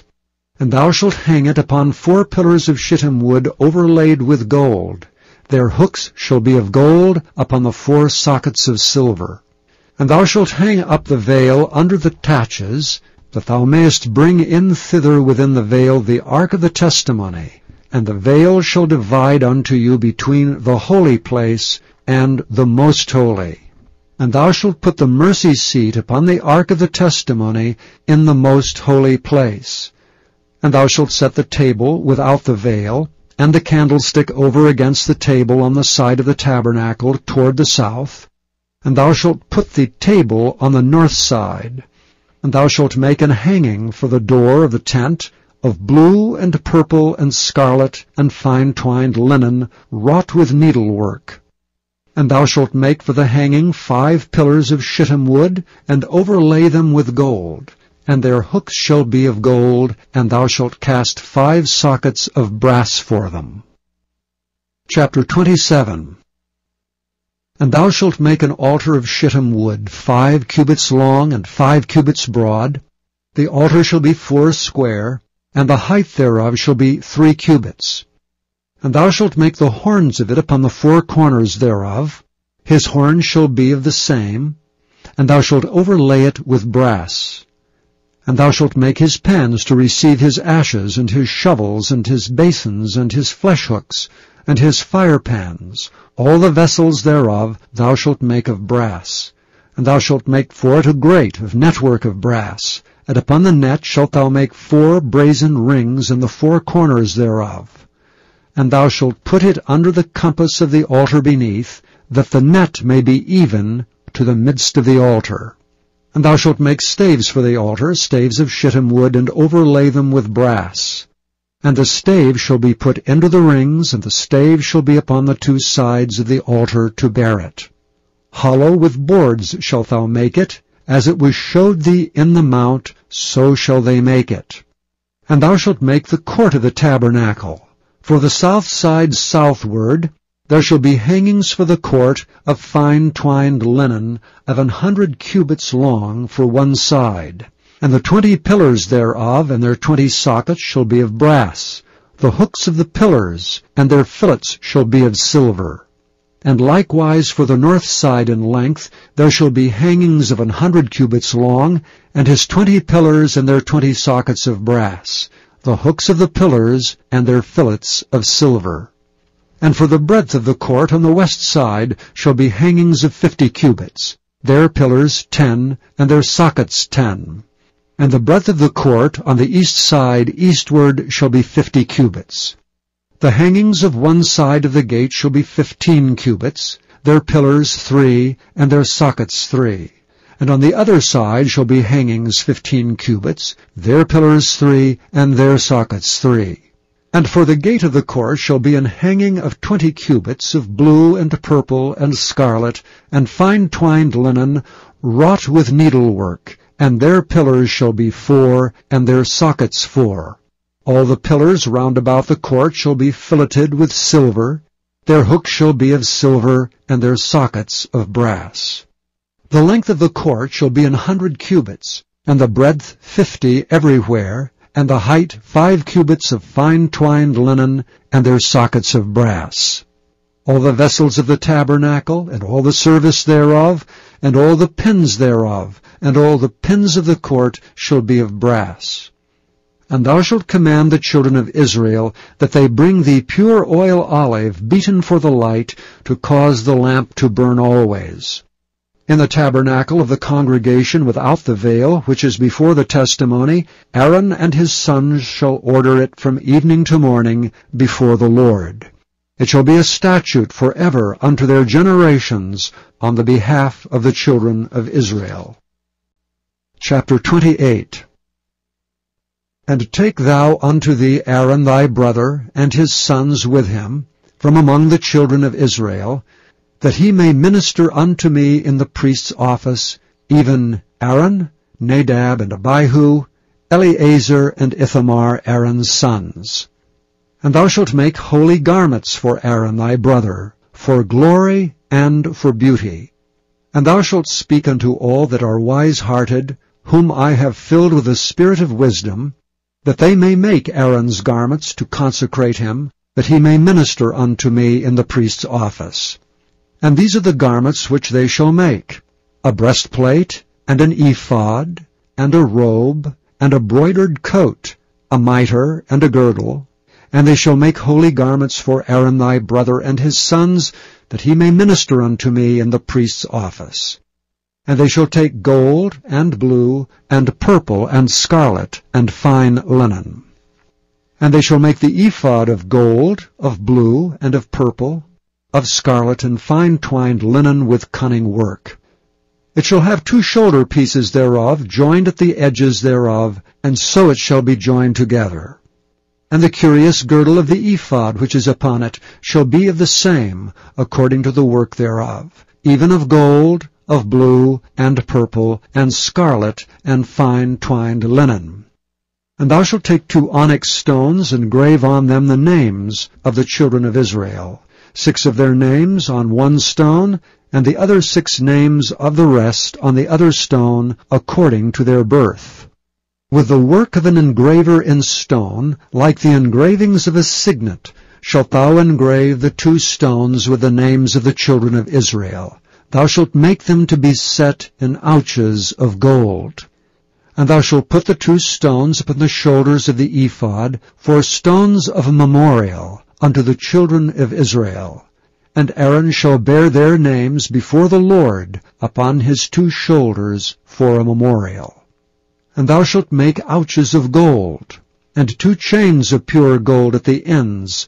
And thou shalt hang it upon 4 pillars of shittim wood overlaid with gold. Their hooks shall be of gold upon the 4 sockets of silver. And thou shalt hang up the veil under the taches, that thou mayest bring in thither within the veil the ark of the testimony, and the veil shall divide unto you between the holy place and the most holy. And thou shalt put the mercy seat upon the ark of the testimony in the most holy place. And thou shalt set the table without the veil, and the candlestick over against the table on the side of the tabernacle toward the south. And thou shalt put the table on the north side. And thou shalt make an hanging for the door of the tent of blue and purple and scarlet and fine-twined linen wrought with needlework. And thou shalt make for the hanging 5 pillars of shittim wood, and overlay them with gold. And their hooks shall be of gold, and thou shalt cast 5 sockets of brass for them. Chapter 27. And thou shalt make an altar of shittim wood, 5 cubits long and 5 cubits broad. The altar shall be 4 square, and the height thereof shall be 3 cubits. And thou shalt make the horns of it upon the 4 corners thereof. His horns shall be of the same, and thou shalt overlay it with brass. And thou shalt make his pans to receive his ashes, and his shovels, and his basins, and his fleshhooks, and his firepans. All the vessels thereof thou shalt make of brass. And thou shalt make for it a grate of network of brass. And upon the net shalt thou make 4 brazen rings in the 4 corners thereof. And thou shalt put it under the compass of the altar beneath, that the net may be even to the midst of the altar. And thou shalt make staves for the altar, staves of shittim wood, and overlay them with brass. And the stave shall be put into the rings, and the stave shall be upon the 2 sides of the altar to bear it. Hollow with boards shalt thou make it, as it was showed thee in the mount, so shall they make it. And thou shalt make the court of the tabernacle. For the south side southward there shall be hangings for the court of fine-twined linen of 100 cubits long for one side. And the 20 pillars thereof and their 20 sockets shall be of brass. The hooks of the pillars and their fillets shall be of silver. And likewise for the north side in length there shall be hangings of 100 cubits long, and his 20 pillars and their 20 sockets of brass. The hooks of the pillars and their fillets of silver. And for the breadth of the court on the west side shall be hangings of 50 cubits, their pillars 10, and their sockets 10. And the breadth of the court on the east side eastward shall be 50 cubits. The hangings of one side of the gate shall be 15 cubits, their pillars 3, and their sockets 3. And on the other side shall be hangings 15 cubits, their pillars 3, and their sockets 3. And for the gate of the court shall be an hanging of 20 cubits of blue and purple and scarlet, and fine-twined linen, wrought with needlework, and their pillars shall be 4, and their sockets 4. All the pillars round about the court shall be filleted with silver, their hooks shall be of silver, and their sockets of brass. The length of the court shall be 100 cubits, and the breadth 50 everywhere, and the height 5 cubits of fine-twined linen, and their sockets of brass. All the vessels of the tabernacle, and all the service thereof, and all the pins thereof, and all the pins of the court shall be of brass. And thou shalt command the children of Israel that they bring thee pure oil olive beaten for the light, to cause the lamp to burn always. In the tabernacle of the congregation without the veil, which is before the testimony, Aaron and his sons shall order it from evening to morning before the Lord. It shall be a statute forever unto their generations on the behalf of the children of Israel. Chapter 28. And take thou unto thee Aaron thy brother, and his sons with him, from among the children of Israel, that he may minister unto me in the priest's office, even Aaron, Nadab, and Abihu, Eleazar, and Ithamar, Aaron's sons. And thou shalt make holy garments for Aaron thy brother, for glory and for beauty. And thou shalt speak unto all that are wise-hearted, whom I have filled with the spirit of wisdom, that they may make Aaron's garments to consecrate him, that he may minister unto me in the priest's office. And these are the garments which they shall make: a breastplate, and an ephod, and a robe, and a broidered coat, a mitre, and a girdle, And they shall make holy garments for Aaron thy brother and his sons, that he may minister unto me in the priest's office. And they shall take gold, and blue, and purple, and scarlet, and fine linen. And they shall make the ephod of gold, of blue, and of purple, of scarlet, and fine twined linen with cunning work. It shall have 2 shoulder pieces thereof, joined at the edges thereof, and so it shall be joined together. And the curious girdle of the ephod which is upon it shall be of the same, according to the work thereof, even of gold, of blue, and purple, and scarlet, and fine twined linen. And thou shalt take 2 onyx stones, and grave on them the names of the children of Israel, 6 of their names on one stone, and the other 6 names of the rest on the other stone, according to their birth. With the work of an engraver in stone, like the engravings of a signet, shalt thou engrave the 2 stones with the names of the children of Israel. Thou shalt make them to be set in ouches of gold. And thou shalt put the 2 stones upon the shoulders of the ephod for stones of a memorial unto the children of Israel. And Aaron shall bear their names before the Lord upon his 2 shoulders for a memorial. And thou shalt make ouches of gold, and 2 chains of pure gold at the ends.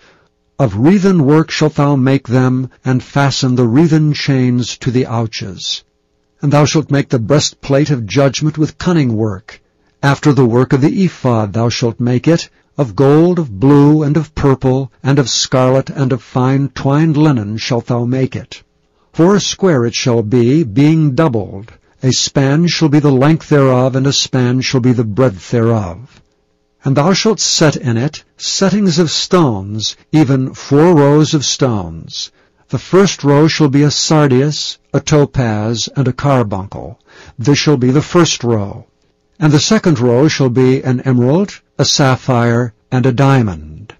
Of wreathen work shalt thou make them, and fasten the wreathen chains to the ouches. And thou shalt make the breastplate of judgment with cunning work. After the work of the ephod thou shalt make it, of gold, of blue, and of purple, and of scarlet, and of fine twined linen shalt thou make it. 4 square it shall be, being doubled. A span shall be the length thereof, and a span shall be the breadth thereof. And thou shalt set in it settings of stones, even 4 rows of stones. The first row shall be a sardius, a topaz, and a carbuncle. This shall be the first row. And the second row shall be an emerald, a sapphire, and a diamond.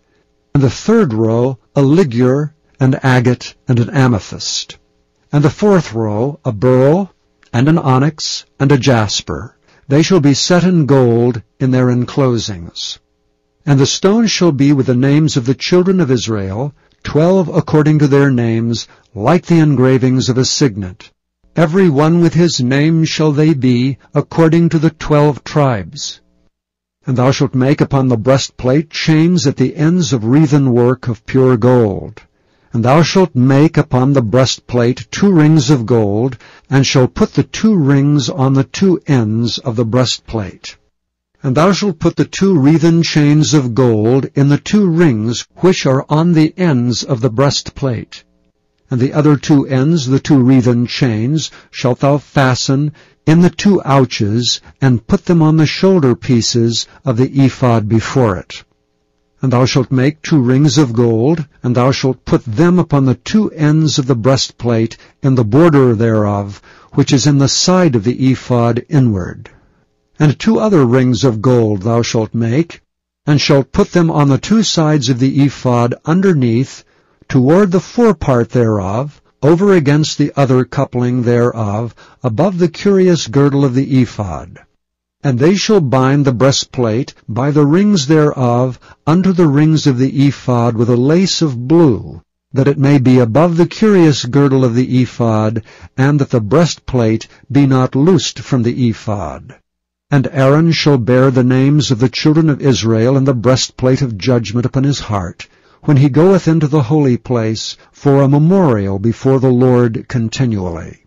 And the third row a ligure, an agate, and an amethyst. And the fourth row a beryl, and an onyx, and a jasper. They shall be set in gold in their enclosings. And the stones shall be with the names of the children of Israel, 12 according to their names, like the engravings of a signet. Every one with his name shall they be, according to the 12 tribes. And thou shalt make upon the breastplate chains at the ends of wreathen work of pure gold. And thou shalt make upon the breastplate 2 rings of gold, and shalt put the 2 rings on the 2 ends of the breastplate. And thou shalt put the 2 wreathen chains of gold in the 2 rings which are on the ends of the breastplate. And the other 2 ends, the 2 wreathen chains, shalt thou fasten in the 2 ouches, and put them on the shoulder pieces of the ephod before it. And thou shalt make 2 rings of gold, and thou shalt put them upon the 2 ends of the breastplate in the border thereof, which is in the side of the ephod inward. And 2 other rings of gold thou shalt make, and shalt put them on the 2 sides of the ephod underneath, toward the forepart thereof, over against the other coupling thereof, above the curious girdle of the ephod. And they shall bind the breastplate by the rings thereof unto the rings of the ephod with a lace of blue, that it may be above the curious girdle of the ephod, and that the breastplate be not loosed from the ephod. And Aaron shall bear the names of the children of Israel in the breastplate of judgment upon his heart, when he goeth into the holy place, for a memorial before the Lord continually.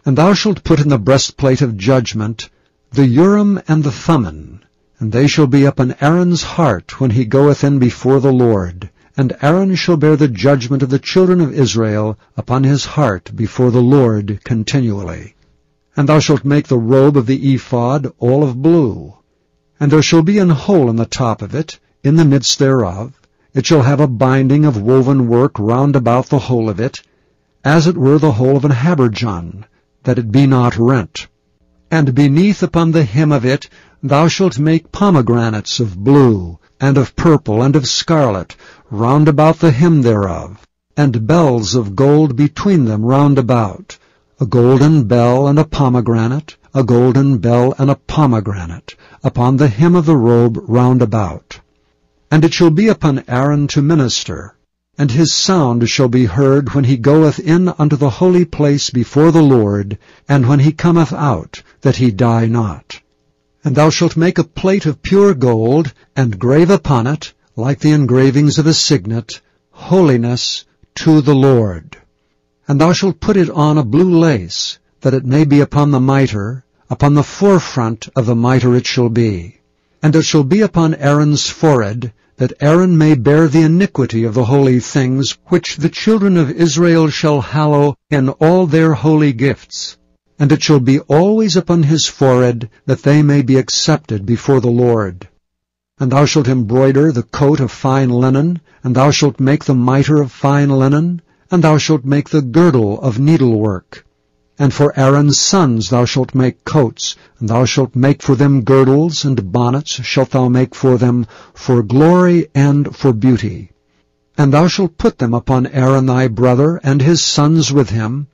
And thou shalt put in the breastplate of judgment the Urim and the Thummim, and they shall be upon Aaron's heart when he goeth in before the Lord. And Aaron shall bear the judgment of the children of Israel upon his heart before the Lord continually. And thou shalt make the robe of the ephod all of blue. And there shall be an hole in the top of it, in the midst thereof. It shall have a binding of woven work round about the hole of it, as it were the hole of an habergeon, that it be not rent. And beneath upon the hem of it thou shalt make pomegranates of blue, and of purple, and of scarlet, round about the hem thereof, and bells of gold between them round about, a golden bell and a pomegranate, a golden bell and a pomegranate, upon the hem of the robe round about. And it shall be upon Aaron to minister, and his sound shall be heard when he goeth in unto the holy place before the Lord, and when he cometh out, that he die not. And thou shalt make a plate of pure gold, and grave upon it, like the engravings of a signet, Holiness to the Lord. And thou shalt put it on a blue lace, that it may be upon the mitre, upon the forefront of the mitre it shall be. And it shall be upon Aaron's forehead, that Aaron may bear the iniquity of the holy things, which the children of Israel shall hallow in all their holy gifts. And it shall be always upon his forehead, that they may be accepted before the Lord. And thou shalt embroider the coat of fine linen, and thou shalt make the mitre of fine linen, and thou shalt make the girdle of needlework. And for Aaron's sons thou shalt make coats, and thou shalt make for them girdles, and bonnets shalt thou make for them, for glory and for beauty. And thou shalt put them upon Aaron thy brother, and his sons with him,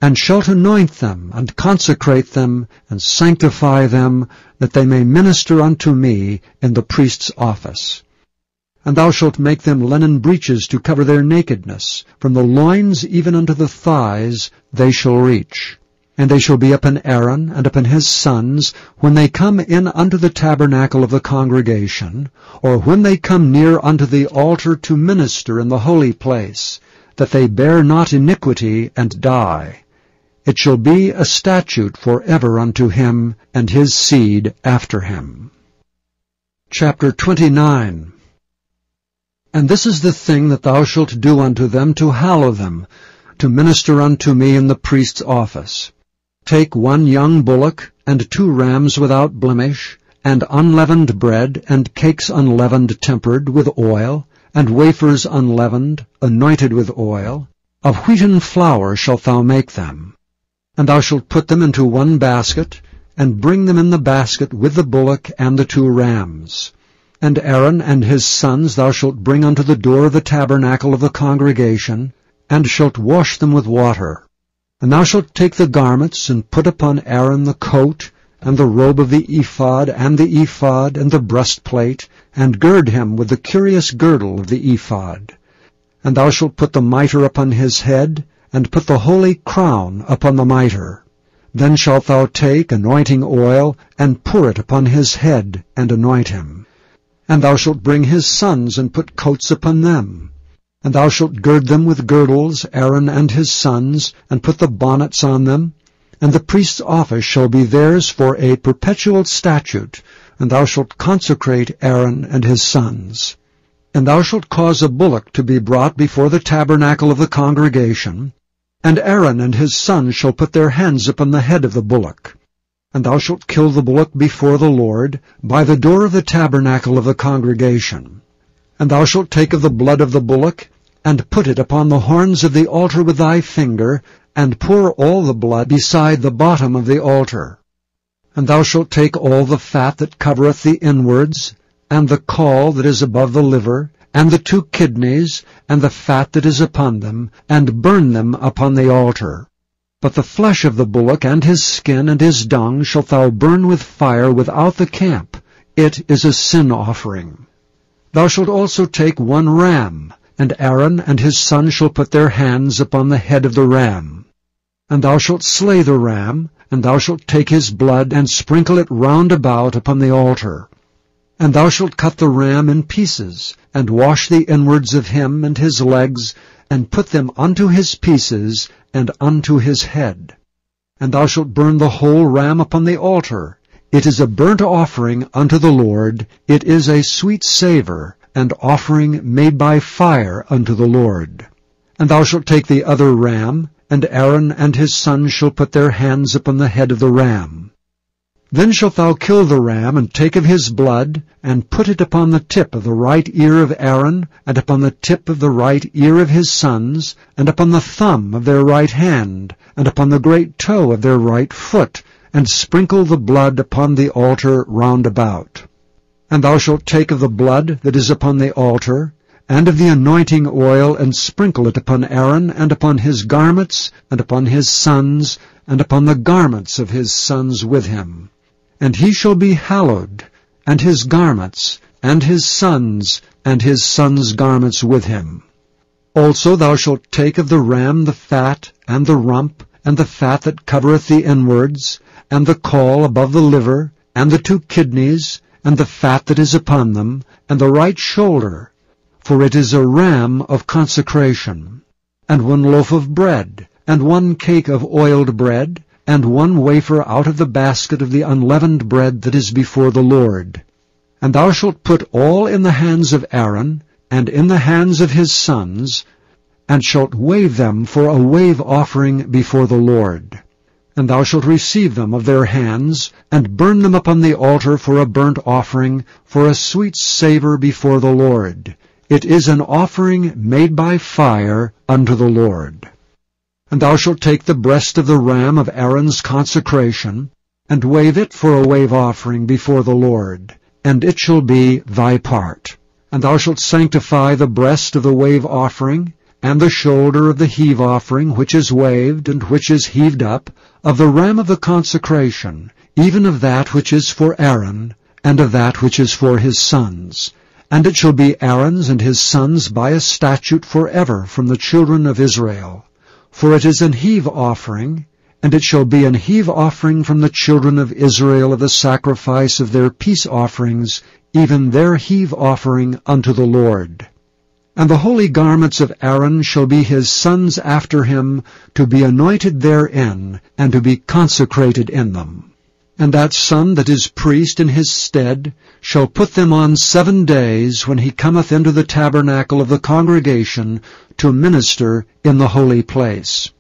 and shalt anoint them, and consecrate them, and sanctify them, that they may minister unto me in the priest's office. And thou shalt make them linen breeches to cover their nakedness, from the loins even unto the thighs they shall reach. And they shall be upon Aaron and upon his sons, when they come in unto the tabernacle of the congregation, or when they come near unto the altar to minister in the holy place, that they bear not iniquity and die. It shall be a statute forever unto him and his seed after him. Chapter 29. And this is the thing that thou shalt do unto them to hallow them, to minister unto me in the priest's office. Take 1 young bullock, and 2 rams without blemish, and unleavened bread, and cakes unleavened tempered with oil, and wafers unleavened, anointed with oil. Of wheaten flour shalt thou make them. And thou shalt put them into 1 basket, and bring them in the basket with the bullock and the 2 rams. And Aaron and his sons thou shalt bring unto the door of the tabernacle of the congregation, and shalt wash them with water. And thou shalt take the garments, and put upon Aaron the coat, and the robe of the ephod, and the breastplate, and gird him with the curious girdle of the ephod. And thou shalt put the mitre upon his head, and put the holy crown upon the mitre. Then shalt thou take anointing oil, and pour it upon his head, and anoint him. And thou shalt bring his sons, and put coats upon them. And thou shalt gird them with girdles, Aaron and his sons, and put the bonnets on them. And the priest's office shall be theirs for a perpetual statute, and thou shalt consecrate Aaron and his sons. And thou shalt cause a bullock to be brought before the tabernacle of the congregation, and Aaron and his sons shall put their hands upon the head of the bullock. And thou shalt kill the bullock before the Lord, by the door of the tabernacle of the congregation. And thou shalt take of the blood of the bullock, and put it upon the horns of the altar with thy finger, and pour all the blood beside the bottom of the altar. And thou shalt take all the fat that covereth the inwards, and the caul that is above the liver, and the 2 kidneys, and the fat that is upon them, and burn them upon the altar. But the flesh of the bullock, and his skin, and his dung, shalt thou burn with fire without the camp. It is a sin offering. Thou shalt also take 1 ram, and Aaron and his sons shall put their hands upon the head of the ram. And thou shalt slay the ram, and thou shalt take his blood, and sprinkle it round about upon the altar. And thou shalt cut the ram in pieces, and wash the inwards of him and his legs, and put them unto his pieces, and unto his head. And thou shalt burn the whole ram upon the altar. It is a burnt offering unto the Lord. It is a sweet savour, and offering made by fire unto the Lord. And thou shalt take the other ram, and Aaron and his sons shall put their hands upon the head of the ram. Then shalt thou kill the ram, and take of his blood, and put it upon the tip of the right ear of Aaron, and upon the tip of the right ear of his sons, and upon the thumb of their right hand, and upon the great toe of their right foot, and sprinkle the blood upon the altar round about. And thou shalt take of the blood that is upon the altar, and of the anointing oil, and sprinkle it upon Aaron, and upon his garments, and upon his sons, and upon the garments of his sons with him. And he shall be hallowed, and his garments, and his sons' garments with him. Also thou shalt take of the ram the fat, and the rump, and the fat that covereth the inwards, and the caul above the liver, and the 2 kidneys, and the fat that is upon them, and the right shoulder, for it is a ram of consecration, and 1 loaf of bread, and 1 cake of oiled bread, and 1 wafer out of the basket of the unleavened bread that is before the Lord. And thou shalt put all in the hands of Aaron, and in the hands of his sons, and shalt wave them for a wave offering before the Lord. And thou shalt receive them of their hands, and burn them upon the altar for a burnt offering, for a sweet savour before the Lord. It is an offering made by fire unto the Lord. And thou shalt take the breast of the ram of Aaron's consecration, and wave it for a wave offering before the Lord, and it shall be thy part. And thou shalt sanctify the breast of the wave offering, and the shoulder of the heave offering, which is waved, and which is heaved up, of the ram of the consecration, even of that which is for Aaron, and of that which is for his sons. And it shall be Aaron's and his sons by a statute forever from the children of Israel. For it is an heave offering, and it shall be an heave offering from the children of Israel of the sacrifice of their peace offerings, even their heave offering unto the Lord. And the holy garments of Aaron shall be his sons after him, to be anointed therein, and to be consecrated in them. And that son that is priest in his stead shall put them on 7 days when he cometh into the tabernacle of the congregation to minister in the holy place.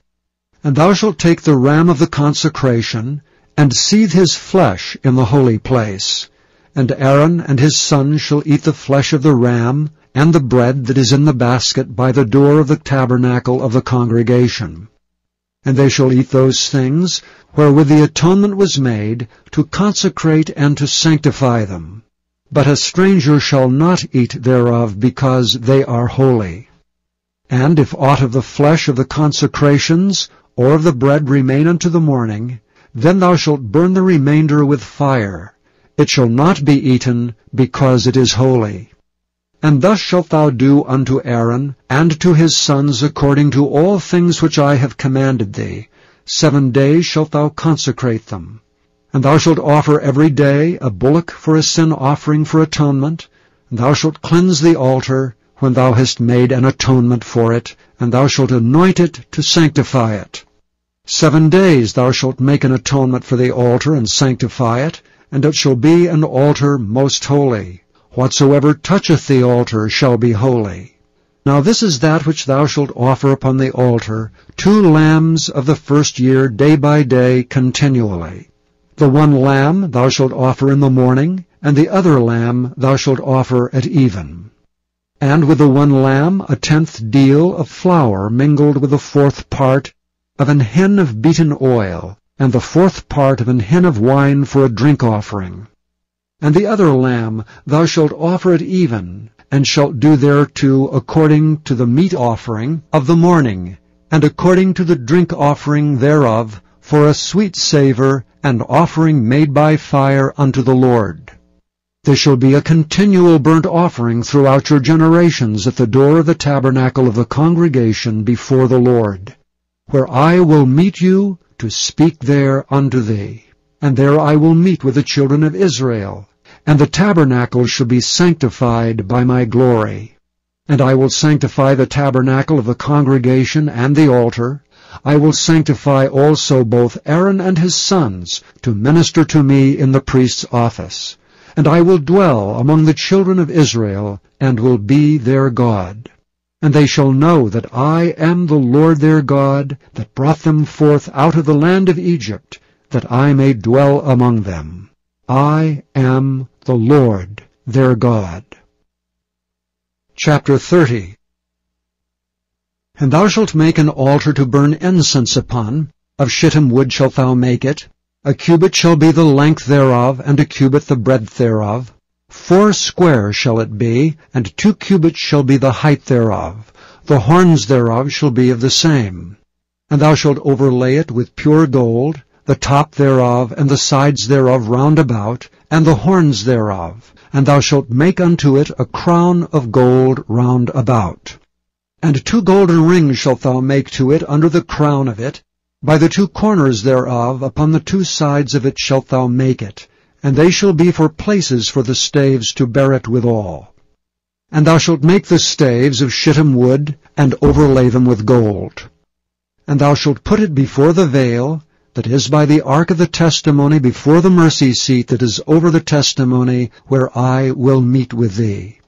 And thou shalt take the ram of the consecration, and seethe his flesh in the holy place. And Aaron and his sons shall eat the flesh of the ram, and the bread that is in the basket by the door of the tabernacle of the congregation. And they shall eat those things wherewith the atonement was made, to consecrate and to sanctify them. But a stranger shall not eat thereof, because they are holy. And if aught of the flesh of the consecrations, or of the bread remain unto the morning, then thou shalt burn the remainder with fire. It shall not be eaten, because it is holy. And thus shalt thou do unto Aaron, and to his sons, according to all things which I have commanded thee. 7 days shalt thou consecrate them. And thou shalt offer every day a bullock for a sin offering for atonement. And thou shalt cleanse the altar, when thou hast made an atonement for it, and thou shalt anoint it to sanctify it. 7 days thou shalt make an atonement for the altar, and sanctify it, and it shall be an altar most holy. Whatsoever toucheth the altar shall be holy. Now this is that which thou shalt offer upon the altar, 2 lambs of the first year, day by day, continually. The 1 lamb thou shalt offer in the morning, and the other lamb thou shalt offer at even. And with the 1 lamb 1/10 deal of flour mingled with the 4th part of an hin of beaten oil, and the 4th part of an hin of wine for a drink offering. And the other lamb thou shalt offer at even, and shalt do thereto according to the meat offering of the morning, and according to the drink offering thereof, for a sweet savour, and offering made by fire unto the Lord. There shall be a continual burnt offering throughout your generations at the door of the tabernacle of the congregation before the Lord, where I will meet you to speak there unto thee. And there I will meet with the children of Israel, and the tabernacle shall be sanctified by my glory. And I will sanctify the tabernacle of the congregation and the altar. I will sanctify also both Aaron and his sons to minister to me in the priest's office. And I will dwell among the children of Israel, and will be their God. And they shall know that I am the Lord their God, that brought them forth out of the land of Egypt, that I may dwell among them. I am the Lord their God. Chapter 30. And thou shalt make an altar to burn incense upon. Of shittim wood shalt thou make it. A cubit shall be the length thereof, and a cubit the breadth thereof. 4 square shall it be, and 2 cubits shall be the height thereof. The horns thereof shall be of the same. And thou shalt overlay it with pure gold. the top thereof, and the sides thereof round about, and the horns thereof. And thou shalt make unto it a crown of gold round about. And 2 golden rings shalt thou make to it under the crown of it. By the 2 corners thereof, upon the 2 sides of it shalt thou make it, and they shall be for places for the staves to bear it withal. And thou shalt make the staves of shittim wood, and overlay them with gold. And thou shalt put it before the veil, that is by the ark of the testimony, before the mercy seat that is over the testimony, where I will meet with thee.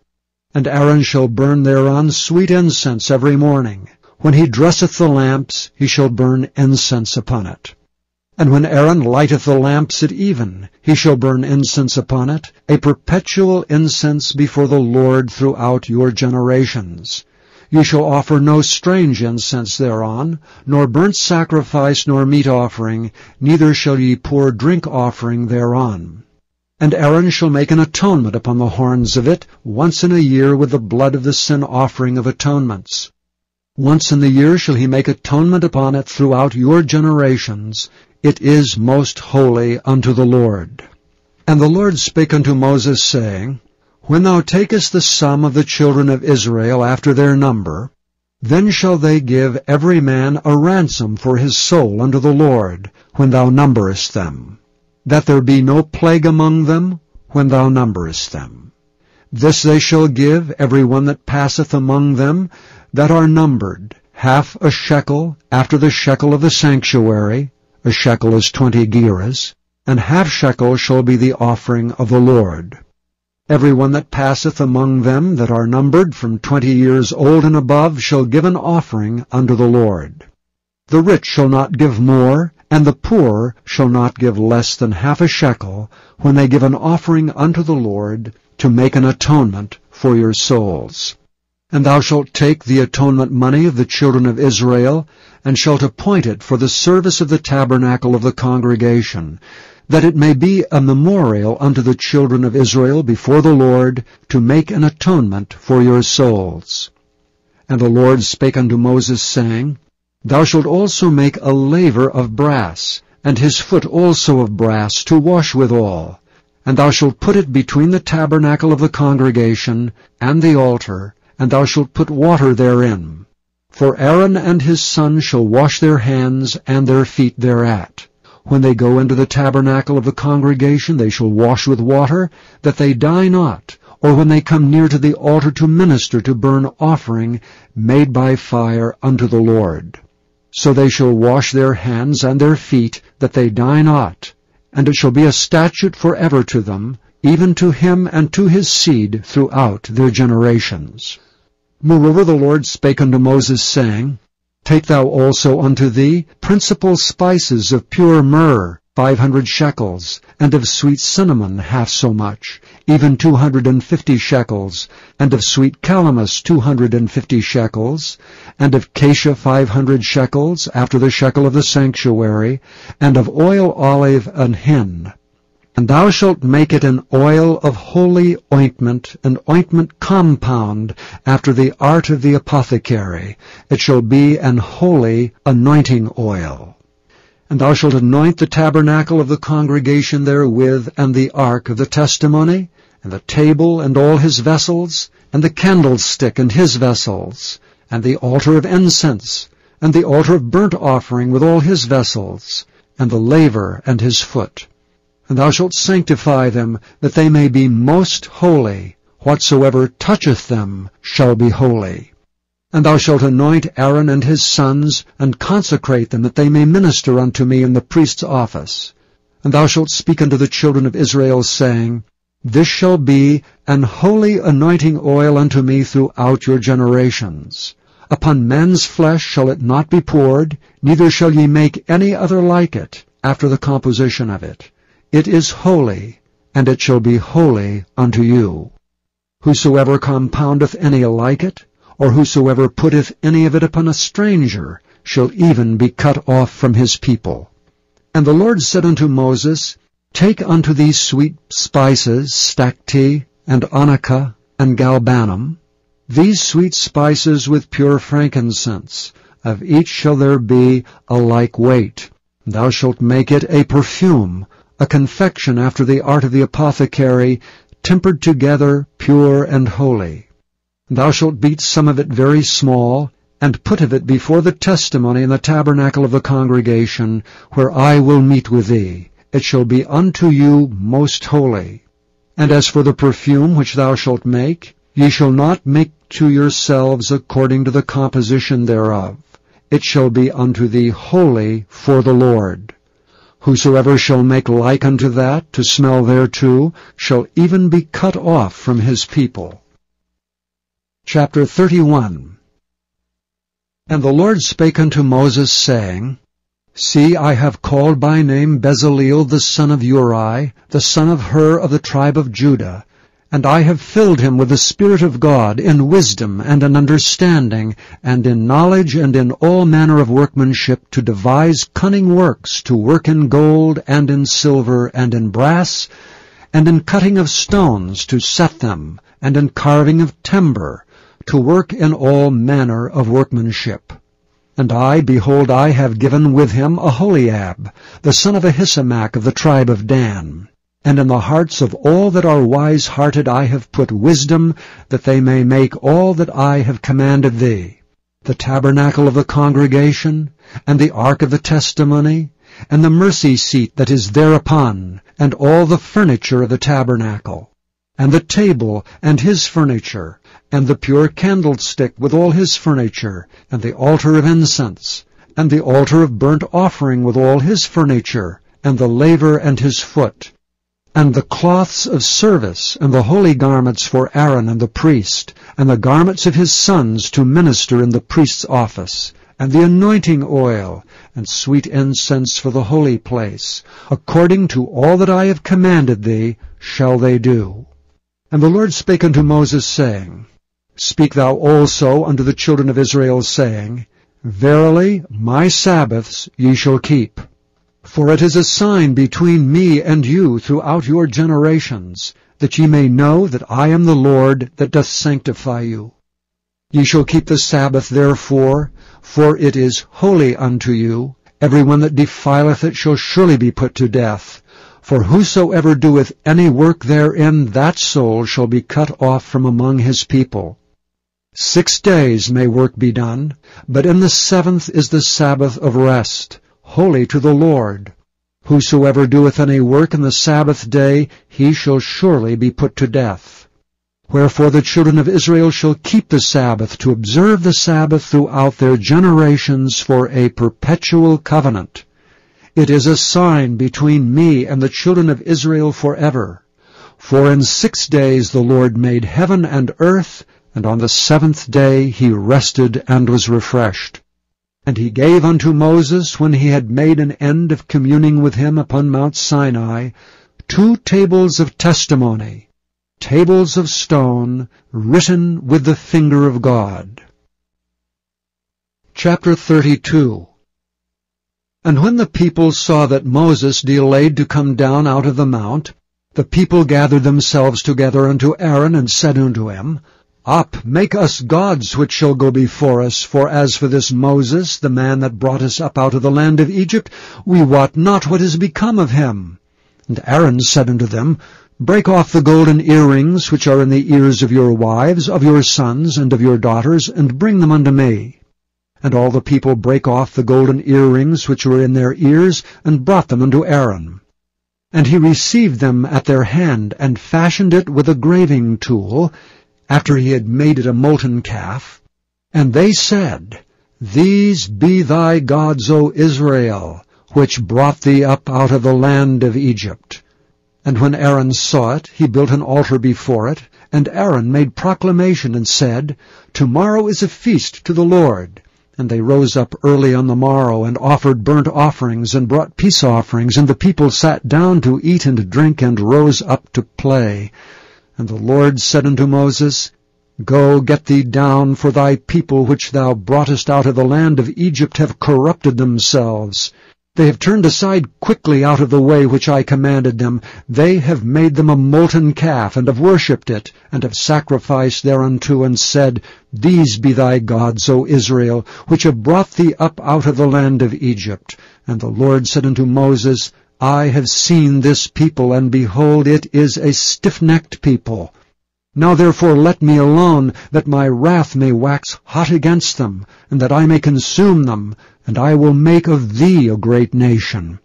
And Aaron shall burn thereon sweet incense every morning. When he dresseth the lamps, he shall burn incense upon it. And when Aaron lighteth the lamps at even, he shall burn incense upon it, a perpetual incense before the Lord throughout your generations. You shall offer no strange incense thereon, nor burnt sacrifice, nor meat offering, neither shall ye pour drink offering thereon. And Aaron shall make an atonement upon the horns of it once in a year with the blood of the sin offering of atonements. Once in the year shall he make atonement upon it throughout your generations. It is most holy unto the Lord. And the Lord spake unto Moses, saying, When thou takest the sum of the children of Israel after their number, then shall they give every man a ransom for his soul unto the Lord, when thou numberest them, that there be no plague among them when thou numberest them. This they shall give every one that passeth among them that are numbered, half a shekel after the shekel of the sanctuary. A shekel is 20 gerahs, and half shekel shall be the offering of the Lord. Every one that passeth among them that are numbered from 20 years old and above shall give an offering unto the Lord. The rich shall not give more, and the poor shall not give less than half a shekel, when they give an offering unto the Lord, to make an atonement for your souls. And thou shalt take the atonement money of the children of Israel, and shalt appoint it for the service of the tabernacle of the congregation, that it may be a memorial unto the children of Israel before the Lord, to make an atonement for your souls. And the Lord spake unto Moses, saying, Thou shalt also make a laver of brass, and his foot also of brass, to wash withal. And thou shalt put it between the tabernacle of the congregation and the altar, and thou shalt put water therein. For Aaron and his sons shall wash their hands and their feet thereat. When they go into the tabernacle of the congregation, they shall wash with water, that they die not, or when they come near to the altar to minister to burn offering made by fire unto the Lord. So they shall wash their hands and their feet, that they die not. And it shall be a statute forever to them, even to him and to his seed throughout their generations. Moreover the Lord spake unto Moses, saying, Take thou also unto thee principal spices of pure myrrh, 500 shekels, and of sweet cinnamon half so much, even 250 shekels, and of sweet calamus 250 shekels, and of cassia 500 shekels, after the shekel of the sanctuary, and of oil olive an hin. And thou shalt make it an oil of holy ointment, an ointment compound, after the art of the apothecary. It shall be an holy anointing oil. And thou shalt anoint the tabernacle of the congregation therewith, and the ark of the testimony, and the table and all his vessels, and the candlestick and his vessels, and the altar of incense, and the altar of burnt offering with all his vessels, and the laver and his foot. And thou shalt sanctify them, that they may be most holy. Whatsoever toucheth them shall be holy. And thou shalt anoint Aaron and his sons, and consecrate them, that they may minister unto me in the priest's office. And thou shalt speak unto the children of Israel, saying, This shall be an holy anointing oil unto me throughout your generations. Upon men's flesh shall it not be poured, neither shall ye make any other like it, after the composition of it. It is holy, and it shall be holy unto you. Whosoever compoundeth any like it, or whosoever putteth any of it upon a stranger, shall even be cut off from his people. And the Lord said unto Moses, Take unto thee sweet spices, stacte, and onycha, and galbanum, these sweet spices with pure frankincense. Of each shall there be a like weight. Thou shalt make it a perfume, a confection after the art of the apothecary, tempered together, pure and holy. Thou shalt beat some of it very small, and put of it before the testimony in the tabernacle of the congregation, where I will meet with thee. It shall be unto you most holy. And as for the perfume which thou shalt make, ye shall not make to yourselves according to the composition thereof. It shall be unto thee holy for the Lord. Whosoever shall make like unto that, to smell thereto, shall even be cut off from his people. Chapter 31. And the Lord spake unto Moses, saying, See, I have called by name Bezaleel the son of Uri, the son of Hur of the tribe of Judah, and I have filled him with the Spirit of God, in wisdom and in understanding, and in knowledge and in all manner of workmanship, to devise cunning works, to work in gold and in silver and in brass, and in cutting of stones, to set them, and in carving of timber, to work in all manner of workmanship. And I, behold, I have given with him Aholiab, the son of Ahisamach of the tribe of Dan. And in the hearts of all that are wise-hearted I have put wisdom, that they may make all that I have commanded thee, the tabernacle of the congregation, and the ark of the testimony, and the mercy seat that is thereupon, and all the furniture of the tabernacle, and the table and his furniture, and the pure candlestick with all his furniture, and the altar of incense, and the altar of burnt offering with all his furniture, and the laver and his foot, and the cloths of service, and the holy garments for Aaron and the priest, and the garments of his sons to minister in the priest's office, and the anointing oil, and sweet incense for the holy place. According to all that I have commanded thee shall they do. And the Lord spake unto Moses, saying, Speak thou also unto the children of Israel, saying, Verily my Sabbaths ye shall keep. For it is a sign between me and you throughout your generations, that ye may know that I am the Lord that doth sanctify you. Ye shall keep the Sabbath therefore, for it is holy unto you. Every one that defileth it shall surely be put to death. For whosoever doeth any work therein, that soul shall be cut off from among his people. 6 days may work be done, but in the 7th is the Sabbath of rest, holy to the Lord. Whosoever doeth any work in the Sabbath day, he shall surely be put to death. Wherefore the children of Israel shall keep the Sabbath, to observe the Sabbath throughout their generations for a perpetual covenant. It is a sign between me and the children of Israel forever. For in 6 days the Lord made heaven and earth, and on the 7th day he rested and was refreshed. And he gave unto Moses, when he had made an end of communing with him upon Mount Sinai, 2 tables of testimony, tables of stone, written with the finger of God. Chapter 32. And when the people saw that Moses delayed to come down out of the mount, the people gathered themselves together unto Aaron, and said unto him, Up, make us gods which shall go before us, for as for this Moses, the man that brought us up out of the land of Egypt, we wot not what is become of him. And Aaron said unto them, Break off the golden earrings which are in the ears of your wives, of your sons, and of your daughters, and bring them unto me. And all the people brake off the golden earrings which were in their ears, and brought them unto Aaron. And he received them at their hand, and fashioned it with a graving tool, after he had made it a molten calf. And they said, These be thy gods, O Israel, which brought thee up out of the land of Egypt. And when Aaron saw it, he built an altar before it, and Aaron made proclamation and said, Tomorrow is a feast to the Lord. And they rose up early on the morrow, and offered burnt offerings, and brought peace offerings, and the people sat down to eat and drink, and rose up to play. And the Lord said unto Moses, Go, get thee down, for thy people which thou broughtest out of the land of Egypt have corrupted themselves. They have turned aside quickly out of the way which I commanded them. They have made them a molten calf, and have worshipped it, and have sacrificed thereunto, and said, These be thy gods, O Israel, which have brought thee up out of the land of Egypt. And the Lord said unto Moses, I have seen this people, and behold, it is a stiff-necked people. Now therefore let me alone, that my wrath may wax hot against them, and that I may consume them, and I will make of thee a great nation.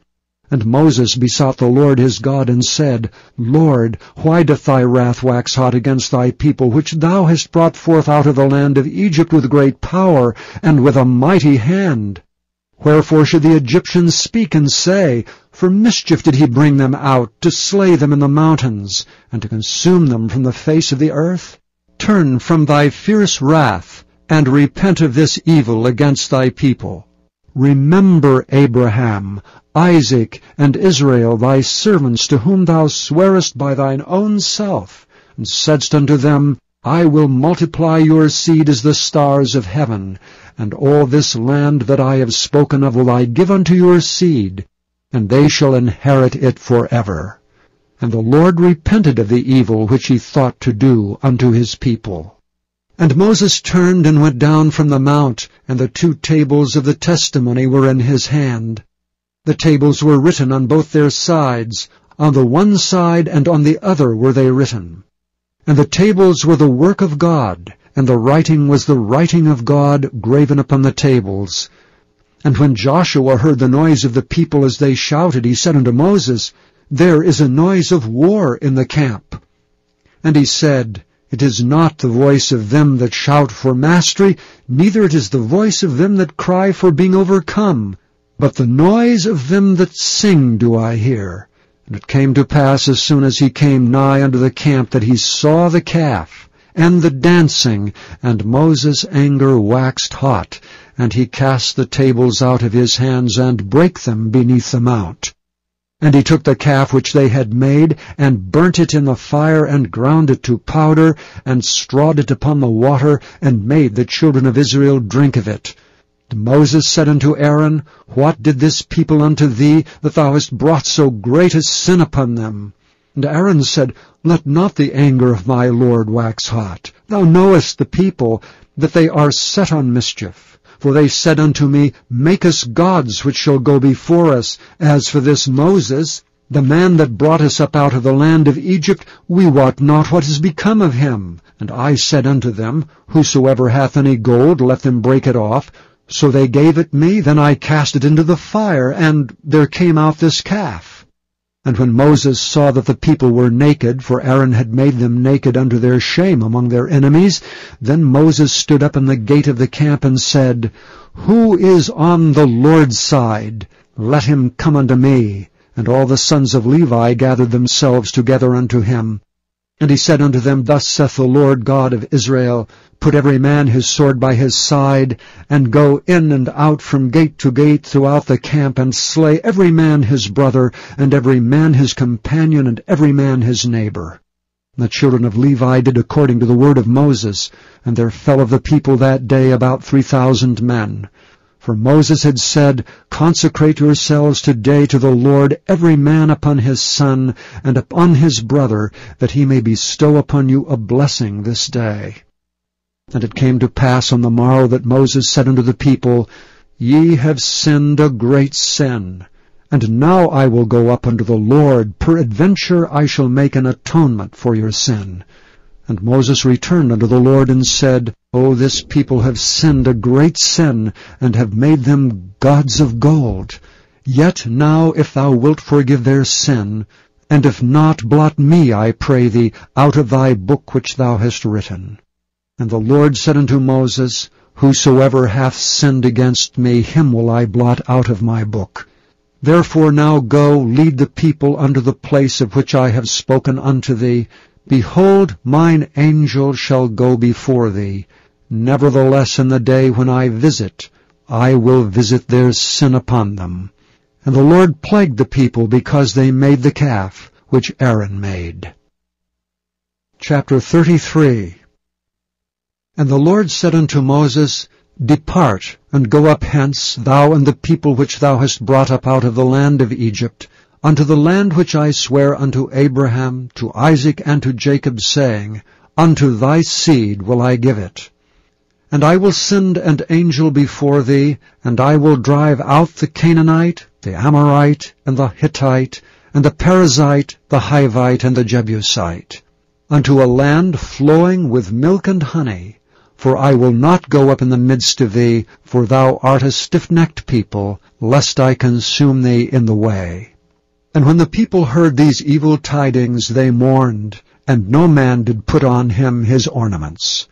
And Moses besought the Lord his God, and said, Lord, why doth thy wrath wax hot against thy people, which thou hast brought forth out of the land of Egypt with great power, and with a mighty hand? Wherefore should the Egyptians speak and say, For mischief did he bring them out, to slay them in the mountains, and to consume them from the face of the earth? Turn from thy fierce wrath, and repent of this evil against thy people. Remember Abraham, Isaac, and Israel, thy servants, to whom thou swarest by thine own self, and saidst unto them, I will multiply your seed as the stars of heaven, and all this land that I have spoken of will I give unto your seed, and they shall inherit it forever. And the Lord repented of the evil which he thought to do unto his people. And Moses turned and went down from the mount, and the 2 tables of the testimony were in his hand. The tables were written on both their sides, on the one side and on the other were they written. And the tables were the work of God, and the writing was the writing of God graven upon the tables. And when Joshua heard the noise of the people as they shouted, he said unto Moses, There is a noise of war in the camp. And he said, It is not the voice of them that shout for mastery, neither it is the voice of them that cry for being overcome, but the noise of them that sing do I hear. And it came to pass, as soon as he came nigh unto the camp, that he saw the calf, and the dancing, and Moses' anger waxed hot, and he cast the tables out of his hands, and brake them beneath the mount. And he took the calf which they had made, and burnt it in the fire, and ground it to powder, and strawed it upon the water, and made the children of Israel drink of it. And Moses said unto Aaron, What did this people unto thee, that thou hast brought so great a sin upon them? And Aaron said, Let not the anger of my Lord wax hot. Thou knowest the people, that they are set on mischief. For they said unto me, Make us gods which shall go before us. As for this Moses, the man that brought us up out of the land of Egypt, we wot not what is become of him. And I said unto them, Whosoever hath any gold, let them break it off. So they gave it me, then I cast it into the fire, and there came out this calf. And when Moses saw that the people were naked, for Aaron had made them naked unto their shame among their enemies, then Moses stood up in the gate of the camp and said, Who is on the Lord's side? Let him come unto me. And all the sons of Levi gathered themselves together unto him. And he said unto them, Thus saith the Lord God of Israel, Put every man his sword by his side, and go in and out from gate to gate throughout the camp, and slay every man his brother, and every man his companion, and every man his neighbor. And the children of Levi did according to the word of Moses, and there fell of the people that day about 3,000 men. For Moses had said, Consecrate yourselves today to the Lord, every man upon his son, and upon his brother, that he may bestow upon you a blessing this day. And it came to pass on the morrow that Moses said unto the people, Ye have sinned a great sin. And now I will go up unto the Lord, peradventure I shall make an atonement for your sin. And Moses returned unto the Lord and said, O this people have sinned a great sin, and have made them gods of gold. Yet now if thou wilt forgive their sin, and if not, blot me, I pray thee, out of thy book which thou hast written. And the Lord said unto Moses, Whosoever hath sinned against me, him will I blot out of my book. Therefore now go, lead the people unto the place of which I have spoken unto thee. Behold, mine angel shall go before thee. Nevertheless in the day when I visit, I will visit their sin upon them. And the Lord plagued the people because they made the calf which Aaron made. Chapter 33. And the Lord said unto Moses, Depart, and go up hence, thou and the people which thou hast brought up out of the land of Egypt, unto the land which I swear unto Abraham, to Isaac, and to Jacob, saying, Unto thy seed will I give it. And I will send an angel before thee, and I will drive out the Canaanite, the Amorite, and the Hittite, and the Perizzite, the Hivite, and the Jebusite, unto a land flowing with milk and honey. For I will not go up in the midst of thee, for thou art a stiff-necked people, lest I consume thee in the way. And when the people heard these evil tidings, they mourned, and no man did put on him his ornaments.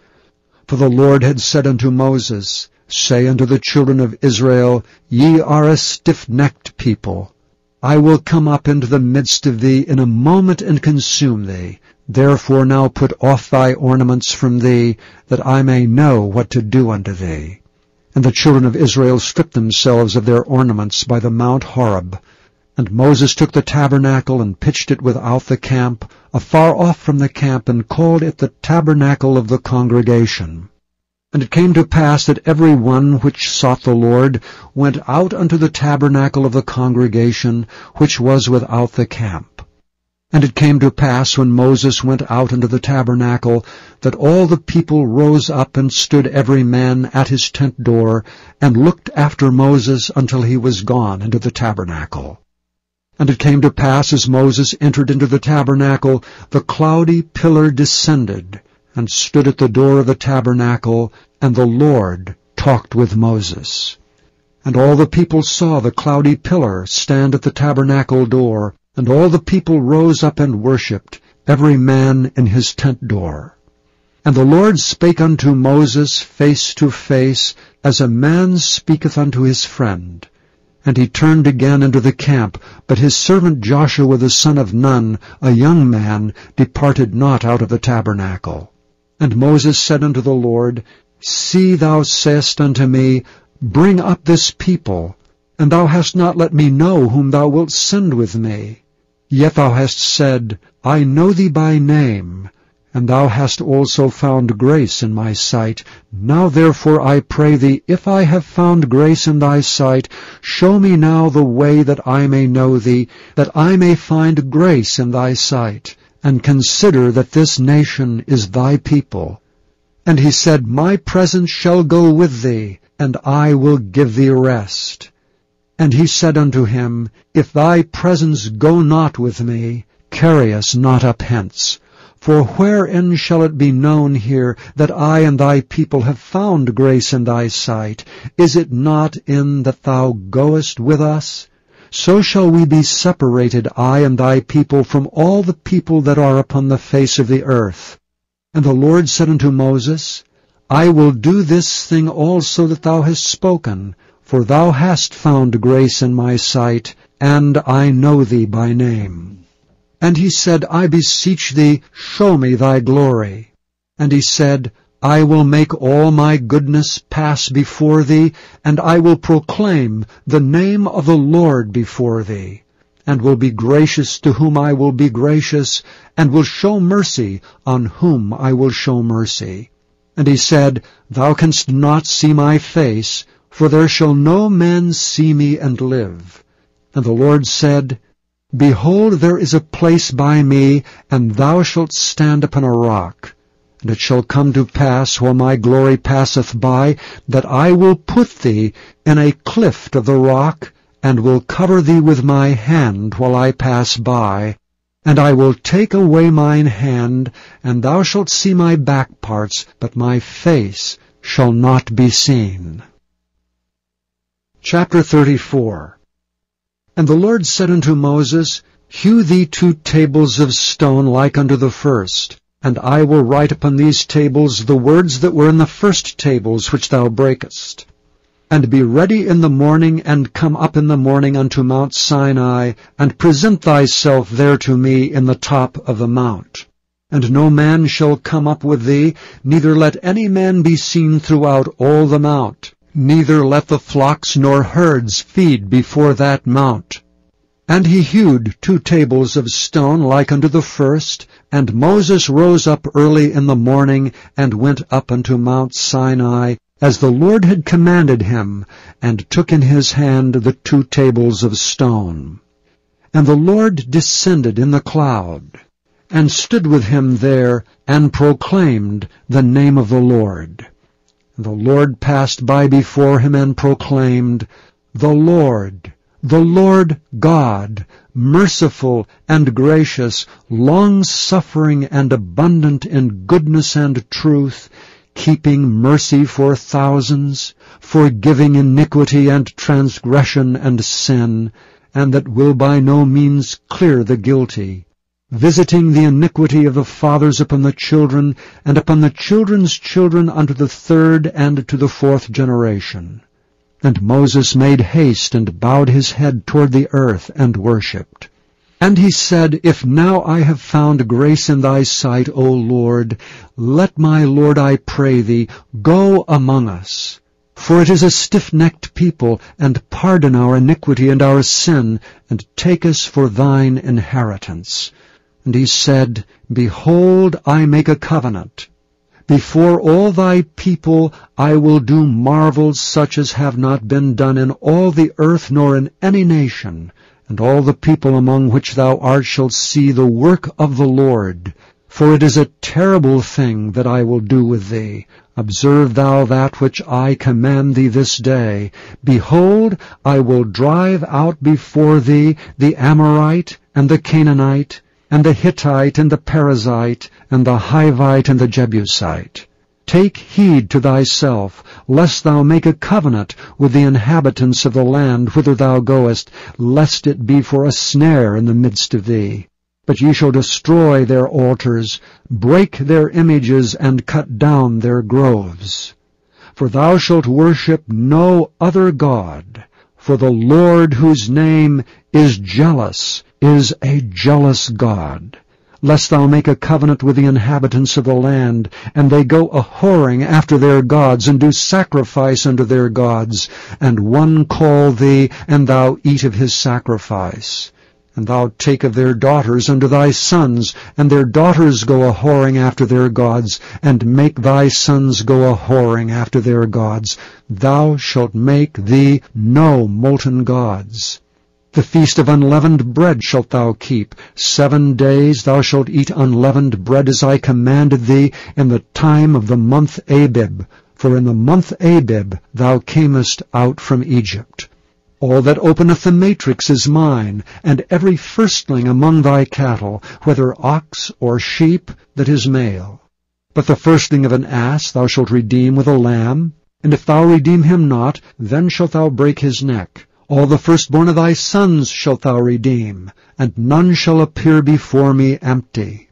For the Lord had said unto Moses, Say unto the children of Israel, Ye are a stiff-necked people. I will come up into the midst of thee in a moment and consume thee. Therefore now put off thy ornaments from thee, that I may know what to do unto thee. And the children of Israel stripped themselves of their ornaments by the Mount Horeb. And Moses took the tabernacle and pitched it without the camp, afar off from the camp, and called it the tabernacle of the congregation. And it came to pass that every one which sought the Lord went out unto the tabernacle of the congregation, which was without the camp. And it came to pass, when Moses went out into the tabernacle, that all the people rose up and stood every man at his tent door, and looked after Moses until he was gone into the tabernacle. And it came to pass, as Moses entered into the tabernacle, the cloudy pillar descended, and stood at the door of the tabernacle, and the Lord talked with Moses. And all the people saw the cloudy pillar stand at the tabernacle door, and all the people rose up and worshipped, every man in his tent door. And the Lord spake unto Moses face to face, as a man speaketh unto his friend. And he turned again into the camp, but his servant Joshua the son of Nun, a young man, departed not out of the tabernacle. And Moses said unto the Lord, See, thou sayest unto me, Bring up this people, and thou hast not let me know whom thou wilt send with me. Yet thou hast said, I know thee by name, and thou hast also found grace in my sight. Now therefore I pray thee, if I have found grace in thy sight, show me now the way that I may know thee, that I may find grace in thy sight, and consider that this nation is thy people. And he said, My presence shall go with thee, and I will give thee rest. And he said unto him, If thy presence go not with me, carry us not up hence. For wherein shall it be known here that I and thy people have found grace in thy sight? Is it not in that thou goest with us? So shall we be separated, I and thy people, from all the people that are upon the face of the earth. And the Lord said unto Moses, I will do this thing also that thou hast spoken, for thou hast found grace in my sight, and I know thee by name. And he said, I beseech thee, show me thy glory. And he said, I will make all my goodness pass before thee, and I will proclaim the name of the Lord before thee, and will be gracious to whom I will be gracious, and will show mercy on whom I will show mercy. And he said, Thou canst not see my face, for there shall no man see me and live. And the Lord said, Behold, there is a place by me, and thou shalt stand upon a rock. And it shall come to pass, while my glory passeth by, that I will put thee in a cleft of the rock, and will cover thee with my hand while I pass by. And I will take away mine hand, and thou shalt see my back parts, but my face shall not be seen. Chapter 34. And the Lord said unto Moses, Hew thee 2 tables of stone like unto the first, and I will write upon these tables the words that were in the first tables which thou breakest. And be ready in the morning, and come up in the morning unto Mount Sinai, and present thyself there to me in the top of the mount. And no man shall come up with thee, neither let any man be seen throughout all the mount. Neither let the flocks nor herds feed before that mount. And he hewed 2 tables of stone like unto the first, and Moses rose up early in the morning, and went up unto Mount Sinai, as the Lord had commanded him, and took in his hand the 2 tables of stone. And the Lord descended in the cloud, and stood with him there, and proclaimed the name of the Lord. The Lord passed by before him and proclaimed, the Lord God, merciful and gracious, long-suffering and abundant in goodness and truth, keeping mercy for thousands, forgiving iniquity and transgression and sin, and that will by no means clear the guilty, visiting the iniquity of the fathers upon the children, and upon the children's children unto the third and to the fourth generation. And Moses made haste and bowed his head toward the earth and worshipped. And he said, If now I have found grace in thy sight, O Lord, let my Lord, I pray thee, go among us. For it is a stiff-necked people, and pardon our iniquity and our sin, and take us for thine inheritance. And he said, Behold, I make a covenant. Before all thy people I will do marvels such as have not been done in all the earth nor in any nation, and all the people among which thou art shall see the work of the Lord. For it is a terrible thing that I will do with thee. Observe thou that which I command thee this day. Behold, I will drive out before thee the Amorite, and the Canaanite, and the Hittite, and the Perizzite, and the Hivite, and the Jebusite. Take heed to thyself, lest thou make a covenant with the inhabitants of the land whither thou goest, lest it be for a snare in the midst of thee. But ye shall destroy their altars, break their images, and cut down their groves. For thou shalt worship no other God, for the Lord, whose name is jealous, is a jealous God. Lest thou make a covenant with the inhabitants of the land, and they go a-whoring after their gods, and do sacrifice unto their gods, and one call thee, and thou eat of his sacrifice. And thou take of their daughters unto thy sons, and their daughters go a-whoring after their gods, and make thy sons go a-whoring after their gods. Thou shalt make thee no molten gods. The feast of unleavened bread shalt thou keep. 7 days thou shalt eat unleavened bread, as I commanded thee, in the time of the month Abib. For in the month Abib thou camest out from Egypt. All that openeth the matrix is mine, and every firstling among thy cattle, whether ox or sheep, that is male. But the firstling of an ass thou shalt redeem with a lamb, and if thou redeem him not, then shalt thou break his neck. All the firstborn of thy sons shalt thou redeem, and none shall appear before me empty.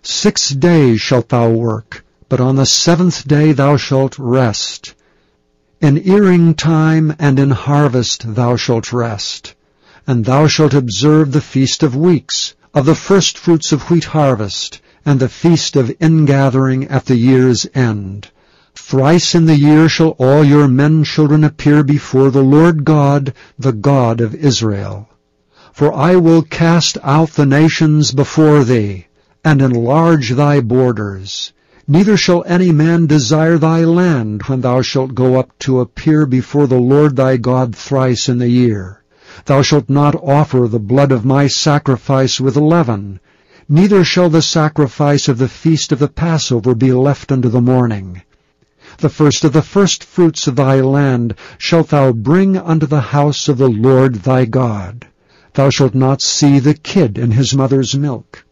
6 days shalt thou work, but on the 7th day thou shalt rest. In earing time and in harvest thou shalt rest. And thou shalt observe the feast of weeks, of the firstfruits of wheat harvest, and the feast of ingathering at the year's end. Thrice in the year shall all your men children appear before the Lord God, the God of Israel. For I will cast out the nations before thee, and enlarge thy borders. Neither shall any man desire thy land when thou shalt go up to appear before the Lord thy God thrice in the year. Thou shalt not offer the blood of my sacrifice with leaven, neither shall the sacrifice of the feast of the Passover be left unto the morning. The first of the firstfruits of thy land shalt thou bring unto the house of the Lord thy God. Thou shalt not see the kid in his mother's milk.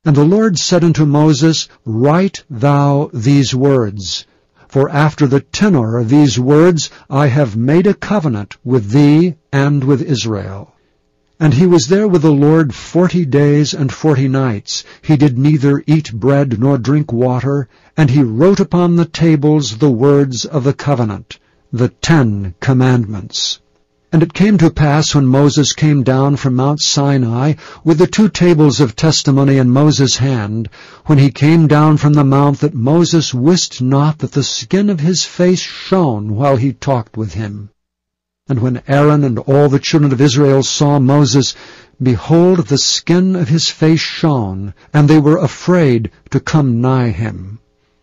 And the Lord said unto Moses, Write thou these words, for after the tenor of these words I have made a covenant with thee and with Israel. And he was there with the Lord 40 days and 40 nights. He did neither eat bread nor drink water, and he wrote upon the tables the words of the covenant, the 10 commandments. And it came to pass, when Moses came down from Mount Sinai with the 2 tables of testimony in Moses' hand, when he came down from the mount, that Moses wist not that the skin of his face shone while he talked with him. And when Aaron and all the children of Israel saw Moses, behold, the skin of his face shone, and they were afraid to come nigh him.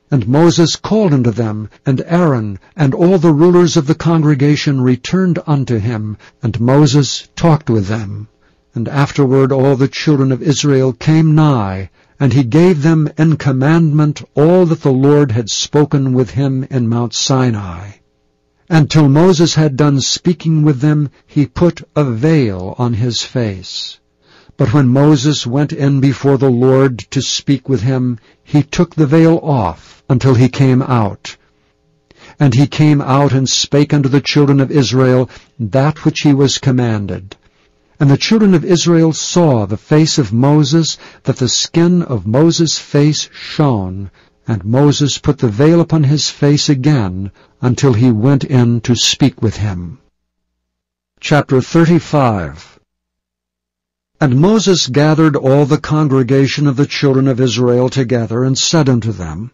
And Moses called unto them, and Aaron and all the rulers of the congregation returned unto him, and Moses talked with them. And afterward all the children of Israel came nigh, And he gave them in commandment all that the Lord had spoken with him in Mount Sinai. And till Moses had done speaking with them, he put a veil on his face. But when Moses went in before the Lord to speak with him, he took the veil off until he came out. And he came out and spake unto the children of Israel that which he was commanded. And the children of Israel saw the face of Moses, that the skin of Moses' face shone, and Moses put the veil upon his face again until he went in to speak with him. Chapter 35. And Moses gathered all the congregation of the children of Israel together, and said unto them,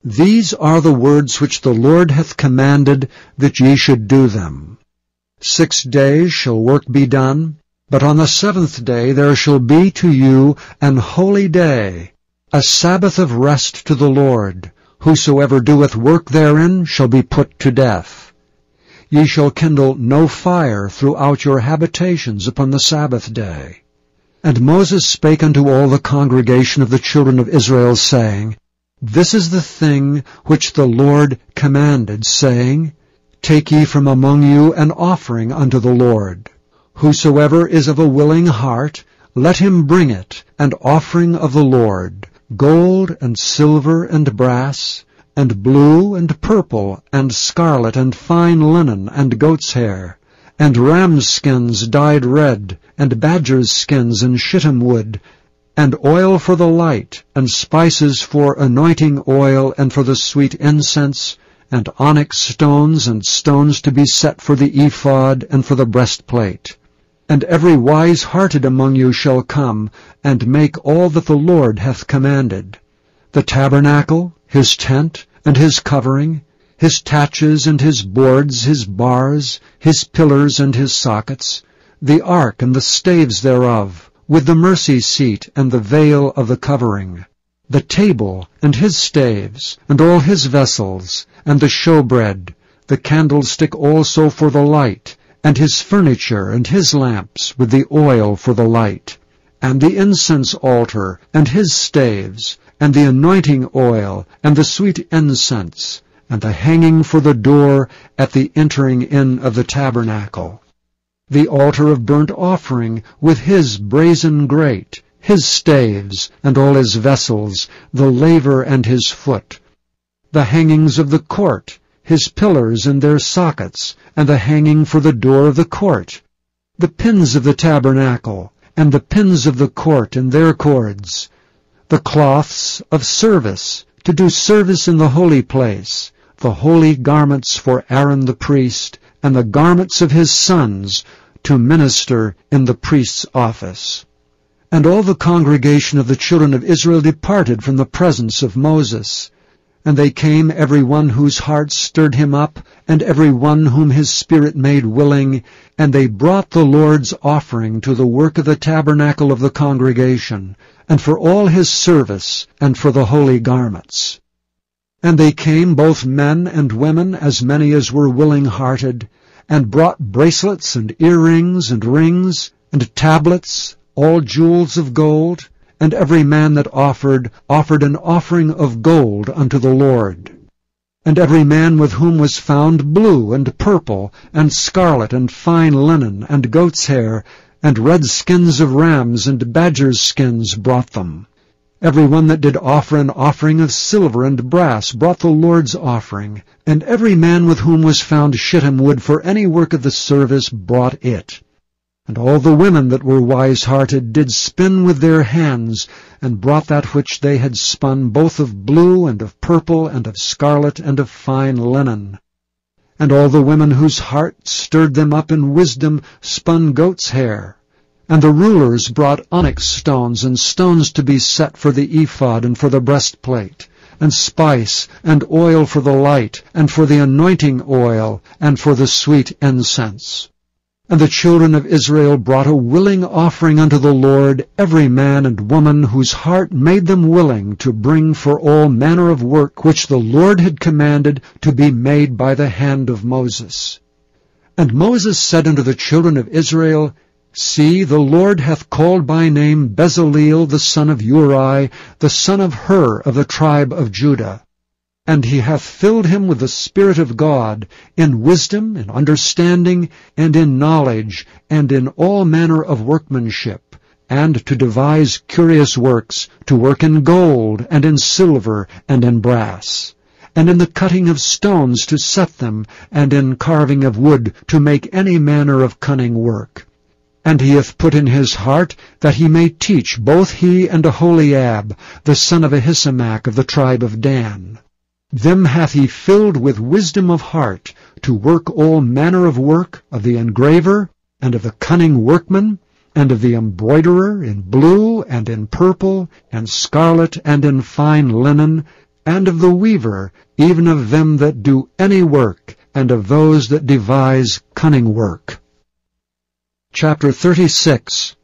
These are the words which the Lord hath commanded that ye should do them. 6 days shall work be done, but on the 7th day there shall be to you an holy day, a Sabbath of rest to the Lord. Whosoever doeth work therein shall be put to death. Ye shall kindle no fire throughout your habitations upon the Sabbath day. And Moses spake unto all the congregation of the children of Israel, saying, This is the thing which the Lord commanded, saying, Take ye from among you an offering unto the Lord. Whosoever is of a willing heart, let him bring it, an offering of the Lord, gold and silver and brass, and blue and purple and scarlet and fine linen and goat's hair, and ram's skins dyed red, and badger's skins and shittim wood, and oil for the light, and spices for anointing oil and for the sweet incense, and onyx stones and stones to be set for the ephod and for the breastplate. And every wise-hearted among you shall come, and make all that the Lord hath commanded: the tabernacle, his tent, and his covering, his taches and his boards, his bars, his pillars and his sockets, the ark and the staves thereof, with the mercy seat and the veil of the covering, the table and his staves, and all his vessels, and the showbread, the candlestick also for the light, and his furniture and his lamps with the oil for the light, and the incense altar and his staves, and the anointing oil and the sweet incense, and the hanging for the door at the entering in of the tabernacle, the altar of burnt offering with his brazen grate, his staves, and all his vessels, the laver and his foot, the hangings of the court, his pillars and their sockets, and the hanging for the door of the court, the pins of the tabernacle, and the pins of the court and their cords, the cloths of service, to do service in the holy place, the holy garments for Aaron the priest, and the garments of his sons, to minister in the priest's office. And all the congregation of the children of Israel departed from the presence of Moses. And they came, every one whose heart stirred him up, and every one whom his spirit made willing, and they brought the Lord's offering to the work of the tabernacle of the congregation, and for all his service, and for the holy garments. And they came, both men and women, as many as were willing-hearted, and brought bracelets and earrings and rings, and tablets, all jewels of gold, and every man that offered an offering of gold unto the Lord. And every man with whom was found blue and purple, and scarlet and fine linen, and goat's hair, and red skins of rams and badgers' skins brought them. Every one that did offer an offering of silver and brass brought the Lord's offering, and every man with whom was found shittim wood for any work of the service brought it. And all the women that were wise-hearted did spin with their hands, and brought that which they had spun, both of blue and of purple and of scarlet and of fine linen. And all the women whose heart stirred them up in wisdom spun goat's hair. And the rulers brought onyx stones and stones to be set for the ephod and for the breastplate, and spice and oil for the light, and for the anointing oil, and for the sweet incense. And the children of Israel brought a willing offering unto the Lord, every man and woman whose heart made them willing to bring for all manner of work which the Lord had commanded to be made by the hand of Moses. And Moses said unto the children of Israel, See, the Lord hath called by name Bezaleel the son of Uri, the son of Hur of the tribe of Judah. And he hath filled him with the Spirit of God, in wisdom, in understanding, and in knowledge, and in all manner of workmanship, and to devise curious works, to work in gold, and in silver, and in brass, and in the cutting of stones to set them, and in carving of wood, to make any manner of cunning work. And he hath put in his heart that he may teach both he and Aholiab, the son of Ahisamach of the tribe of Dan. Them hath he filled with wisdom of heart, to work all manner of work, of the engraver, and of the cunning workman, and of the embroiderer, in blue, and in purple, and scarlet, and in fine linen, and of the weaver, even of them that do any work, and of those that devise cunning work. Chapter 36.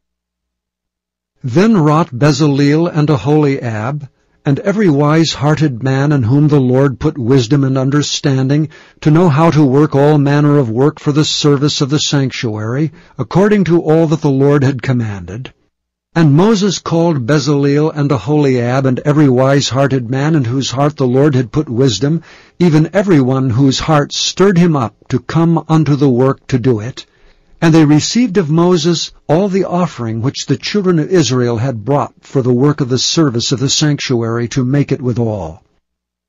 Then wrought Bezaleel and Aholiab, and every wise-hearted man in whom the Lord put wisdom and understanding, to know how to work all manner of work for the service of the sanctuary, according to all that the Lord had commanded. And Moses called Bezaleel and Aholiab, and every wise-hearted man in whose heart the Lord had put wisdom, even every one whose heart stirred him up to come unto the work to do it. And they received of Moses all the offering which the children of Israel had brought for the work of the service of the sanctuary, to make it withal.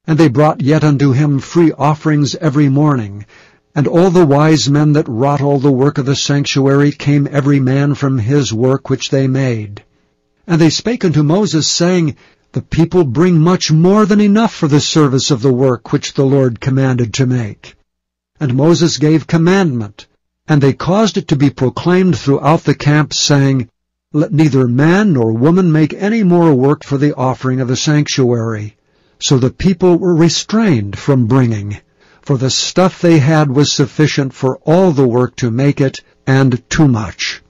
And they brought yet unto him free offerings every morning. And all the wise men that wrought all the work of the sanctuary came every man from his work which they made. And they spake unto Moses, saying, The people bring much more than enough for the service of the work which the Lord commanded to make. And Moses gave commandment, and they caused it to be proclaimed throughout the camp, saying, Let neither man nor woman make any more work for the offering of the sanctuary. So the people were restrained from bringing, for the stuff they had was sufficient for all the work to make it, and too much.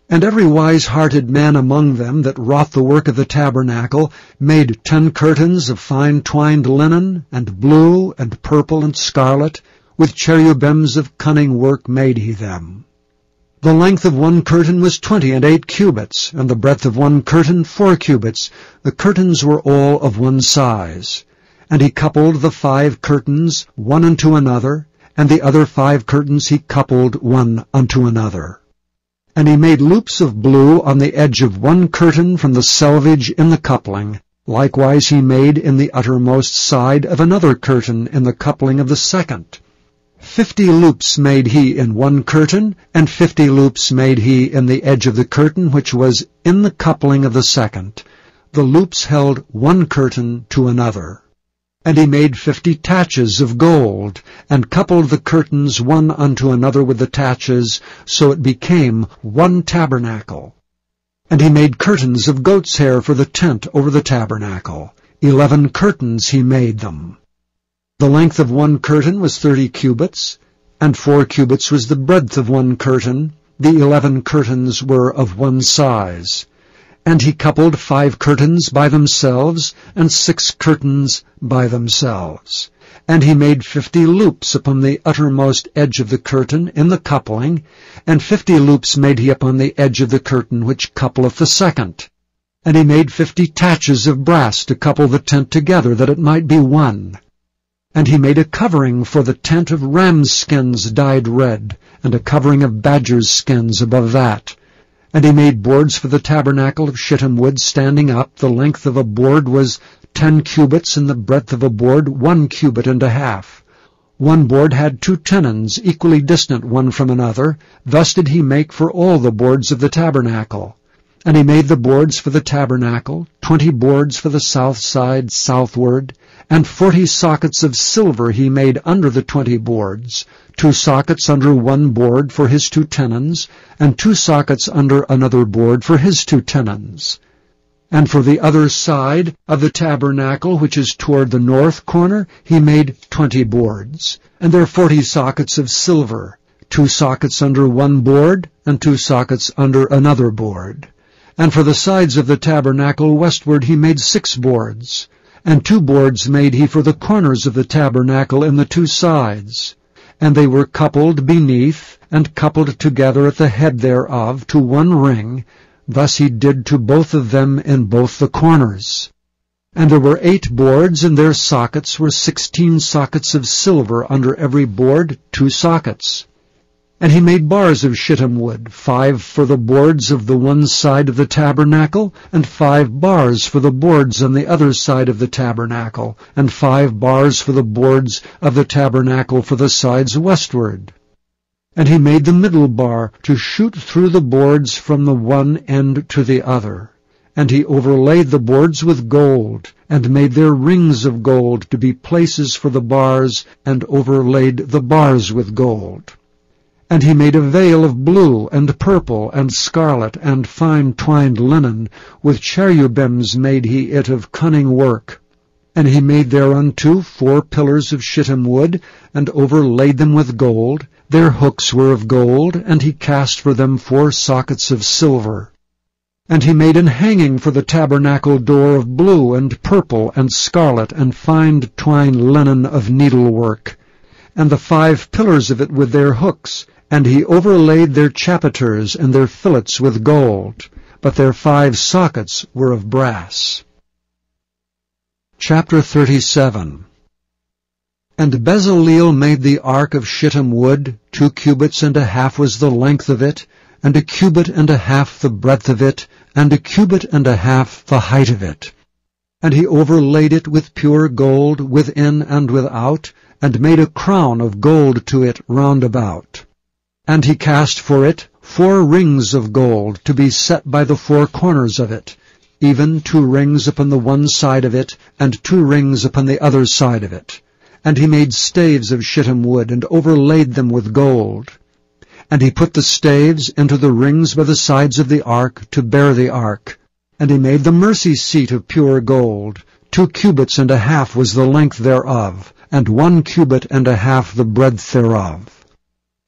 And every wise-hearted man among them that wrought the work of the tabernacle made 10 curtains of fine twined linen, and blue, and purple, and scarlet, with cherubims of cunning work made he them. The length of one curtain was 28 cubits, and the breadth of one curtain 4 cubits. The curtains were all of one size. And he coupled the 5 curtains one unto another, and the other 5 curtains he coupled one unto another. And he made loops of blue on the edge of one curtain from the selvage in the coupling. Likewise he made in the uttermost side of another curtain in the coupling of the second. 50 loops made he in one curtain, and 50 loops made he in the edge of the curtain which was in the coupling of the second. The loops held one curtain to another. And he made 50 taches of gold, and coupled the curtains one unto another with the taches, so it became one tabernacle. And he made curtains of goat's hair for the tent over the tabernacle. 11 curtains he made them. The length of one curtain was 30 cubits, and 4 cubits was the breadth of one curtain. The 11 curtains were of one size. And he coupled 5 curtains by themselves, and 6 curtains by themselves. And he made 50 loops upon the uttermost edge of the curtain in the coupling, and 50 loops made he upon the edge of the curtain which coupleth the second. And he made 50 taches of brass to couple the tent together, that it might be one. And he made a covering for the tent of rams' skins dyed red, and a covering of badgers' skins above that. And he made boards for the tabernacle of shittim wood standing up. The length of a board was 10 cubits, and the breadth of a board 1 cubit and a half. One board had 2 tenons, equally distant one from another. Thus did he make for all the boards of the tabernacle. And he made the boards for the tabernacle, 20 boards for the south side southward, and 40 sockets of silver he made under the 20 boards, 2 sockets under one board for his 2 tenons, and 2 sockets under another board for his 2 tenons. And for the other side of the tabernacle, which is toward the north corner, he made 20 boards, and there 40 sockets of silver, 2 sockets under one board, and 2 sockets under another board. And for the sides of the tabernacle westward he made 6 boards, and 2 boards made he for the corners of the tabernacle in the 2 sides. and they were coupled beneath, and coupled together at the head thereof to one ring. Thus he did to both of them in both the corners. And there were 8 boards, and their sockets were 16 sockets of silver, under every board 2 sockets. And he made bars of shittim wood, 5 for the boards of the one side of the tabernacle, and 5 bars for the boards on the other side of the tabernacle, and 5 bars for the boards of the tabernacle for the sides westward. And he made the middle bar to shoot through the boards from the one end to the other. And he overlaid the boards with gold, and made their rings of gold to be places for the bars, and overlaid the bars with gold. And he made a veil of blue, and purple, and scarlet, and fine twined linen. With cherubims made he it of cunning work. And he made thereunto 4 pillars of shittim wood, and overlaid them with gold. Their hooks were of gold, and he cast for them 4 sockets of silver. And he made an hanging for the tabernacle door of blue, and purple, and scarlet, and fine twined linen of needlework, and the 5 pillars of it with their hooks. And he overlaid their chapiters and their fillets with gold, but their 5 sockets were of brass. Chapter 37. And Bezaleel made the ark of shittim wood. 2 cubits and a half was the length of it, and 1 cubit and a half the breadth of it, and 1 cubit and a half the height of it. And he overlaid it with pure gold within and without, and made a crown of gold to it round about. And he cast for it 4 rings of gold to be set by the 4 corners of it, even 2 rings upon the one side of it, and 2 rings upon the other side of it. And he made staves of shittim wood, and overlaid them with gold. And he put the staves into the rings by the sides of the ark, to bear the ark. And he made the mercy seat of pure gold. 2 cubits and a half was the length thereof, and 1 cubit and a half the breadth thereof.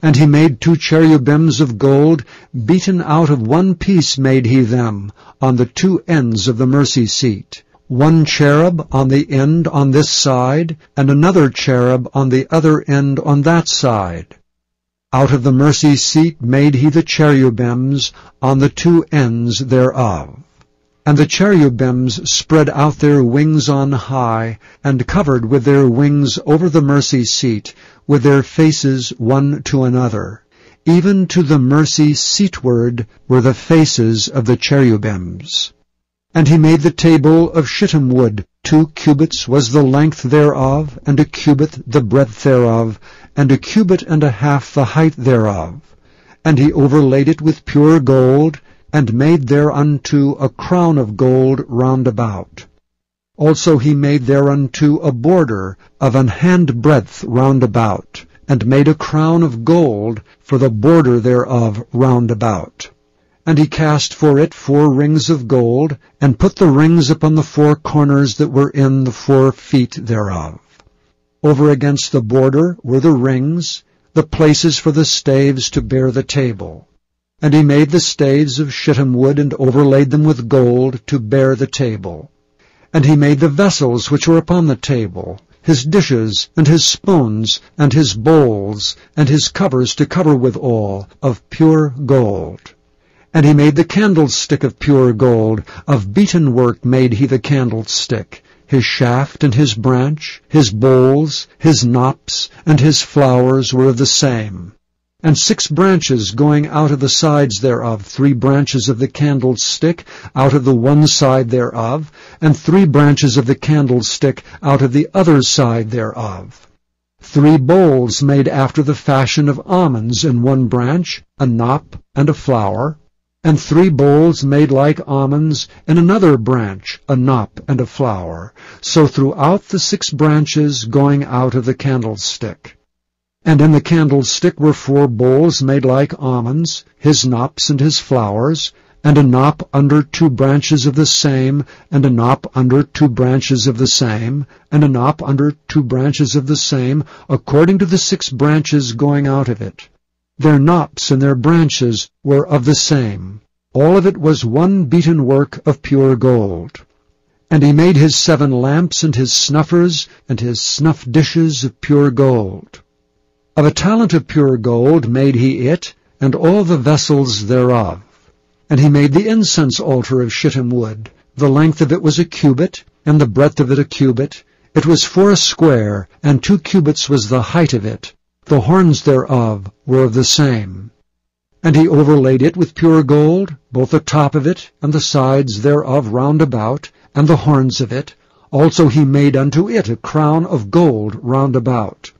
And he made 2 cherubims of gold, beaten out of one piece made he them, on the 2 ends of the mercy seat. 1 cherub on the end on this side, and another cherub on the other end on that side. Out of the mercy seat made he the cherubims on the 2 ends thereof. And the cherubims spread out their wings on high, and covered with their wings over the mercy seat, with their faces one to another. Even to the mercy seatward were the faces of the cherubims. And he made the table of shittim wood. 2 cubits was the length thereof, and 1 cubit the breadth thereof, and 1 cubit and a half the height thereof. And he overlaid it with pure gold, and made thereunto a crown of gold round about. Also he made thereunto a border of an handbreadth round about, and made a crown of gold for the border thereof round about. And he cast for it 4 rings of gold, and put the rings upon the 4 corners that were in the 4 feet thereof. Over against the border were the rings, the places for the staves to bear the table. And he made the staves of shittim wood, and overlaid them with gold to bear the table. And he made the vessels which were upon the table, his dishes, and his spoons, and his bowls, and his covers to cover withal, of pure gold. And he made the candlestick of pure gold, of beaten work made he the candlestick, his shaft and his branch, his bowls, his knops, and his flowers were of the same. And 6 branches going out of the sides thereof, 3 branches of the candlestick out of the one side thereof, and 3 branches of the candlestick out of the other side thereof. 3 bowls made after the fashion of almonds in one branch, a knop and a flower, and 3 bowls made like almonds in another branch, a knop and a flower, so throughout the 6 branches going out of the candlestick. And in the candlestick were 4 bowls made like almonds, his knops and his flowers, and a knop under 2 branches of the same, and a knop under 2 branches of the same, and a knop under 2 branches of the same, according to the 6 branches going out of it. Their knops and their branches were of the same. All of it was one beaten work of pure gold. And he made his 7 lamps and his snuffers and his snuff dishes of pure gold. Of a talent of pure gold made he it, and all the vessels thereof. And he made the incense altar of shittim wood. The length of it was a cubit, and the breadth of it a cubit. It was foursquare, and 2 cubits was the height of it. The horns thereof were of the same. And he overlaid it with pure gold, both the top of it, and the sides thereof round about, and the horns of it. Also he made unto it a crown of gold round about.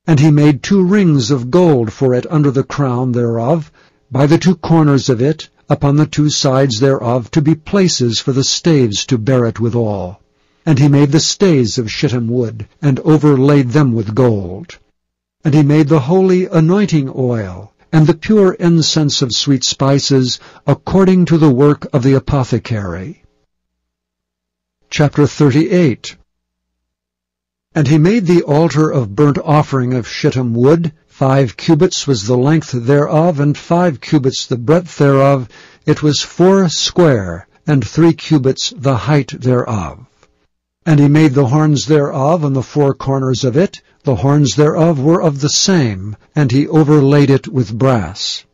And he made 2 rings of gold for it under the crown thereof, by the 2 corners of it, upon the 2 sides thereof, to be places for the staves to bear it withal. And he made the stays of shittim wood, and overlaid them with gold. And he made the holy anointing oil, and the pure incense of sweet spices, according to the work of the apothecary. Chapter 38. And he made the altar of burnt offering of shittim wood. 5 cubits was the length thereof, and 5 cubits the breadth thereof. It was 4 and 3 cubits the height thereof. And he made the horns thereof and the 4 corners of it. The horns thereof were of the same, and he overlaid it with brass.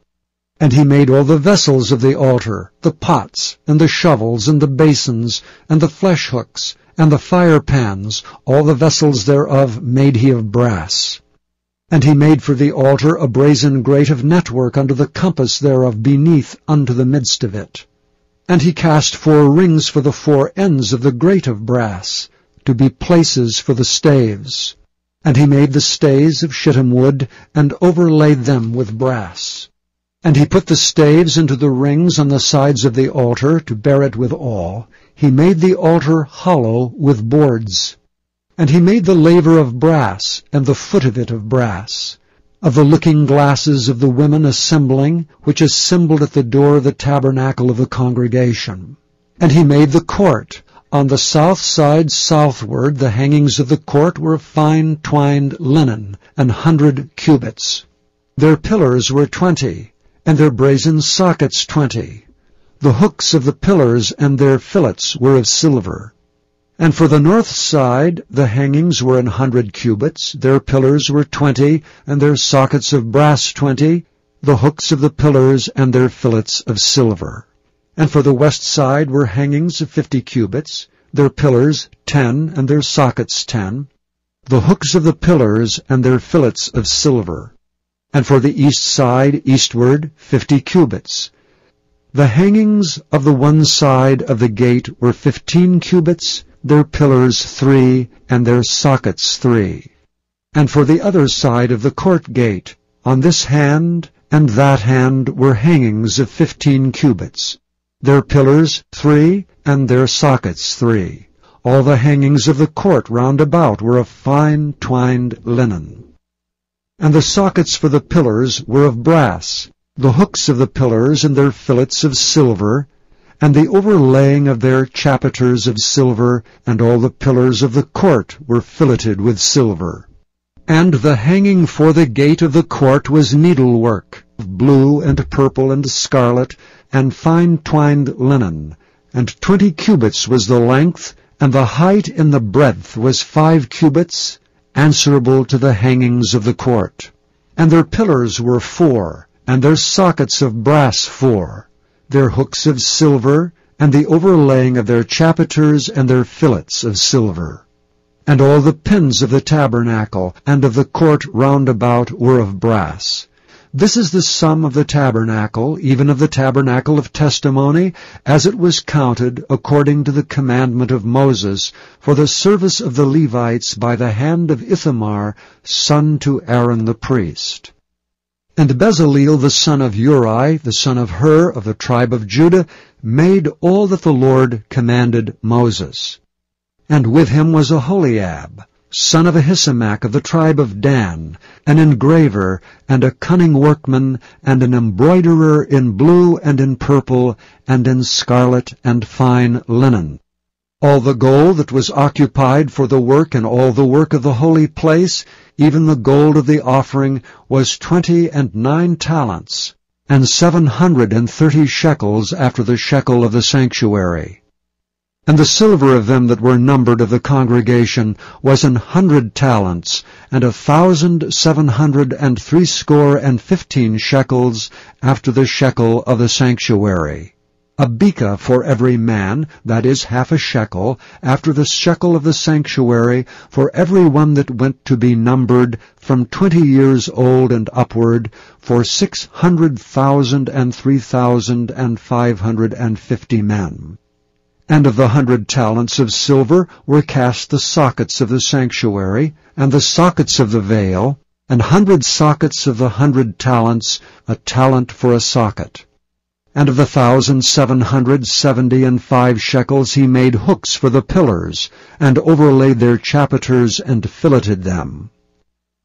And he made all the vessels of the altar, the pots, and the shovels, and the basins, and the flesh hooks, and the fire pans, all the vessels thereof made he of brass. And he made for the altar a brazen grate of network under the compass thereof beneath unto the midst of it. And he cast 4 rings for the 4 ends of the grate of brass, to be places for the staves. And he made the stays of shittim wood, and overlaid them with brass. And he put the staves into the rings on the sides of the altar, to bear it withal. He made the altar hollow with boards. And he made the laver of brass, and the foot of it of brass. Of the looking glasses of the women assembling, which assembled at the door of the tabernacle of the congregation. And he made the court. On the south side southward the hangings of the court were of fine twined linen, 100 cubits. Their pillars were 20, and their brazen sockets 20. The hooks of the pillars and their fillets were of silver. And for the north side the hangings were 100 cubits, their pillars were 20, and their sockets of brass 20, the hooks of the pillars and their fillets of silver. And for the west side were hangings of 50 cubits, their pillars 10, and their sockets 10, the hooks of the pillars and their fillets of silver. And for the east side eastward 50 cubits. The hangings of the one side of the gate were 15 cubits, their pillars 3, and their sockets 3. And for the other side of the court gate, on this hand and that hand were hangings of 15 cubits, their pillars 3, and their sockets 3. All the hangings of the court round about were of fine twined linen. And the sockets for the pillars were of brass, the hooks of the pillars and their fillets of silver, and the overlaying of their chapiters of silver, and all the pillars of the court were filleted with silver. And the hanging for the gate of the court was needlework, of blue and purple and scarlet, and fine twined linen, and 20 cubits was the length, and the height in the breadth was 5 cubits, answerable to the hangings of the court. And their pillars were 4, and their sockets of brass 4, their hooks of silver, and the overlaying of their chapiters and their fillets of silver. And all the pins of the tabernacle and of the court round about were of brass. This is the sum of the tabernacle, even of the tabernacle of testimony, as it was counted according to the commandment of Moses, for the service of the Levites by the hand of Ithamar, son to Aaron the priest. And Bezaleel the son of Uri, the son of Hur, of the tribe of Judah, made all that the Lord commanded Moses. And with him was Aholiab, son of Ahisamach of the tribe of Dan, an engraver, and a cunning workman, and an embroiderer in blue and in purple, and in scarlet and fine linen. All the gold that was occupied for the work and all the work of the holy place, even the gold of the offering, was 29 talents, and 730 shekels after the shekel of the sanctuary. And the silver of them that were numbered of the congregation was 100 talents, and 1,760 shekels, after the shekel of the sanctuary. A beka for every man, that is half a shekel, after the shekel of the sanctuary, for every one that went to be numbered, from 20 years old and upward, for 600,000 and 3,550 men. And of the 100 talents of silver were cast the sockets of the sanctuary, and the sockets of the veil, and 100 sockets of the 100 talents, a talent for a socket. And of the 1,775 shekels he made hooks for the pillars, and overlaid their chapiters, and filleted them.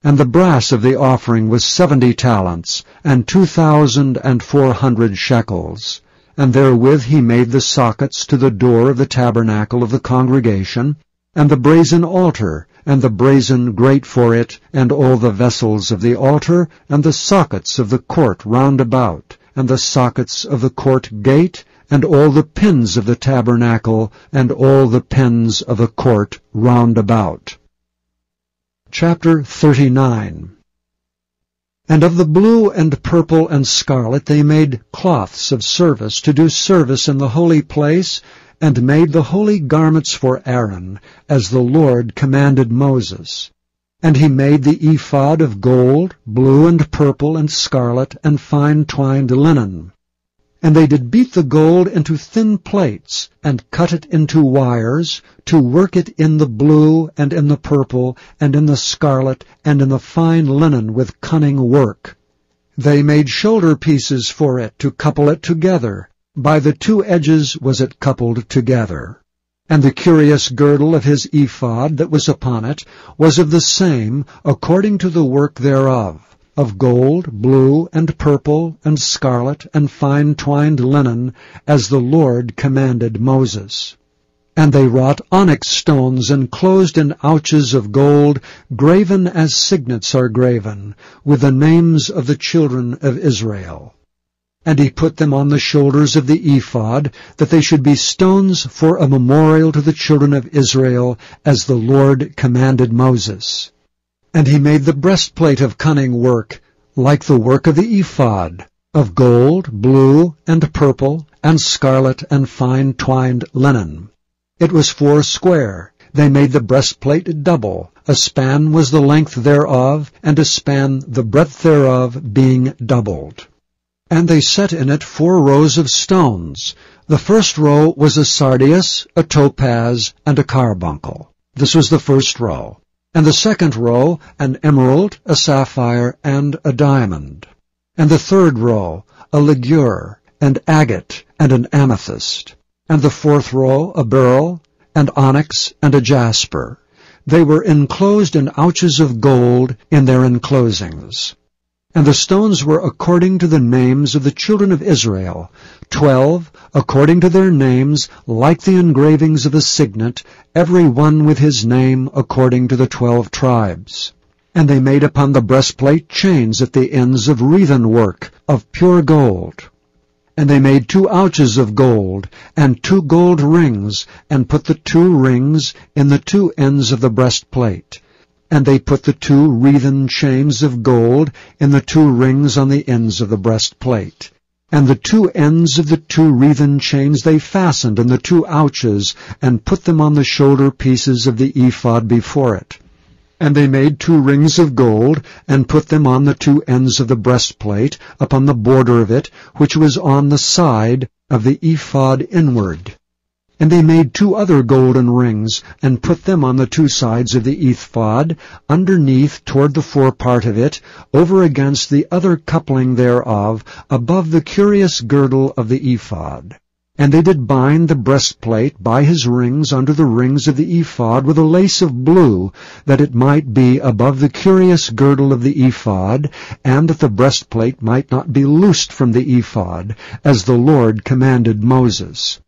And the brass of the offering was 70 talents, and 2,400 shekels. And therewith he made the sockets to the door of the tabernacle of the congregation, and the brazen altar, and the brazen grate for it, and all the vessels of the altar, and the sockets of the court round about, and the sockets of the court gate, and all the pins of the tabernacle, and all the pins of the court round about. Chapter 39. And of the blue and purple and scarlet they made cloths of service to do service in the holy place, and made the holy garments for Aaron, as the Lord commanded Moses. And he made the ephod of gold, blue and purple and scarlet, and fine twined linen. And they did beat the gold into thin plates, and cut it into wires, to work it in the blue, and in the purple, and in the scarlet, and in the fine linen with cunning work. They made shoulder pieces for it, to couple it together. By the 2 edges was it coupled together. And the curious girdle of his ephod that was upon it was of the same, according to the work thereof, of gold, blue, and purple, and scarlet, and fine twined linen, as the Lord commanded Moses. And they wrought onyx stones enclosed in ouches of gold, graven as signets are graven, with the names of the children of Israel. And he put them on the shoulders of the ephod, that they should be stones for a memorial to the children of Israel, as the Lord commanded Moses. And he made the breastplate of cunning work, like the work of the ephod, of gold, blue, and purple, and scarlet, and fine twined linen. It was 4 square. They made the breastplate double. A span was the length thereof, and a span the breadth thereof, being doubled. And they set in it 4 rows of stones. The first row was a sardius, a topaz, and a carbuncle. This was the first row. And the second row, an emerald, a sapphire, and a diamond. And the third row, a ligure, and agate, and an amethyst. And the fourth row, a beryl, and onyx, and a jasper. They were enclosed in ouches of gold in their enclosings. And the stones were according to the names of the children of Israel, 12, according to their names, like the engravings of a signet, every one with his name according to the 12 tribes. And they made upon the breastplate chains at the ends of wreathen work, of pure gold. And they made 2 ouches of gold, and 2 gold rings, and put the 2 rings in the 2 ends of the breastplate. And they put the 2 wreathen chains of gold in the 2 rings on the ends of the breastplate. And the 2 ends of the 2 wreathen chains they fastened in the 2 ouches, and put them on the shoulder pieces of the ephod before it. And they made 2 rings of gold, and put them on the 2 ends of the breastplate, upon the border of it, which was on the side of the ephod inward. And they made 2 other golden rings, and put them on the 2 sides of the ephod, underneath toward the forepart of it, over against the other coupling thereof, above the curious girdle of the ephod. And they did bind the breastplate by his rings under the rings of the ephod with a lace of blue, that it might be above the curious girdle of the ephod, and that the breastplate might not be loosed from the ephod, as the Lord commanded Moses.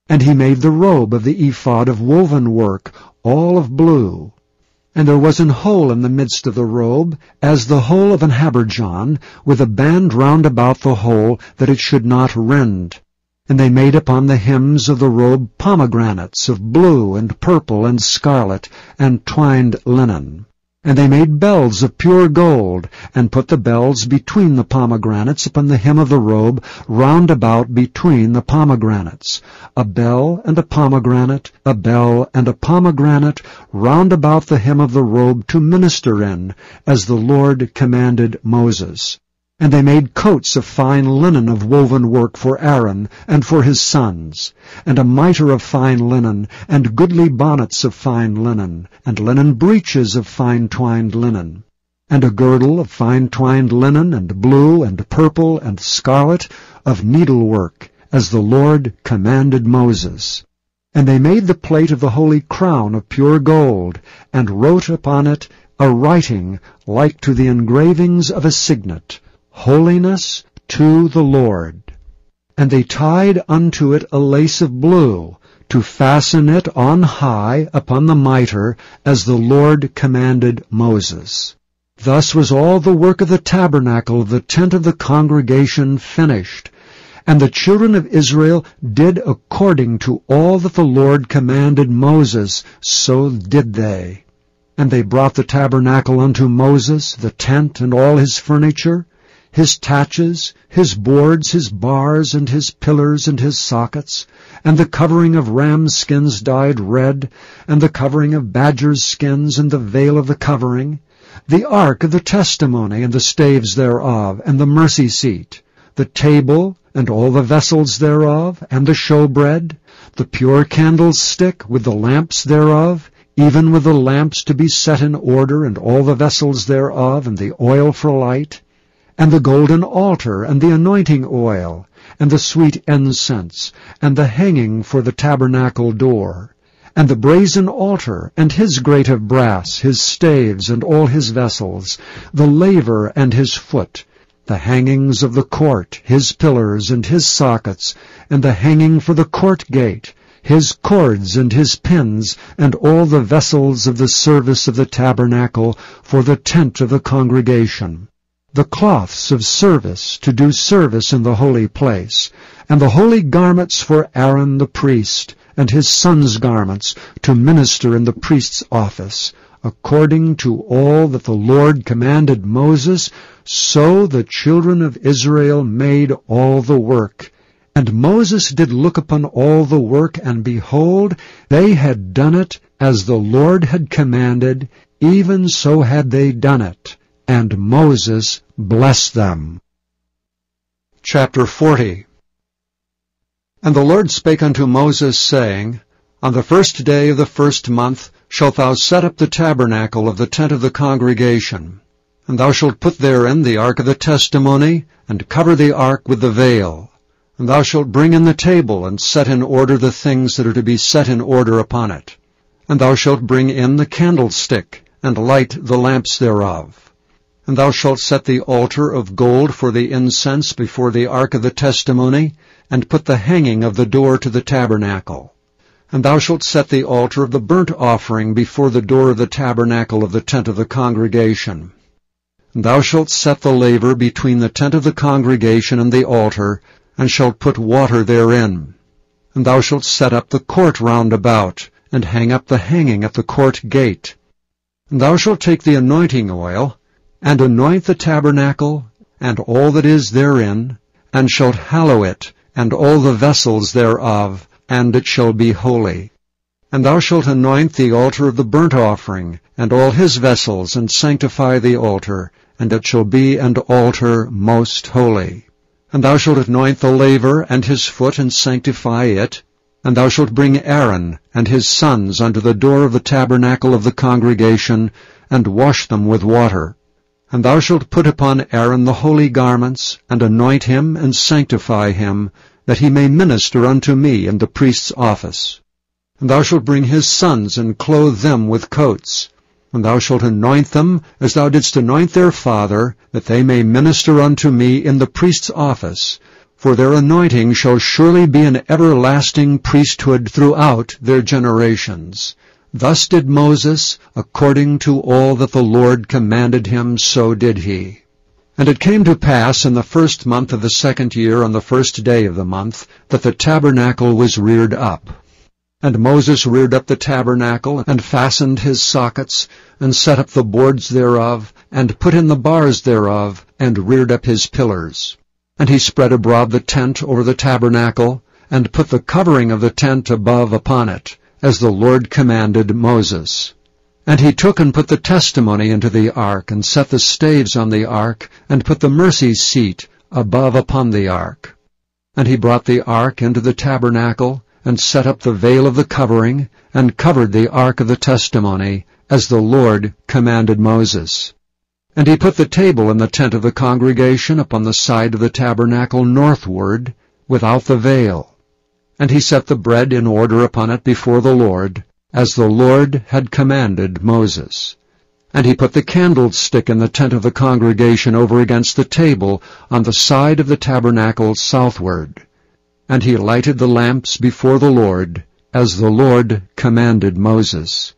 And he made the robe of the ephod of woven work, all of blue. And there was an hole in the midst of the robe, as the hole of an habergeon, with a band round about the hole, that it should not rend. And they made upon the hems of the robe pomegranates of blue and purple and scarlet and twined linen. And they made bells of pure gold, and put the bells between the pomegranates upon the hem of the robe, round about between the pomegranates. A bell and a pomegranate, a bell and a pomegranate, round about the hem of the robe to minister in, as the Lord commanded Moses. And they made coats of fine linen of woven work for Aaron and for his sons, and a mitre of fine linen, and goodly bonnets of fine linen, and linen breeches of fine twined linen, and a girdle of fine twined linen, and blue, and purple, and scarlet, of needlework, as the Lord commanded Moses. And they made the plate of the holy crown of pure gold, and wrote upon it a writing like to the engravings of a signet, Holiness to the Lord. And they tied unto it a lace of blue, to fasten it on high upon the mitre, as the Lord commanded Moses. Thus was all the work of the tabernacle of the tent of the congregation finished. And the children of Israel did according to all that the Lord commanded Moses, so did they. And they brought the tabernacle unto Moses, the tent and all his furniture, his taches, his boards, his bars, and his pillars, and his sockets, and the covering of rams' skins dyed red, and the covering of badgers' skins, and the veil of the covering, the ark of the testimony, and the staves thereof, and the mercy seat, the table, and all the vessels thereof, and the showbread, the pure candlestick, with the lamps thereof, even with the lamps to be set in order, and all the vessels thereof, and the oil for light, and the golden altar, and the anointing oil, and the sweet incense, and the hanging for the tabernacle door, and the brazen altar, and his grate of brass, his staves, and all his vessels, the laver and his foot, the hangings of the court, his pillars, and his sockets, and the hanging for the court gate, his cords and his pins, and all the vessels of the service of the tabernacle for the tent of the congregation, the cloths of service to do service in the holy place, and the holy garments for Aaron the priest, and his sons' garments to minister in the priest's office, according to all that the Lord commanded Moses, so the children of Israel made all the work. And Moses did look upon all the work, and behold, they had done it as the Lord had commanded, even so had they done it. And Moses blessed them. Chapter 40. And the Lord spake unto Moses, saying, On the first day of the first month shalt thou set up the tabernacle of the tent of the congregation. And thou shalt put therein the ark of the testimony, and cover the ark with the veil. And thou shalt bring in the table, and set in order the things that are to be set in order upon it. And thou shalt bring in the candlestick, and light the lamps thereof. And thou shalt set the altar of gold for the incense before the ark of the testimony, and put the hanging of the door to the tabernacle. And thou shalt set the altar of the burnt offering before the door of the tabernacle of the tent of the congregation. And thou shalt set the laver between the tent of the congregation and the altar, and shalt put water therein. And thou shalt set up the court round about, and hang up the hanging at the court gate. And thou shalt take the anointing oil, and anoint the tabernacle, and all that is therein, and shalt hallow it, and all the vessels thereof, and it shall be holy. And thou shalt anoint the altar of the burnt offering, and all his vessels, and sanctify the altar, and it shall be an altar most holy. And thou shalt anoint the laver and his foot, and sanctify it. And thou shalt bring Aaron and his sons unto the door of the tabernacle of the congregation, and wash them with water. And thou shalt put upon Aaron the holy garments, and anoint him, and sanctify him, that he may minister unto me in the priest's office. And thou shalt bring his sons, and clothe them with coats. And thou shalt anoint them, as thou didst anoint their father, that they may minister unto me in the priest's office. For their anointing shall surely be an everlasting priesthood throughout their generations. Thus did Moses, according to all that the Lord commanded him, so did he. And it came to pass in the 1st month of the 2nd year, on the 1st day of the month, that the tabernacle was reared up. And Moses reared up the tabernacle, and fastened his sockets, and set up the boards thereof, and put in the bars thereof, and reared up his pillars. And he spread abroad the tent over the tabernacle, and put the covering of the tent above upon it, as the Lord commanded Moses. And he took and put the testimony into the ark, and set the staves on the ark, and put the mercy seat above upon the ark. And he brought the ark into the tabernacle, and set up the veil of the covering, and covered the ark of the testimony, as the Lord commanded Moses. And he put the table in the tent of the congregation upon the side of the tabernacle northward, without the veil. And he set the bread in order upon it before the Lord, as the Lord had commanded Moses. And he put the candlestick in the tent of the congregation over against the table on the side of the tabernacle southward. And he lighted the lamps before the Lord, as the Lord commanded Moses.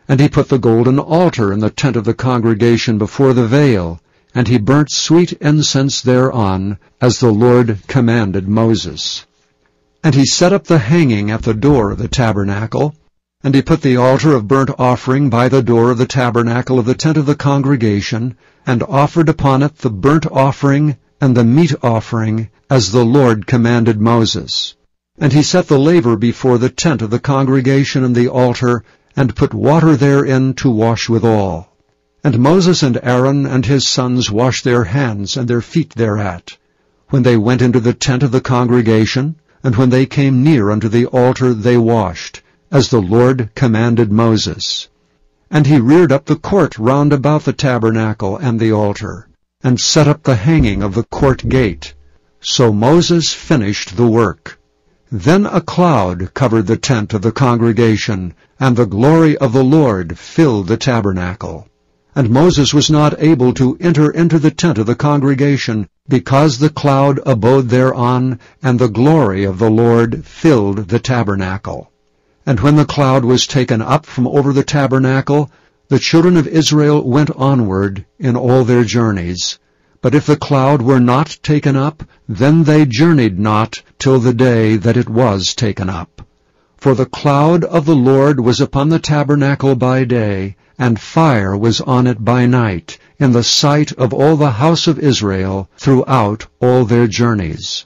And he put the golden altar in the tent of the congregation before the veil, and he burnt sweet incense thereon, as the Lord commanded Moses. And he set up the hanging at the door of the tabernacle, and he put the altar of burnt offering by the door of the tabernacle of the tent of the congregation, and offered upon it the burnt offering and the meat offering, as the Lord commanded Moses. And he set the laver before the tent of the congregation and the altar, and put water therein to wash withal. And Moses and Aaron and his sons washed their hands and their feet thereat, when they went into the tent of the congregation, and when they came near unto the altar they washed, as the Lord commanded Moses. And he reared up the court round about the tabernacle and the altar, and set up the hanging of the court gate. So Moses finished the work. Then a cloud covered the tent of the congregation, and the glory of the Lord filled the tabernacle. And Moses was not able to enter into the tent of the congregation, because the cloud abode thereon, and the glory of the Lord filled the tabernacle. And when the cloud was taken up from over the tabernacle, the children of Israel went onward in all their journeys. But if the cloud were not taken up, then they journeyed not till the day that it was taken up. For the cloud of the Lord was upon the tabernacle by day, and fire was on it by night, in the sight of all the house of Israel throughout all their journeys.